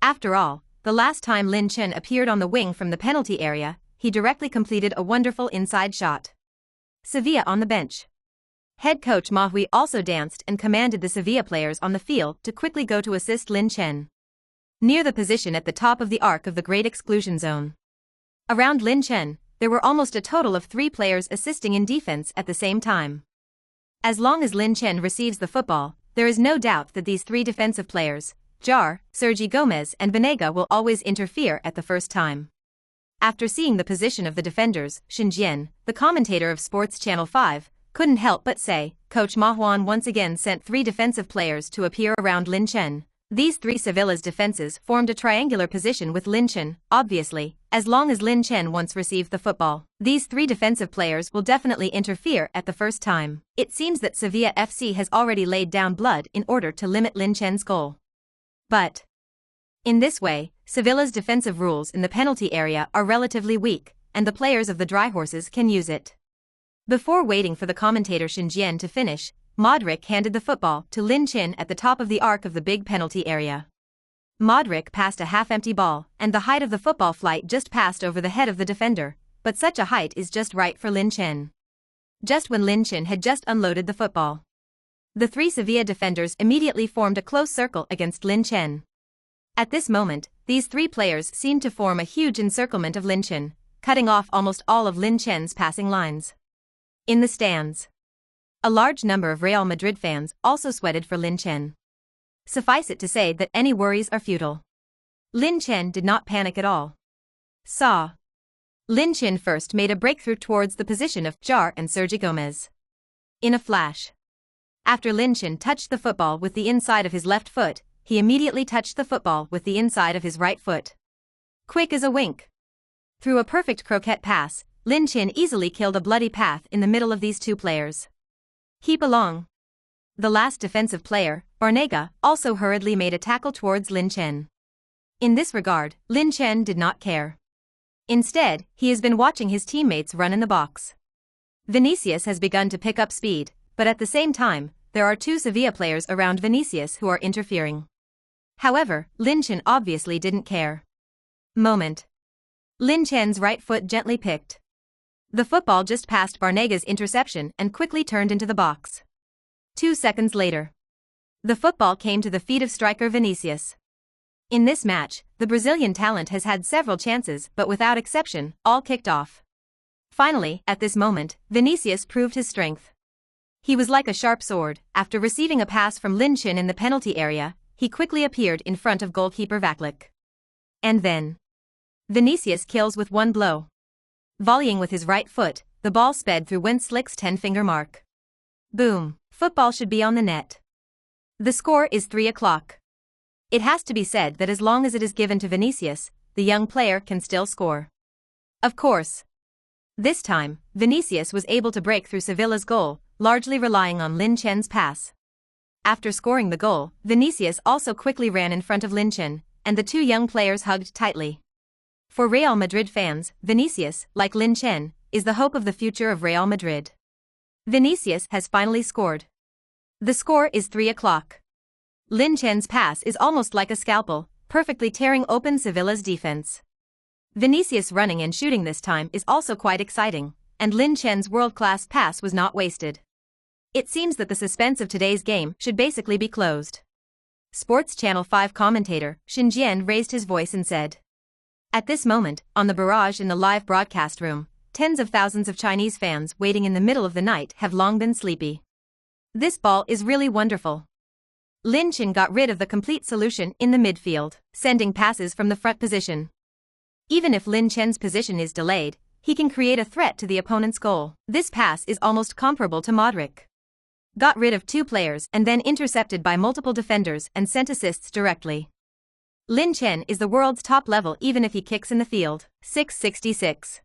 A: After all, the last time Lin Chen appeared on the wing from the penalty area, he directly completed a wonderful inside shot. Sevilla on the bench. Head coach Mahui also danced and commanded the Sevilla players on the field to quickly go to assist Lin Chen. Near the position at the top of the arc of the Great Exclusion Zone. Around Lin Chen, there were almost a total of 3 players assisting in defense at the same time. As long as Lin Chen receives the football, there is no doubt that these 3 defensive players, Jar, Sergi Gomez and Banega, will always interfere at the first time. After seeing the position of the defenders, Xinjian, the commentator of Sports Channel 5, couldn't help but say, Coach Ma Huan once again sent 3 defensive players to appear around Lin Chen. These 3 Sevilla's defenses formed a triangular position with Lin Chen. Obviously, as long as Lin Chen once received the football, these 3 defensive players will definitely interfere at the first time. It seems that Sevilla FC has already laid down blood in order to limit Lin Chen's goal. But in this way, Sevilla's defensive rules in the penalty area are relatively weak, and the players of the Dry Horses can use it. Before waiting for the commentator Xinjian to finish, Modric handed the football to Lin Chen at the top of the arc of the big penalty area. Modric passed a half-empty ball, and the height of the football flight just passed over the head of the defender, but such a height is just right for Lin Chen. Just when Lin Chen had just unloaded the football, the three Sevilla defenders immediately formed a close circle against Lin Chen. At this moment, these three players seemed to form a huge encirclement of Lin Chen, cutting off almost all of Lin Chen's passing lines. In the stands, a large number of Real Madrid fans also sweated for Lin Chen. Suffice it to say that any worries are futile. Lin Chen did not panic at all. Lin Chen first made a breakthrough towards the position of Jar and Sergio Gomez. In a flash, after Lin Chen touched the football with the inside of his left foot, he immediately touched the football with the inside of his right foot. Quick as a wink. Through a perfect croquette pass, Lin Chen easily killed a bloody path in the middle of these two players. Keep along. The last defensive player, Barnega, also hurriedly made a tackle towards Lin Chen. In this regard, Lin Chen did not care. Instead, he has been watching his teammates run in the box. Vinicius has begun to pick up speed, but at the same time, there are two Sevilla players around Vinicius who are interfering. However, Lin Chen obviously didn't care. Lin Chen's right foot gently picked. The football just passed Barnega's interception and quickly turned into the box. 2 seconds later, the football came to the feet of striker Vinicius. In this match, the Brazilian talent has had several chances, but without exception, all kicked off. Finally, at this moment, Vinicius proved his strength. He was like a sharp sword. After receiving a pass from Lin Chen in the penalty area, he quickly appeared in front of goalkeeper Vaclik. And then, Vinicius kills with one blow. Volleying with his right foot, the ball sped through Wenslick's 10-finger mark. Boom! Football should be on the net. The score is 3-0. It has to be said that as long as it is given to Vinicius, the young player can still score. Of course. This time, Vinicius was able to break through Sevilla's goal, largely relying on Lin Chen's pass. After scoring the goal, Vinicius also quickly ran in front of Lin Chen, and the two young players hugged tightly. For Real Madrid fans, Vinicius, like Lin Chen, is the hope of the future of Real Madrid. Vinicius has finally scored. The score is 3-0. Lin Chen's pass is almost like a scalpel, perfectly tearing open Sevilla's defense. Vinicius running and shooting this time is also quite exciting, and Lin Chen's world-class pass was not wasted. It seems that the suspense of today's game should basically be closed. Sports Channel 5 commentator Xin Jian raised his voice and said, "At this moment, on the barrage in the live broadcast room, tens of thousands of Chinese fans waiting in the middle of the night have long been sleepy. This ball is really wonderful." Lin Chen got rid of the complete solution in the midfield, sending passes from the front position. Even if Lin Chen's position is delayed, he can create a threat to the opponent's goal. This pass is almost comparable to Modric. Got rid of two players and then intercepted by multiple defenders and sent assists directly. Lin Chen is the world's top level even if he kicks in the field. 666.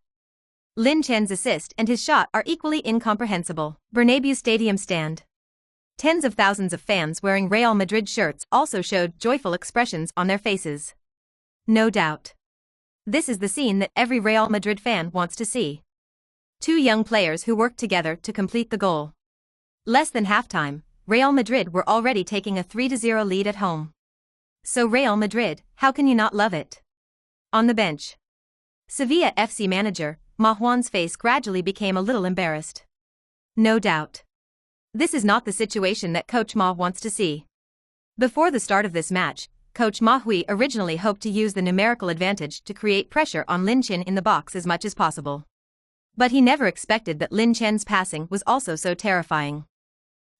A: Lin Chen's assist and his shot are equally incomprehensible. Bernabeu Stadium stand. Tens of thousands of fans wearing Real Madrid shirts also showed joyful expressions on their faces. No doubt. This is the scene that every Real Madrid fan wants to see. Two young players who worked together to complete the goal. Less than halftime, Real Madrid were already taking a 3-0 lead at home. So Real Madrid, how can you not love it? On the bench, Sevilla FC manager Ma Juan's face gradually became a little embarrassed. No doubt. This is not the situation that Coach Ma wants to see. Before the start of this match, Coach Ma Hui originally hoped to use the numerical advantage to create pressure on Lin Chen in the box as much as possible. But he never expected that Lin Chen's passing was also so terrifying.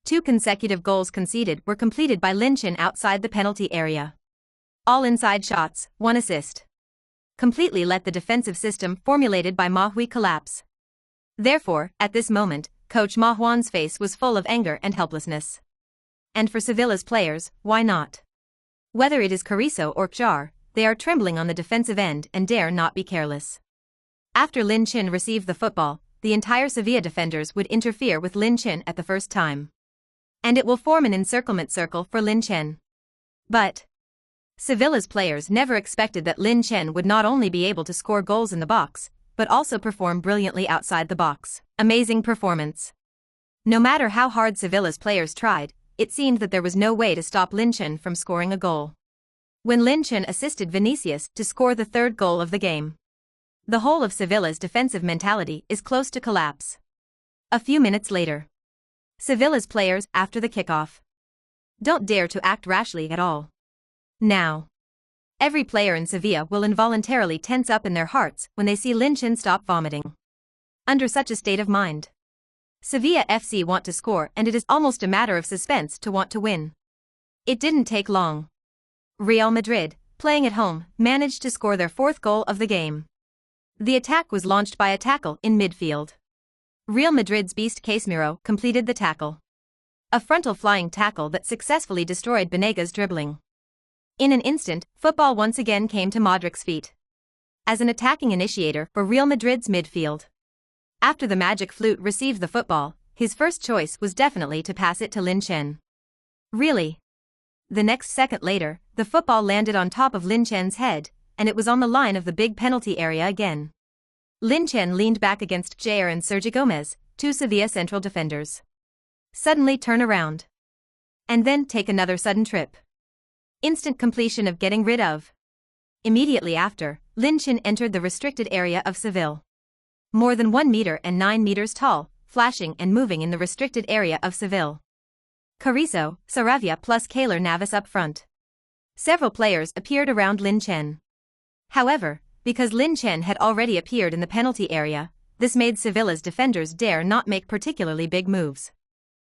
A: 2 consecutive goals conceded were completed by Lin Chen outside the penalty area. All inside shots, 1 assist. Completely let the defensive system formulated by Ma Hui collapse. Therefore, at this moment, Coach Ma Juan's face was full of anger and helplessness. And for Sevilla's players, why not? Whether it is Carrizo or Jar, they are trembling on the defensive end and dare not be careless. After Lin Chen received the football, the entire Sevilla defenders would interfere with Lin Chen at the first time. And it will form an encirclement circle for Lin Chen. But Sevilla's players never expected that Lin Chen would not only be able to score goals in the box, but also perform brilliantly outside the box. Amazing performance. No matter how hard Sevilla's players tried, it seemed that there was no way to stop Lin Chen from scoring a goal. When Lin Chen assisted Vinicius to score the 3rd goal of the game, The whole of Sevilla's defensive mentality is close to collapse. A few minutes later. Sevilla's players after the kickoff. Don't dare to act rashly at all. Now. Every player in Sevilla will involuntarily tense up in their hearts when they see Lin Chen stop vomiting. Under such a state of mind, Sevilla FC want to score, and it is almost a matter of suspense to want to win. It didn't take long. Real Madrid, playing at home, managed to score their fourth goal of the game. The attack was launched by a tackle in midfield. Real Madrid's beast Casemiro completed the tackle. A frontal flying tackle that successfully destroyed Banega's dribbling. In an instant, football once again came to Modric's feet. As an attacking initiator for Real Madrid's midfield. After the magic flute received the football, his first choice was definitely to pass it to Lin Chen. Really? The next second later, the football landed on top of Lin Chen's head, and it was on the line of the big penalty area again. Lin Chen leaned back against Jair and Sergio Gomez, two Sevilla central defenders. Suddenly turn around. And then take another sudden trip. Instant completion of getting rid of. Immediately after, Lin Chen entered the restricted area of Seville. More than 1 meter and 9 meters tall, flashing and moving in the restricted area of Seville. Carrizo, Saravia plus Keylor Navas up front. Several players appeared around Lin Chen. However, because Lin Chen had already appeared in the penalty area, this made Sevilla's defenders dare not make particularly big moves.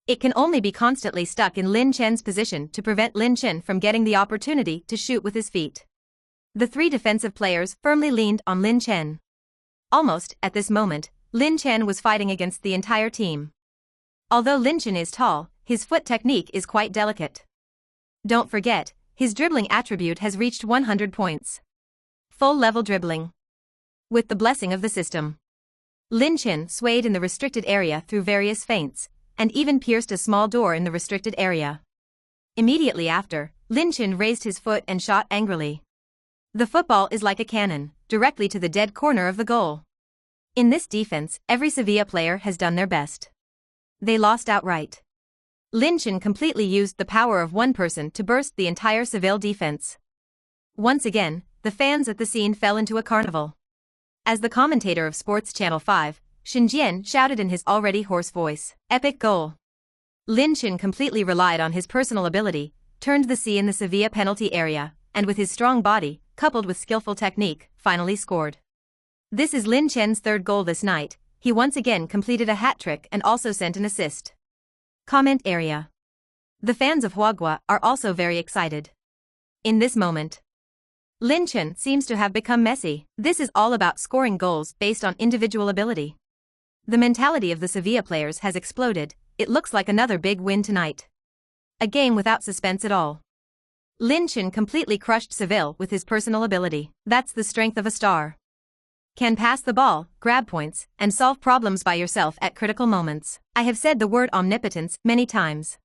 A: It can only be constantly stuck in Lin Chen's position to prevent Lin Chen from getting the opportunity to shoot with his feet. The three defensive players firmly leaned on Lin Chen. Almost, at this moment, Lin Chen was fighting against the entire team. Although Lin Chen is tall, his foot technique is quite delicate. Don't forget, his dribbling attribute has reached 100 points. Full-level dribbling. With the blessing of the system. Lin Chen swayed in the restricted area through various feints, and even pierced a small door in the restricted area. Immediately after, Lin Chen raised his foot and shot angrily. The football is like a cannon, directly to the dead corner of the goal. In this defense, every Sevilla player has done their best. They lost outright. Lin Chen completely used the power of one person to burst the entire Seville defense. Once again, the fans at the scene fell into a carnival. As the commentator of Sports Channel 5, Xinjian shouted in his already hoarse voice, "Epic goal." Lin Chen completely relied on his personal ability, turned the C in the Sevilla penalty area, and with his strong body, coupled with skillful technique, finally scored. This is Lin Chen's third goal this night. He once again completed a hat-trick and also sent an assist. Comment area. The fans of Huagua are also very excited. In this moment, Lin Chen seems to have become Messi. This is all about scoring goals based on individual ability. The mentality of the Sevilla players has exploded. It looks like another big win tonight. A game without suspense at all. Lin Chen completely crushed Seville with his personal ability. That's the strength of a star. Can pass the ball, grab points, and solve problems by yourself at critical moments. I have said the word omnipotence many times.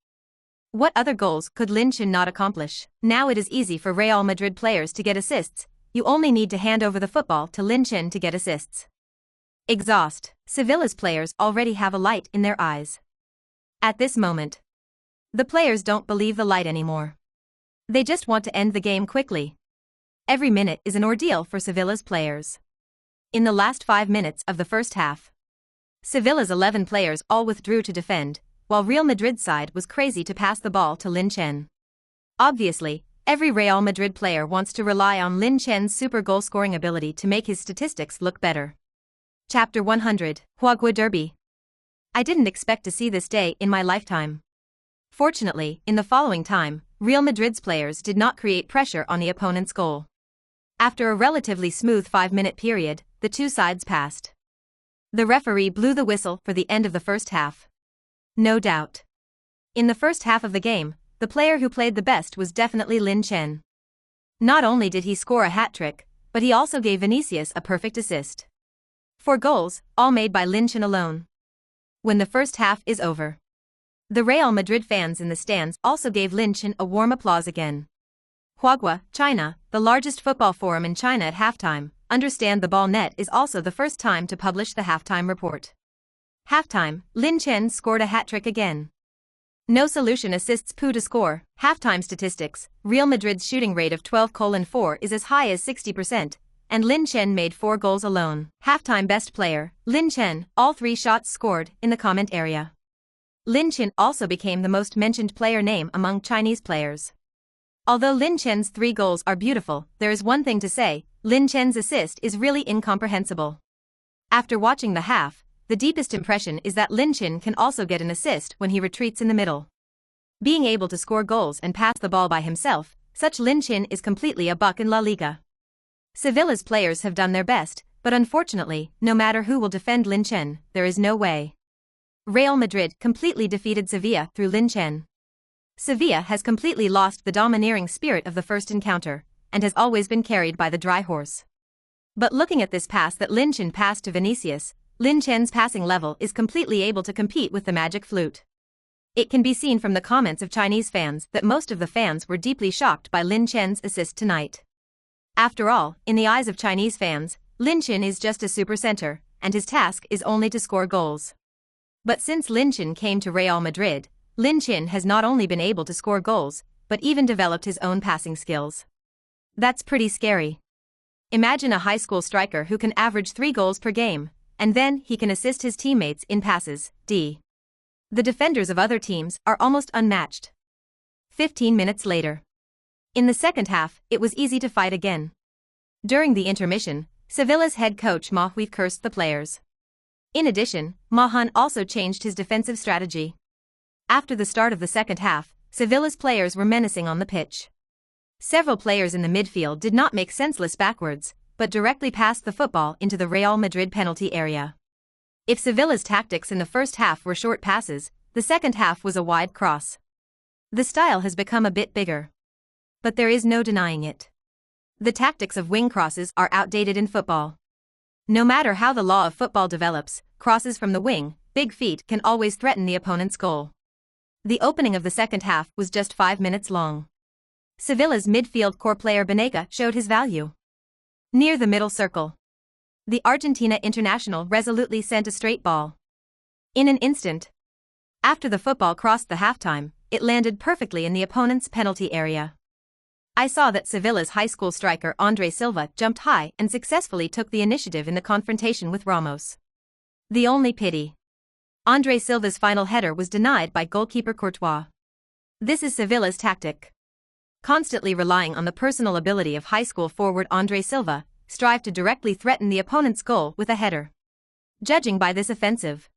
A: What other goals could Lin Chen not accomplish? Now it is easy for Real Madrid players to get assists. You only need to hand over the football to Lin Chen to get assists. Exhaust. Sevilla's players already have a light in their eyes. At this moment, the players don't believe the light anymore. They just want to end the game quickly. Every minute is an ordeal for Sevilla's players. In the last 5 minutes of the first half, Sevilla's 11 players all withdrew to defend, while Real Madrid's side was crazy to pass the ball to Lin Chen. Obviously, every Real Madrid player wants to rely on Lin Chen's super goal-scoring ability to make his statistics look better. Chapter 100, Huagua Derby. I didn't expect to see this day in my lifetime. Fortunately, in the following time, Real Madrid's players did not create pressure on the opponent's goal. After a relatively smooth 5-minute period, the two sides passed. The referee blew the whistle for the end of the first half. No doubt. In the first half of the game, the player who played the best was definitely Lin Chen. Not only did he score a hat-trick, but he also gave Vinicius a perfect assist. 4 goals, all made by Lin Chen alone. When the first half is over, the Real Madrid fans in the stands also gave Lin Chen a warm applause again. Huagua, China, the largest football forum in China at halftime, understand the ball net is also the first time to publish the halftime report. Halftime, Lin Chen scored a hat-trick again. No solution assists Pu to score. Halftime statistics, Real Madrid's shooting rate of 12:4 is as high as 60%, and Lin Chen made 4 goals alone. Halftime best player, Lin Chen, all 3 shots scored, in the comment area. Lin Chen also became the most mentioned player name among Chinese players. Although Lin Chen's 3 goals are beautiful, there is one thing to say: Lin Chen's assist is really incomprehensible. After watching the half, the deepest impression is that Lin Chen can also get an assist when he retreats in the middle. Being able to score goals and pass the ball by himself, such Lin Chen is completely a buck in La Liga. Sevilla's players have done their best, but unfortunately, no matter who will defend Lin Chen, there is no way. Real Madrid completely defeated Sevilla through Lin Chen. Sevilla has completely lost the domineering spirit of the first encounter, and has always been carried by the dry horse. But looking at this pass that Lin Chen passed to Vinicius, Lin Chen's passing level is completely able to compete with the magic flute. It can be seen from the comments of Chinese fans that most of the fans were deeply shocked by Lin Chen's assist tonight. After all, in the eyes of Chinese fans, Lin Chen is just a super center, and his task is only to score goals. But since Lin Chen came to Real Madrid, Lin Chen has not only been able to score goals, but even developed his own passing skills. That's pretty scary. Imagine a high school striker who can average 3 goals per game, and then he can assist his teammates in passes. The defenders of other teams are almost unmatched. 15 minutes later. In the second half, it was easy to fight again. During the intermission, Sevilla's head coach Mahuif cursed the players. In addition, Mahan also changed his defensive strategy. After the start of the second half, Sevilla's players were menacing on the pitch. Several players in the midfield did not make senseless backwards, but directly passed the football into the Real Madrid penalty area. If Sevilla's tactics in the first half were short passes, the second half was a wide cross. The style has become a bit bigger. But there is no denying it. The tactics of wing crosses are outdated in football. No matter how the law of football develops, crosses from the wing, big feet can always threaten the opponent's goal. The opening of the second half was just 5 minutes long. Sevilla's midfield core player Banega showed his value. Near the middle circle, the Argentina international resolutely sent a straight ball. In an instant, after the football crossed the halftime, it landed perfectly in the opponent's penalty area. I saw that Sevilla's high school striker Andre Silva jumped high and successfully took the initiative in the confrontation with Ramos. The only pity: Andre Silva's final header was denied by goalkeeper Courtois. This is Sevilla's tactic. Constantly relying on the personal ability of high school forward Andre Silva, strive to directly threaten the opponent's goal with a header. Judging by this offensive,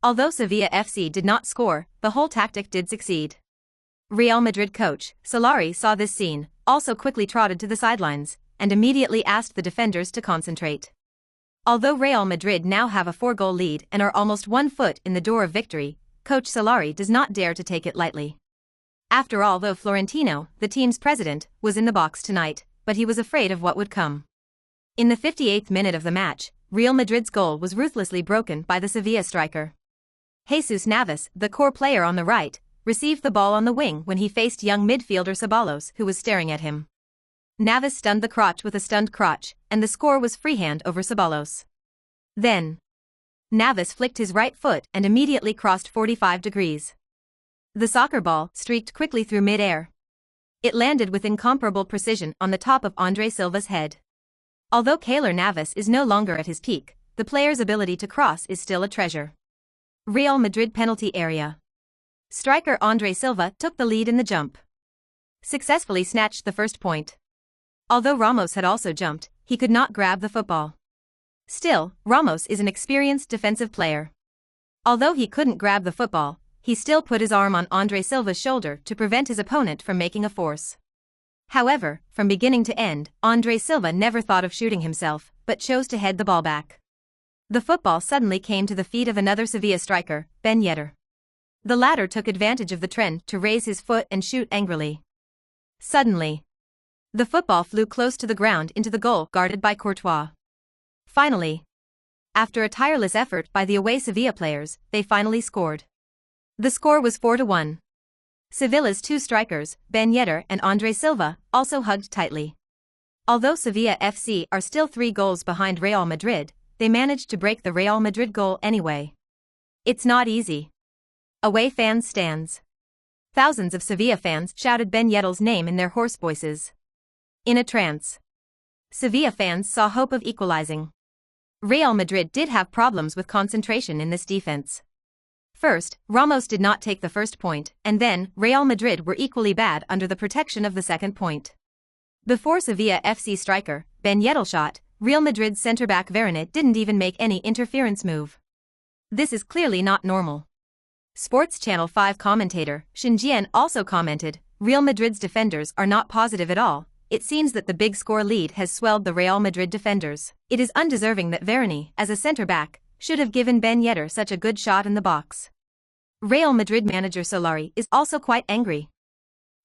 A: although Sevilla FC did not score, the whole tactic did succeed. Real Madrid coach Solari saw this scene, also quickly trotted to the sidelines, and immediately asked the defenders to concentrate. Although Real Madrid now have a 4-goal lead and are almost 1 foot in the door of victory, coach Solari does not dare to take it lightly. After all, though Florentino, the team's president, was in the box tonight, but he was afraid of what would come. In the 58th minute of the match, Real Madrid's goal was ruthlessly broken by the Sevilla striker. Jesus Navas, the core player on the right, received the ball on the wing when he faced young midfielder Ceballos, who was staring at him. Navas stunned the crotch with a stunned crotch, and the score was freehand over Ceballos. Then, Navas flicked his right foot and immediately crossed 45 degrees. The soccer ball streaked quickly through mid-air. It landed with incomparable precision on the top of Andre Silva's head. Although Keylor Navas is no longer at his peak, the player's ability to cross is still a treasure. Real Madrid penalty area. Striker Andre Silva took the lead in the jump. Successfully snatched the first point. Although Ramos had also jumped, he could not grab the football. Still, Ramos is an experienced defensive player. Although he couldn't grab the football, he still put his arm on Andre Silva's shoulder to prevent his opponent from making a force. However, from beginning to end, Andre Silva never thought of shooting himself, but chose to head the ball back. The football suddenly came to the feet of another Sevilla striker, Ben Yedder. The latter took advantage of the trend to raise his foot and shoot angrily. Suddenly, the football flew close to the ground into the goal guarded by Courtois. Finally, after a tireless effort by the away Sevilla players, they finally scored. The score was 4-1. Sevilla's 2 strikers, Ben Yedder and Andre Silva, also hugged tightly. Although Sevilla FC are still 3 goals behind Real Madrid, they managed to break the Real Madrid goal anyway. It's not easy. Away fans stands. Thousands of Sevilla fans shouted Ben Yedder's name in their hoarse voices. In a trance, Sevilla fans saw hope of equalizing. Real Madrid did have problems with concentration in this defense. First, Ramos did not take the first point, and then, Real Madrid were equally bad under the protection of the second point. Before Sevilla FC striker, Ben Yedder shot, Real Madrid's centre-back Varane didn't even make any interference move. This is clearly not normal. Sports Channel 5 commentator, Lin Chen also commented, Real Madrid's defenders are not positive at all. It seems that the big score lead has swelled the Real Madrid defenders. It is undeserving that Varane, as a centre-back, should have given Ben Yedder such a good shot in the box. Real Madrid manager Solari is also quite angry.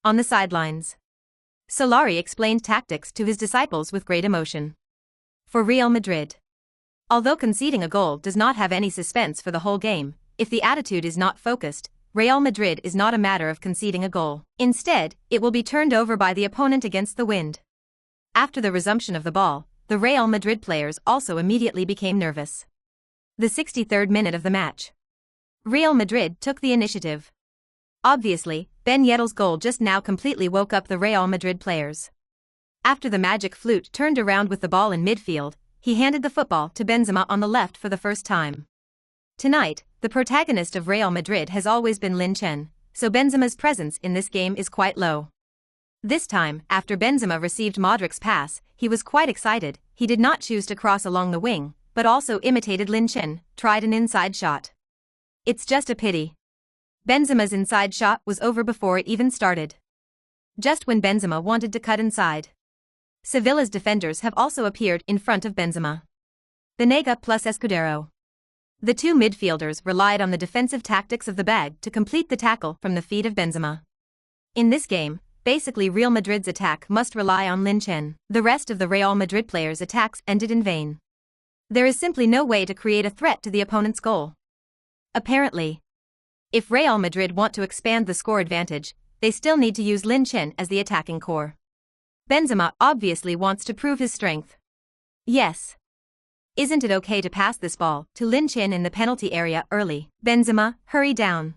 A: On the sidelines, Solari explained tactics to his disciples with great emotion. For Real Madrid, although conceding a goal does not have any suspense for the whole game, if the attitude is not focused, Real Madrid is not a matter of conceding a goal. Instead, it will be turned over by the opponent against the wind. After the resumption of the ball, the Real Madrid players also immediately became nervous. The 63rd minute of the match. Real Madrid took the initiative. Obviously, Ben Yedder's goal just now completely woke up the Real Madrid players. After the magic flute turned around with the ball in midfield, he handed the football to Benzema on the left for the first time. Tonight, the protagonist of Real Madrid has always been Lin Chen, so Benzema's presence in this game is quite low. This time, after Benzema received Modric's pass, he was quite excited. He did not choose to cross along the wing, but also imitated Lin Chen, tried an inside shot. It's just a pity. Benzema's inside shot was over before it even started. Just when Benzema wanted to cut inside. Sevilla's defenders have also appeared in front of Benzema. Banega plus Escudero. The two midfielders relied on the defensive tactics of the bag to complete the tackle from the feet of Benzema. In this game, basically Real Madrid's attack must rely on Lin Chen. The rest of the Real Madrid players' attacks ended in vain. There is simply no way to create a threat to the opponent's goal. Apparently, if Real Madrid want to expand the score advantage, they still need to use Lin Chen as the attacking core. Benzema obviously wants to prove his strength. Yes. Isn't it okay to pass this ball to Lin Chen in the penalty area early? Benzema, hurry down.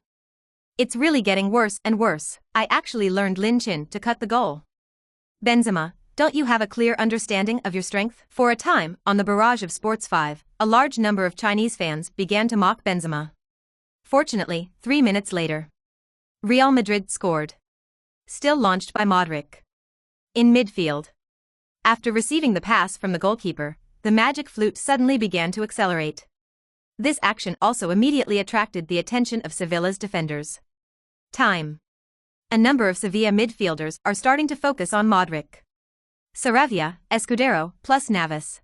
A: It's really getting worse and worse. I actually learned Lin Chen to cut the goal. Benzema, don't you have a clear understanding of your strength? For a time, on the barrage of Sports 5, a large number of Chinese fans began to mock Benzema. Fortunately, 3 minutes later, Real Madrid scored. Still launched by Modric. In midfield. After receiving the pass from the goalkeeper, the magic flute suddenly began to accelerate. This action also immediately attracted the attention of Sevilla's defenders. Time. A number of Sevilla midfielders are starting to focus on Modric. Saravia, Escudero, plus Navas.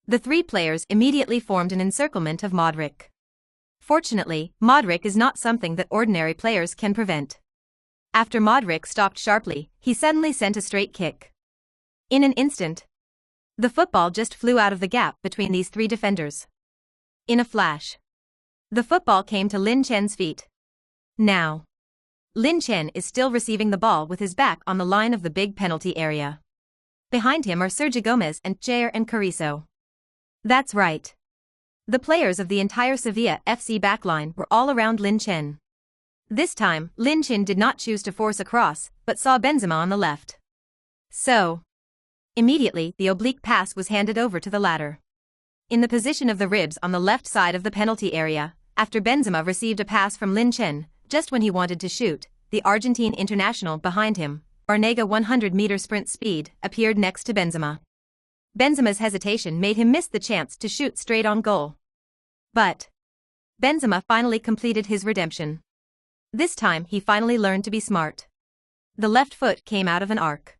A: The three players immediately formed an encirclement of Modric. Fortunately, Modric is not something that ordinary players can prevent. After Modric stopped sharply, he suddenly sent a straight kick. In an instant, the football just flew out of the gap between these three defenders. In a flash, the football came to Lin Chen's feet. Now, Lin Chen is still receiving the ball with his back on the line of the big penalty area. Behind him are Sergio Gomez and Jair and Carrizo. That's right. The players of the entire Sevilla FC backline were all around Lin Chen. This time, Lin Chen did not choose to force a cross, but saw Benzema on the left. So, immediately, the oblique pass was handed over to the latter. In the position of the ribs on the left side of the penalty area, after Benzema received a pass from Lin Chen, just when he wanted to shoot, the Argentine international behind him, Banega 100-meter sprint speed, appeared next to Benzema. Benzema's hesitation made him miss the chance to shoot straight on goal. But Benzema finally completed his redemption. This time he finally learned to be smart. The left foot came out of an arc.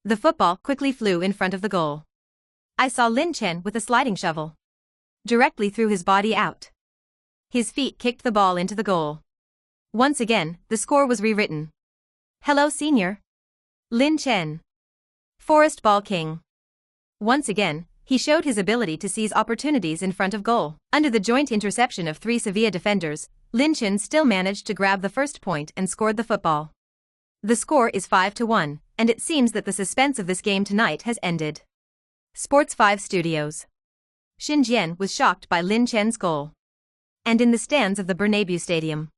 A: The football quickly flew in front of the goal. I saw Lin Chen with a sliding shovel. Directly threw his body out. His feet kicked the ball into the goal. Once again, the score was rewritten. Hello senior. Lin Chen. Forest Ball King. Once again, he showed his ability to seize opportunities in front of goal. Under the joint interception of three Sevilla defenders, Lin Chen still managed to grab the first point and scored the football. The score is 5-1, and it seems that the suspense of this game tonight has ended. Sports 5 Studios. Lin Chen was shocked by Lin Chen's goal. And in the stands of the Bernabeu Stadium,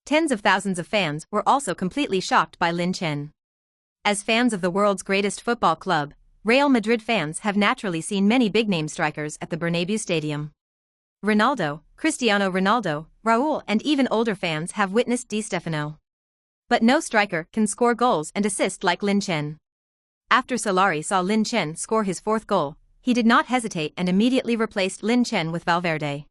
A: tens of thousands of fans were also completely shocked by Lin Chen. As fans of the world's greatest football club, Real Madrid fans have naturally seen many big-name strikers at the Bernabeu Stadium. Ronaldo, Cristiano Ronaldo, Raúl, and even older fans have witnessed Di Stefano. But no striker can score goals and assist like Lin Chen. After Solari saw Lin Chen score his fourth goal, he did not hesitate and immediately replaced Lin Chen with Valverde.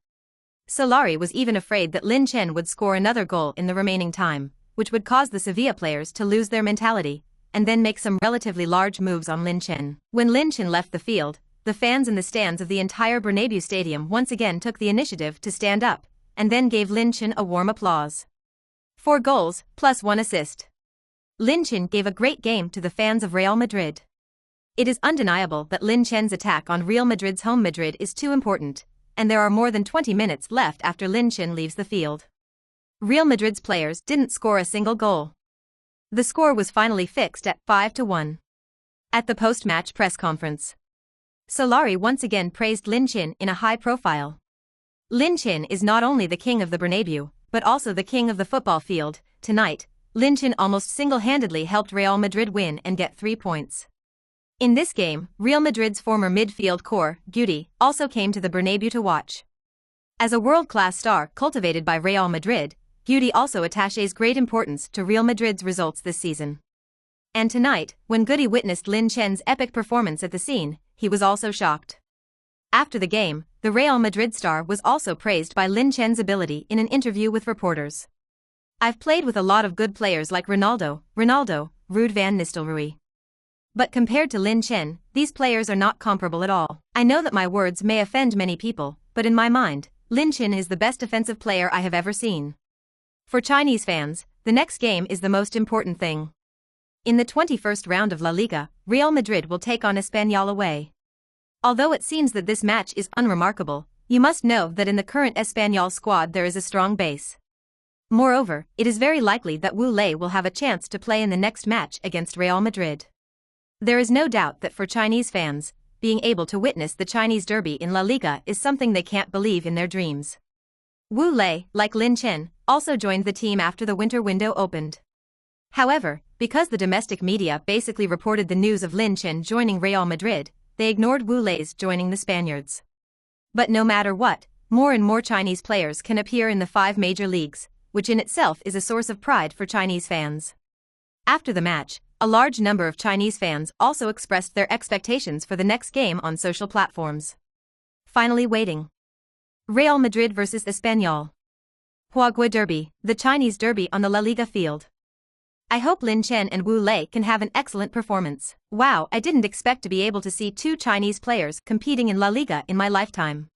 A: Solari was even afraid that Lin Chen would score another goal in the remaining time, which would cause the Sevilla players to lose their mentality, and then make some relatively large moves on Lin Chen. When Lin Chen left the field, the fans in the stands of the entire Bernabeu Stadium once again took the initiative to stand up, and then gave Lin Chen a warm applause. 4 goals, plus 1 assist. Lin Chen gave a great game to the fans of Real Madrid. It is undeniable that Lin Chen's attack on Real Madrid's home Madrid is too important, and there are more than 20 minutes left after Lin Chen leaves the field. Real Madrid's players didn't score a single goal. The score was finally fixed at 5-1. At the post-match press conference, Solari once again praised Lin Chen in a high profile. Lin Chen is not only the king of the Bernabeu, but also the king of the football field. Tonight, Lin Chen almost single-handedly helped Real Madrid win and get 3 points. In this game, Real Madrid's former midfield core, Guti, also came to the Bernabeu to watch. As a world-class star cultivated by Real Madrid, Guti also attaches great importance to Real Madrid's results this season. And tonight, when Guti witnessed Lin Chen's epic performance at the scene, he was also shocked. After the game, the Real Madrid star was also praised by Lin Chen's ability in an interview with reporters. "I've played with a lot of good players like Ronaldo, Ruud van Nistelrooy. But compared to Lin Chen, these players are not comparable at all. I know that my words may offend many people, but in my mind, Lin Chen is the best defensive player I have ever seen." For Chinese fans, the next game is the most important thing. In the 21st round of La Liga, Real Madrid will take on Espanyol away. Although it seems that this match is unremarkable, you must know that in the current Espanyol squad there is a strong base. Moreover, it is very likely that Wu Lei will have a chance to play in the next match against Real Madrid. There is no doubt that for Chinese fans, being able to witness the Chinese derby in La Liga is something they can't believe in their dreams. Wu Lei, like Lin Chen, also joined the team after the winter window opened. However, because the domestic media basically reported the news of Lin Chen joining Real Madrid, they ignored Wu Lei's joining the Spaniards. But no matter what, more and more Chinese players can appear in the 5 major leagues, which in itself is a source of pride for Chinese fans. After the match, a large number of Chinese fans also expressed their expectations for the next game on social platforms. Finally waiting. Real Madrid vs Espanyol. Huaguo Derby, the Chinese derby on the La Liga field. I hope Lin Chen and Wu Lei can have an excellent performance. Wow, I didn't expect to be able to see 2 Chinese players competing in La Liga in my lifetime.